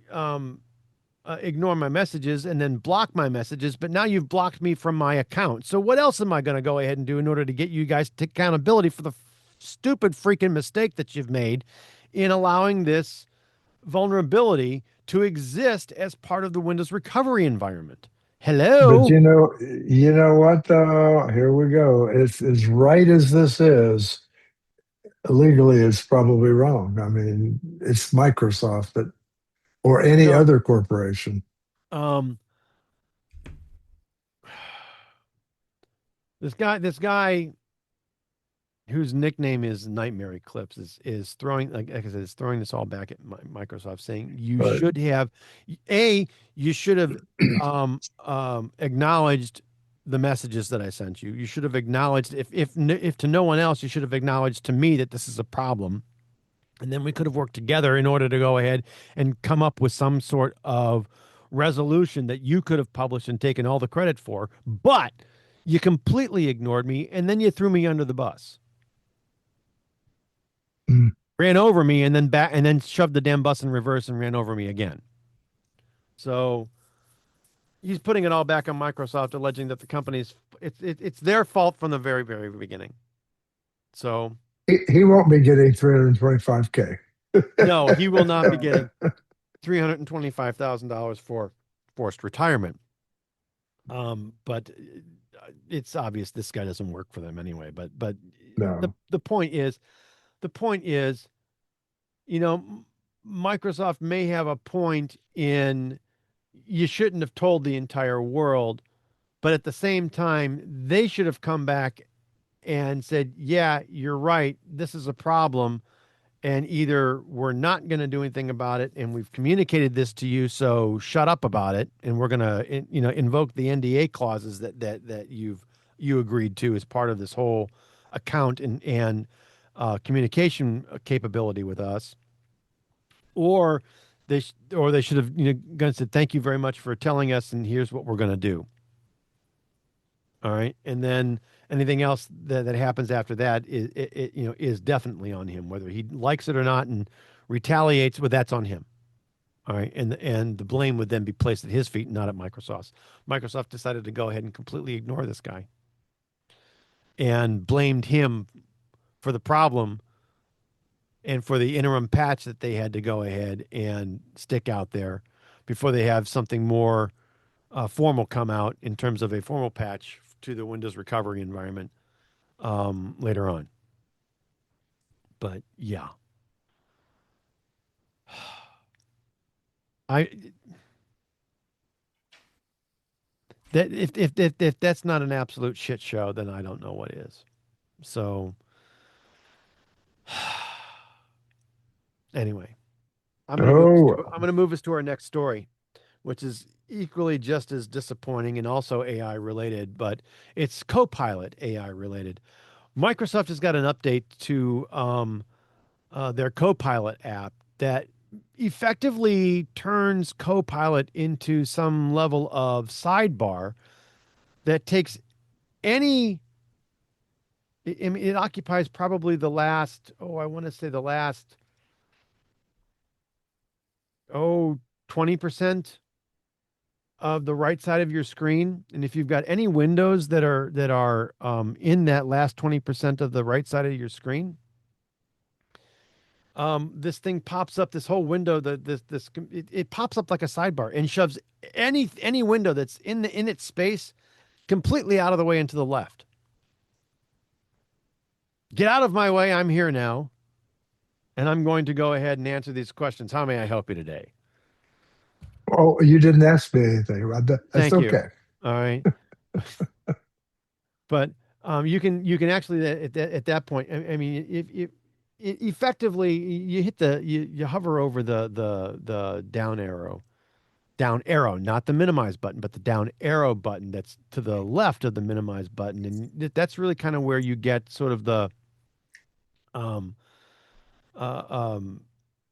ignore my messages and then block my messages, but now you've blocked me from my account. So what else am I going to go ahead and do in order to get you guys to accountability for the stupid freaking mistake that you've made in allowing this vulnerability to exist as part of the Windows recovery environment? Hello. But you know what though? Here we go. It's as right as this is. Legally, it's probably wrong. I mean, it's Microsoft that, or any other corporation. This guy whose nickname is Nightmare Eclipse is throwing, like I said, is throwing this all back at Microsoft, saying you should have acknowledged the messages that I sent you. You should have acknowledged, if to no one else, you should have acknowledged to me that this is a problem. And then we could have worked together in order to go ahead and come up with some sort of resolution that you could have published and taken all the credit for. But you completely ignored me, and then you threw me under the bus. Mm. Ran over me and then shoved the damn bus in reverse and ran over me again. So he's putting it all back on Microsoft, alleging that the company's it's their fault from the very, very beginning. So He won't be getting $325K. no, he will not be getting $325,000 for forced retirement. But it's obvious this guy doesn't work for them anyway. But No. the point is, you know, Microsoft may have a point in you shouldn't have told the entire world, but at the same time, they should have come back and said, yeah, you're right. This is a problem. And either we're not going to do anything about it and we've communicated this to you, so shut up about it. And we're going to, invoke the NDA clauses that you agreed to as part of this whole account and communication capability with us. Or they should have gonna said, thank you very much for telling us, and here's what we're going to do. All right. And then anything else that happens after that is definitely on him, whether he likes it or not and retaliates, but that's on him. All right. And the blame would then be placed at his feet, not at Microsoft's. Microsoft decided to go ahead and completely ignore this guy and blamed him for the problem and for the interim patch that they had to go ahead and stick out there before they have something more formal come out in terms of a formal patch to the Windows recovery environment later on. But yeah, if that's not an absolute shit show, then I don't know what is. So anyway, I'm going to move us to our next story, which is equally just as disappointing and also AI related, but it's Copilot AI related. Microsoft has got an update to their Copilot app that effectively turns Copilot into some level of sidebar that takes any. I mean, it occupies probably the last, 20% of the right side of your screen. And if you've got any windows that are in that last 20% of the right side of your screen, this thing pops up, this whole window, it pops up like a sidebar and shoves any window that's in its space completely out of the way and to the left. Get out of my way. I'm here now. And I'm going to go ahead and answer these questions. How may I help you today? Oh, you didn't ask me anything. That's Thank you. okay. All right. But you can actually at that point. I mean, if effectively you hit you hover over the down arrow, not the minimize button, but the down arrow button that's to the left of the minimize button, and that's really kind of where you get sort of the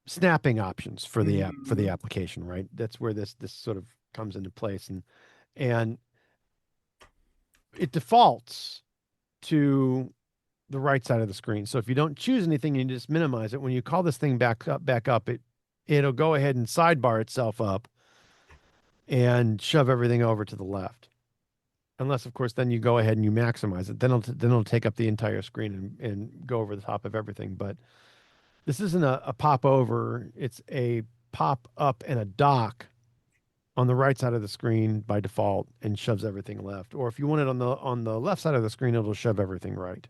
snapping options for the app, for the application, right? That's where this sort of comes into place, and it defaults to the right side of the screen. So if you don't choose anything and you just minimize it, when you call this thing back up, it'll go ahead and sidebar itself up and shove everything over to the left. Unless, of course, then you go ahead and you maximize it. Then it'll take up the entire screen and go over the top of everything. But this isn't a pop over. It's a pop up and a dock on the right side of the screen by default and shoves everything left. Or if you want it on the left side of the screen, it'll shove everything right,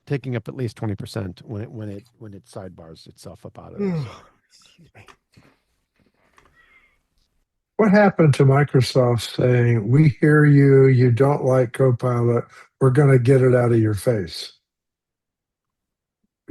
taking up at least 20% when it sidebars itself up out of this. Excuse me. What happened to Microsoft saying, we hear you, you don't like Copilot, we're going to get it out of your face?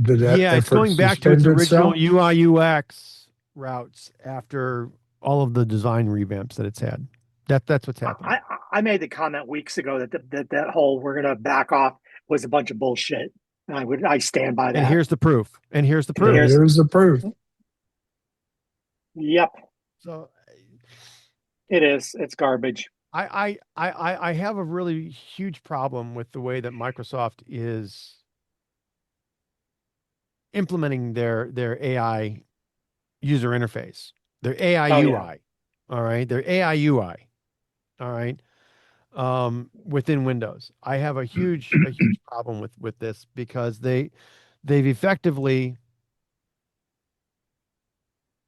Did that It's going back to its suspend original itself? UI UX routes after all of the design revamps that it's had. That's what's happening. I made the comment weeks ago that that whole "we're going to back off" was a bunch of bullshit. And I stand by And that. here's the proof. And here's the And proof. Here's the proof. Yep, So it is. It's garbage. I have a really huge problem with the way that Microsoft is implementing their AI user interface, their AI Oh, UI. yeah. All right, their AI UI. All right, within Windows. I have a huge problem with this because they've effectively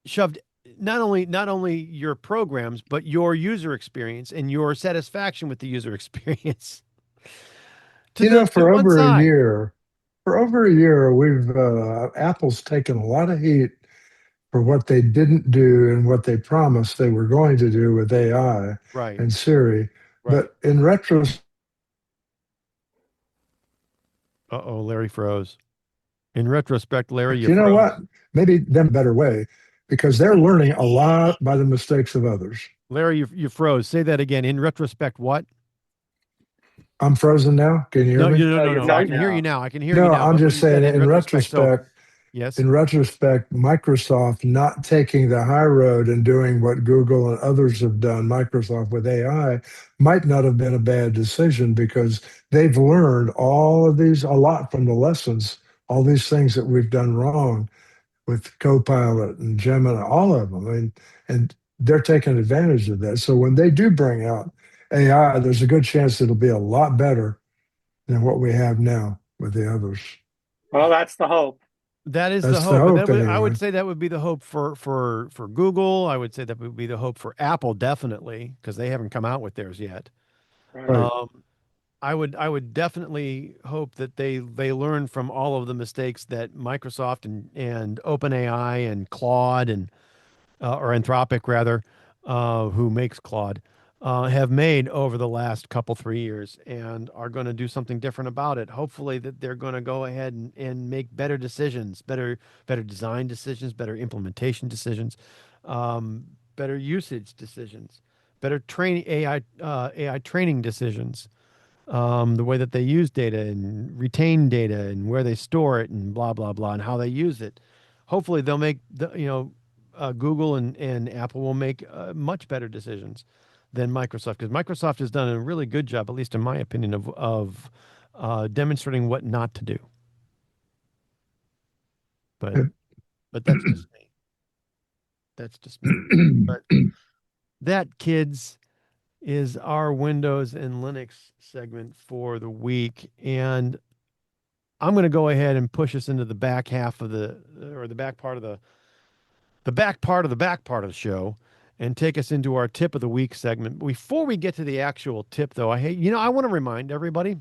shoved not only your programs but your user experience and your satisfaction with the user experience to You know, to one side. for over a year, we've Apple's taken a lot of heat for what they didn't do and what they promised they were going to do with AI Right, and Siri. right. But in retrospect, Uh-oh, Larry froze. In retrospect, Larry, you you know froze. what? Maybe them a better way because they're learning a lot by the mistakes of others. Larry, you froze. Say that again. In retrospect, what? I'm frozen now. Can you hear No, me? no, No, no, you're no. I No, fine can hear you now. now. I can hear you No, now. I'm But when just you said saying in retrospect, so yes, in retrospect, Microsoft not taking the high road and doing what Google and others have done, Microsoft with AI, might not have been a bad decision because they've learned a lot from the lessons, all these things that we've done wrong with Copilot and Gemini, all of them. I mean, and they're taking advantage of that. So when they do bring out AI, there's a good chance it'll be a lot better than what we have now with the others. well, that's the hope. that is the That's the hope. And hope, I would anyway. say that would be the hope for Google. I would say that would be the hope for Apple, definitely, because they haven't come out with theirs yet. Right. Right. I would definitely hope that they learn from all of the mistakes that Microsoft and OpenAI and Claude and or Anthropic rather, who makes Claude, have made over the last couple 3 years and are going to do something different about it. Hopefully that they're going to go ahead and make better decisions, better design decisions, better implementation decisions, better usage decisions, better training AI training decisions, the way that they use data and retain data and where they store it and blah blah blah and how they use it. Hopefully, they'll make Google and Apple will make much better decisions than Microsoft because Microsoft has done a really good job, at least in my opinion, of demonstrating what not to do. But but that's just me. That's just me. But that, kids, is our Windows and Linux segment for the week. And I'm going to go ahead and push us into the back half of the back part of the back part of the back part of the show and take us into our tip of the week segment. Before we get to the actual tip, though, I want to remind everybody,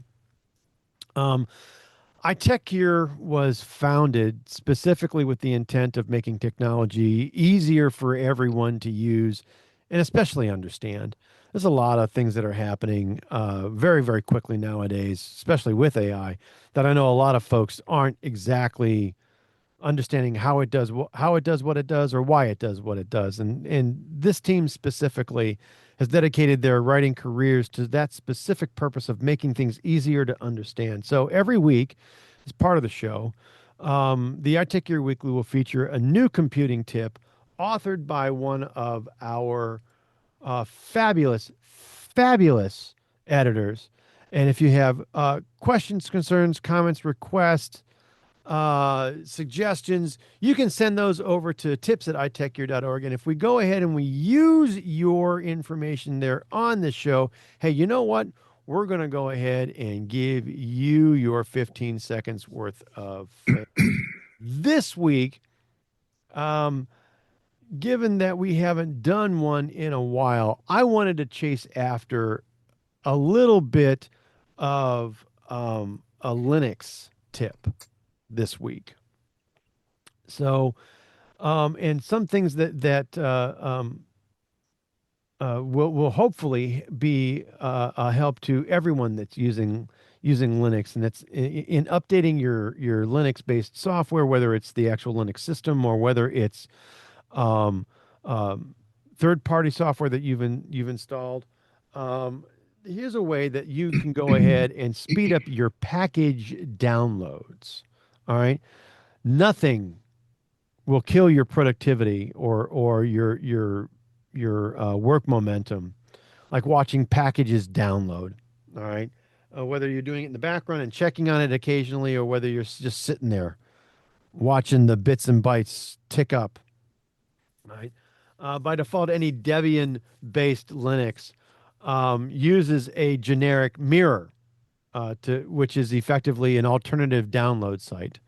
um, iTechGear was founded specifically with the intent of making technology easier for everyone to use and especially understand. There's a lot of things that are happening very, very quickly nowadays, especially with AI, that I know a lot of folks aren't exactly understanding how it does how it does what it does or why it does what it does. And this team specifically has dedicated their writing careers to that specific purpose of making things easier to understand. So every week, as part of the show, the iTechGear Weekly will feature a new computing tip authored by one of our fabulous editors. And if you have questions, concerns, comments, requests, suggestions, you can send those over to tips@itechgear.org. And if we go ahead and we use your information there on the show, hey, you know what? We're going to go ahead and give you your 15 seconds worth of fame. This week, given that we haven't done one in a while, I wanted to chase after a little bit of a Linux tip this week. So, and some things that will hopefully be a help to everyone that's using Linux, and that's in updating your Linux based software, whether it's the actual Linux system or whether it's um, third party software that you've installed. here's a way that you can go ahead and speed up your package downloads. All right. Nothing will kill your productivity or your work momentum like watching packages download. All right. Whether you're doing it in the background and checking on it occasionally, or whether you're just sitting there watching the bits and bytes tick up. Right. By default, any Debian-based Linux uses a generic mirror, which is effectively an alternative download site,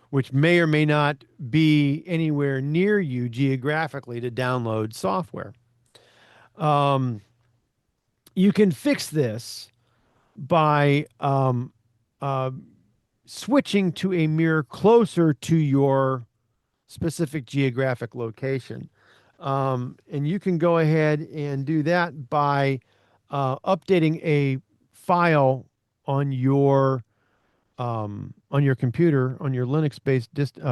which may or may not be anywhere near you geographically to download software. You can fix this by switching to a mirror closer to your specific geographic location. And you can go ahead and do that by updating a file on your computer, on your Linux-based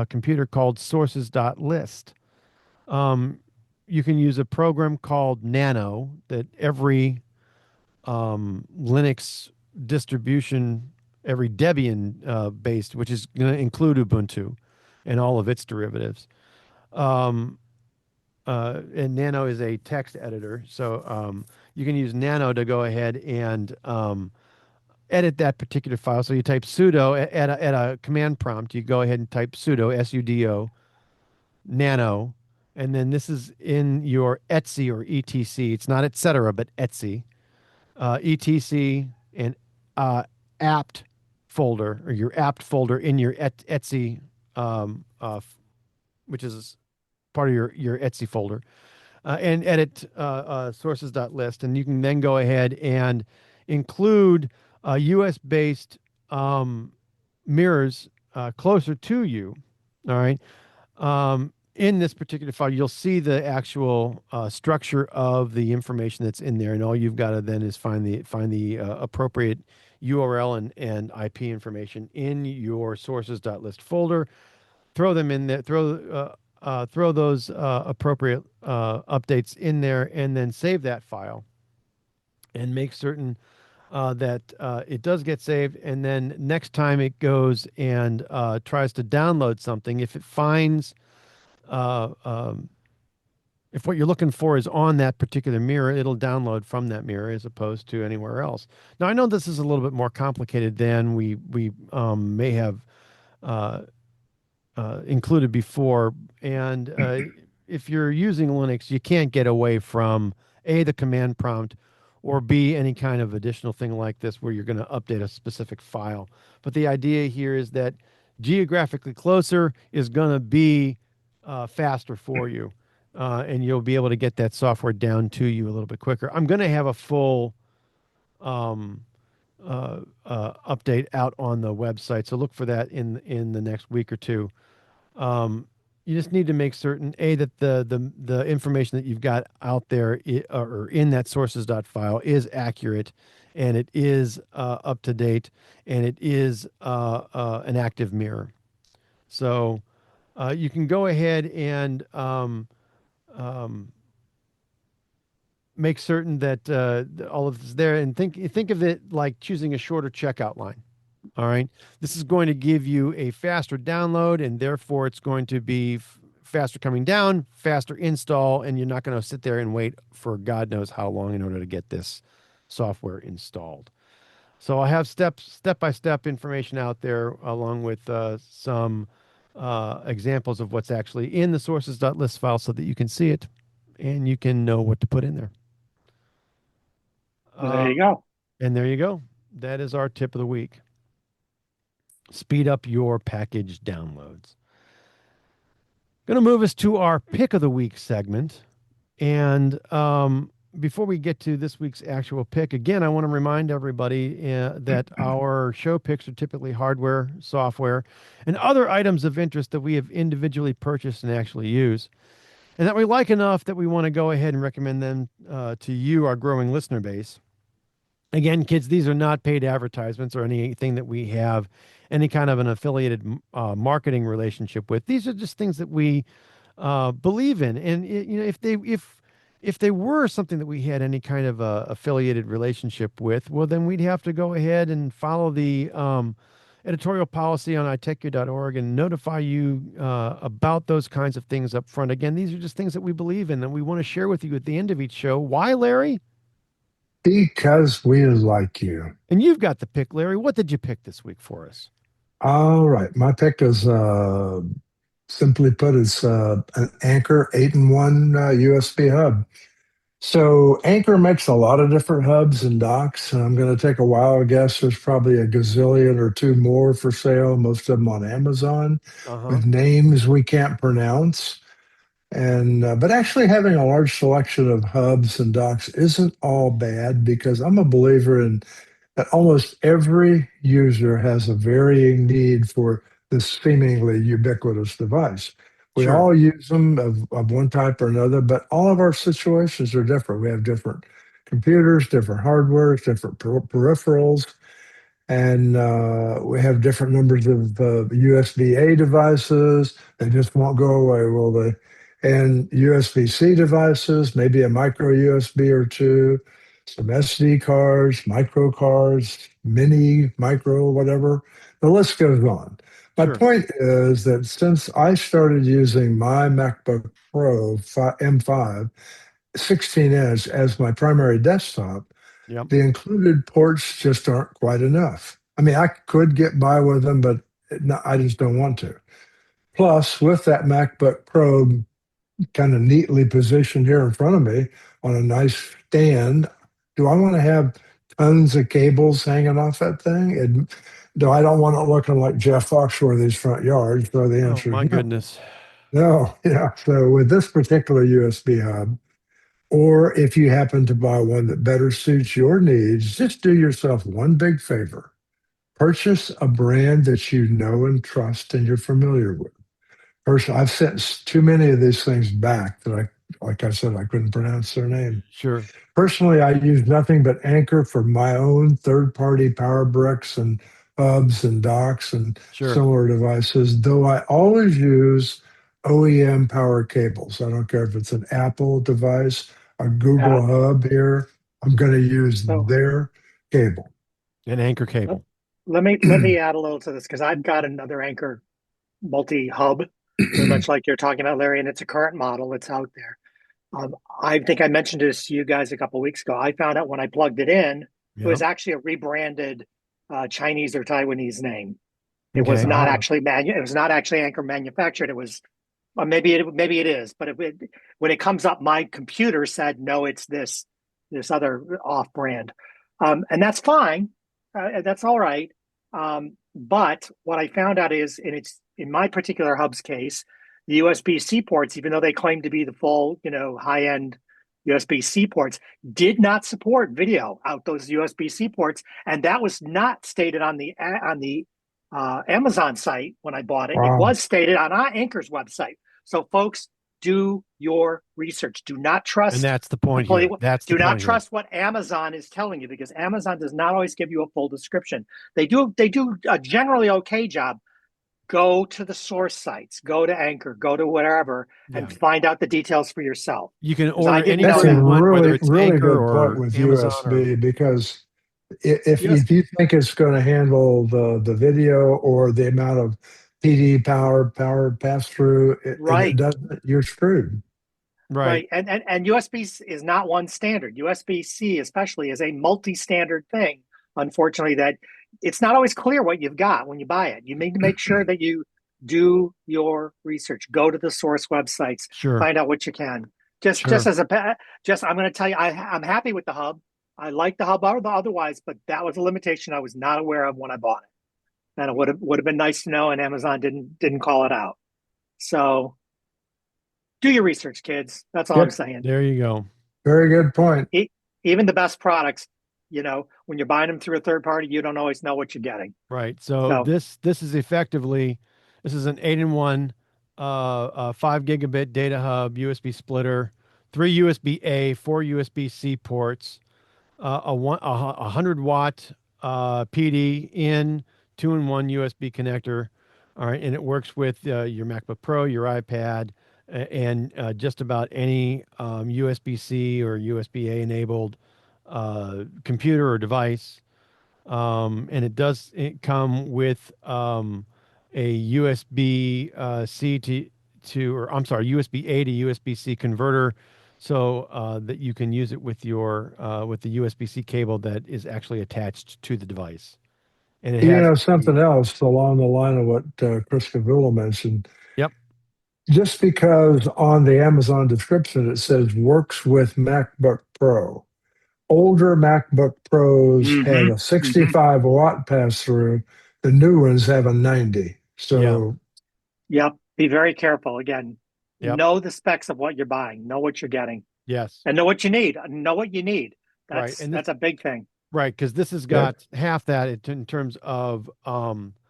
computer called sources.list. You can use a program called Nano that every Linux distribution, every Debian based, which is going to include Ubuntu and all of its derivatives. And Nano is a text editor, so you can use Nano to go ahead and edit that particular file. So you type sudo at a command prompt. You go ahead and type sudo sudo nano, and then this is in your etc or etc. It's not etc. but etc. etc and apt folder, or your apt folder in your etc, which is part of your etc folder, and edit sources.list. And you can then go ahead and include US-based mirrors closer to you. All right. In this particular file, you'll see the actual structure of the information that's in there, and all you've got to then is find the appropriate URL and IP information in your sources.list folder. Throw them in there. Throw those appropriate updates in there, and then save that file, and make certain that it does get saved. And then next time it goes and tries to download something, if it finds if what you're looking for is on that particular mirror, it'll download from that mirror as opposed to anywhere else. Now, I know this is a little bit more complicated than we may have included before. And if you're using Linux, you can't get away from A, the command prompt, or B, any kind of additional thing like this where you're going to update a specific file. But the idea here is that geographically closer is going to be faster for you, and you'll be able to get that software down to you a little bit quicker. I'm going to have a full update out on the website, so look for that in the next week or two. You just need to make certain that the information that you've got out there or in that sources.file is accurate, and it is up to date, and it is an active mirror. So you can go ahead and make certain that all of this is there, and think of it like choosing a shorter checkout line. All right. This is going to give you a faster download, and therefore it's going to be faster coming down, faster install, and you're not going to sit there and wait for God knows how long in order to get this software installed. So I have step-by-step information out there, along with some examples of what's actually in the sources.list file so that you can see it and you can know what to put in there. There you go. And there you go. That is our tip of the week. Speed up your package downloads. Going to move us to our pick of the week segment. And before we get to this week's actual pick, again, I want to remind everybody that our show picks are typically hardware, software, and other items of interest that we have individually purchased and actually use, and that we like enough that we want to go ahead and recommend them to you, our growing listener base. Again, kids, these are not paid advertisements or anything that we have any kind of an affiliated marketing relationship with. These are just things that we believe in, and if if they were something that we had any kind of a affiliated relationship with, well, then we'd have to go ahead and follow the editorial policy on iTechGear.org and notify you about those kinds of things up front. Again, these are just things that we believe in and we want to share with you at the end of each show. Why, Larry? Because we like you. And you've got the pick, Larry. What did you pick this week for us? All right. My pick is simply put, it's an Anchor 8-in-1 USB hub. So Anchor makes a lot of different hubs and docks, and I'm going to take a wild guess. There's probably a gazillion or two more for sale, most of them on Amazon, Uh-huh. with names we can't pronounce. And but actually having a large selection of hubs and docks isn't all bad because I'm a believer in that almost every user has a varying need for this seemingly ubiquitous device. We Sure. all use them of one type or another, but all of our situations are different. We have different computers, different hardware, different peripherals, and we have different numbers of USB-A devices. They just won't go away, will they? And USB-C devices, maybe a micro USB or two, some SD cards, micro cards, mini, micro, whatever. The list goes on. My Sure. point is that since I started using my MacBook Pro M5 16-inch as my primary desktop, Yep. the included ports just aren't quite enough. I mean, I could get by with them, but I just don't want to. Plus, with that MacBook Pro kind of neatly positioned here in front of me on a nice stand, do I want to have tons of cables hanging off that thing? Do I don't want it looking like Jeff Foxworthy's front yard? So the Oh answer my is no. goodness. No, yeah. So with this particular USB hub, or if you happen to buy one that better suits your needs, just do yourself one big favor. Purchase a brand that you know and trust and you're familiar with. Personally, I've sent too many of these things back that like I said, I couldn't pronounce their name. Sure. Personally, I use nothing but Anchor for my own third-party power bricks and hubs and docks and Sure. similar devices, though I always use OEM power cables. I don't care if it's an Apple device, a Uh, Google hub here. I'm going to use so their cable. An anchor let, cable. let me add a little to this because I've got another Anchor multi-hub, very much like you're talking about, Larry, and it's a current model. It's out there. I think I mentioned this to you guys a couple of weeks ago. I found out when I plugged it in, it was Yep. actually a rebranded Chinese or Taiwanese name. It was Okay. not Ah, actually it was not actually Anchor manufactured. It was, or maybe it is, but when it comes up, my computer said no, it's this other off brand, and that's fine. That's all right. But what I found out is, and it's in my particular hub's case, the USB-C ports, even though they claim to be the full, high-end USB-C ports, did not support video out those USB-C ports, and that was not stated on the Amazon site when I bought it. It wow. was stated on our Anchor's website. So, folks, do your research. Do not And trust that's the point completely. here. That's the Do not point here. trust what Amazon is telling you because Amazon does not always give you a full description. They do a generally okay job. Go to the source sites, go to Anchor, go to whatever, Yeah. and find out the details for yourself. You can Because I order didn't know That's a anything you that. want, whether really, it's really Anchor good point or with Amazon or USB because if US, if you think it's going to handle the video or the amount of PD power pass through, and it right, doesn't, you're screwed. right. right, and USB is not one standard. USB-C especially is a multi-standard thing. Unfortunately, that it's not always clear what you've got when you buy it. You need to make sure that you do your research. Go to the source websites, Sure. find out what you can. Just Sure. as I'm going to tell you, I'm happy with the hub. I like the hub otherwise, but that was a limitation I was not aware of when I bought it, and it would have been nice to know. And Amazon didn't call it out. So do your research, kids. That's all I'm Yep, saying. There you go. very good point. Even the best products, when you're buying them through a third party, you don't always know what you're getting. Right. So So this is effectively this is an 8-in-1 5 gigabit data hub, USB splitter, 3 USB-A, 4 USB-C ports, a 100 watt PD in, 2-in-1 USB connector. All right, and it works with your MacBook Pro, your iPad, and just about any USB-C or USB-A enabled computer or device. And it come with a USB-C or I'm sorry, USB-A to USB-C converter, so that you can use it with with the USB-C cable that is actually attached to the device. And it has Something else along the line of what Chris Gavula mentioned. Yep. Just because on the Amazon description it says works with MacBook Pro. Older MacBook Pros have a 65-watt pass through. The new ones have a 90. So, Yep. Be very careful. Again, Yep. know the specs of what you're buying. Know what you're getting. Yes. And know what you need. Know what you need. Right. That's And that's a big thing. Right, because this has got half that in terms of an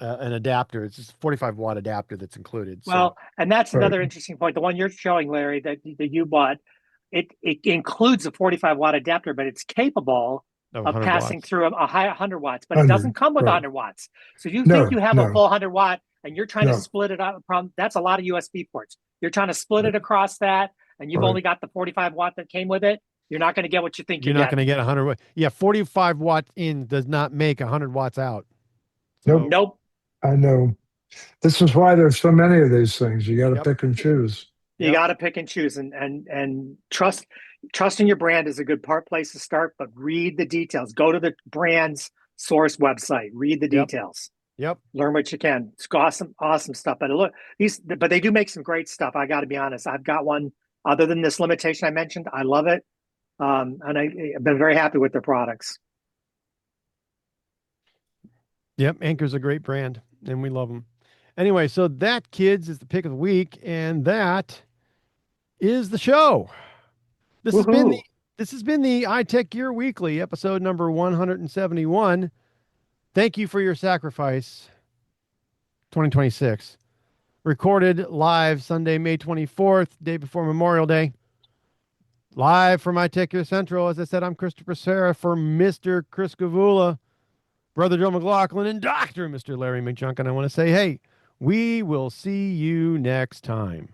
adapter. It's just a 45-watt adapter that's included. Well, and that's Right. another interesting point. The one you're showing, Larry, that you bought, it includes a 45-watt adapter, but it's capable of of 100 passing watts. through a high 100 watts, but it 100, doesn't come with right. 100 watts. So you No, think you have a no. full 100 watt and you're trying to No. split it up from, that's a lot of USB ports. You're trying to split it across that, and you've Right. only got the 45 watt that came with it. You're not going to get what you think You're you're not going to get 100 watts. Yeah, 45 watt in does not make 100 watts out. Nope. Nope. I know. This is why there's so many of these things. You got to Yep. pick and choose. You Yep. got to pick and choose, and trusting your brand is a good place to start, but read the details. Go to the brand's source website, read the Yep. details, Yep. learn what you can. It's awesome stuff. But but they do make some great stuff. I got to be honest. I've got one other than this limitation I mentioned. I love it. And I've been very happy with their products. Yep. Anchor's a great brand, and we love them. Anyway, so that, kids, is the pick of the week, and that is the show. This has been the iTechGear Weekly, episode number 171. Thank you for your sacrifice. 2026. Recorded live Sunday, May 24th, day before Memorial Day. Live from iTechGear Central. As I said, I'm Christopher Spera for Mr. Chris Gavula, Brother Joe McLaughlin, and Dr. Mr. Larry McJunkin. I want to say, hey, we will see you next time.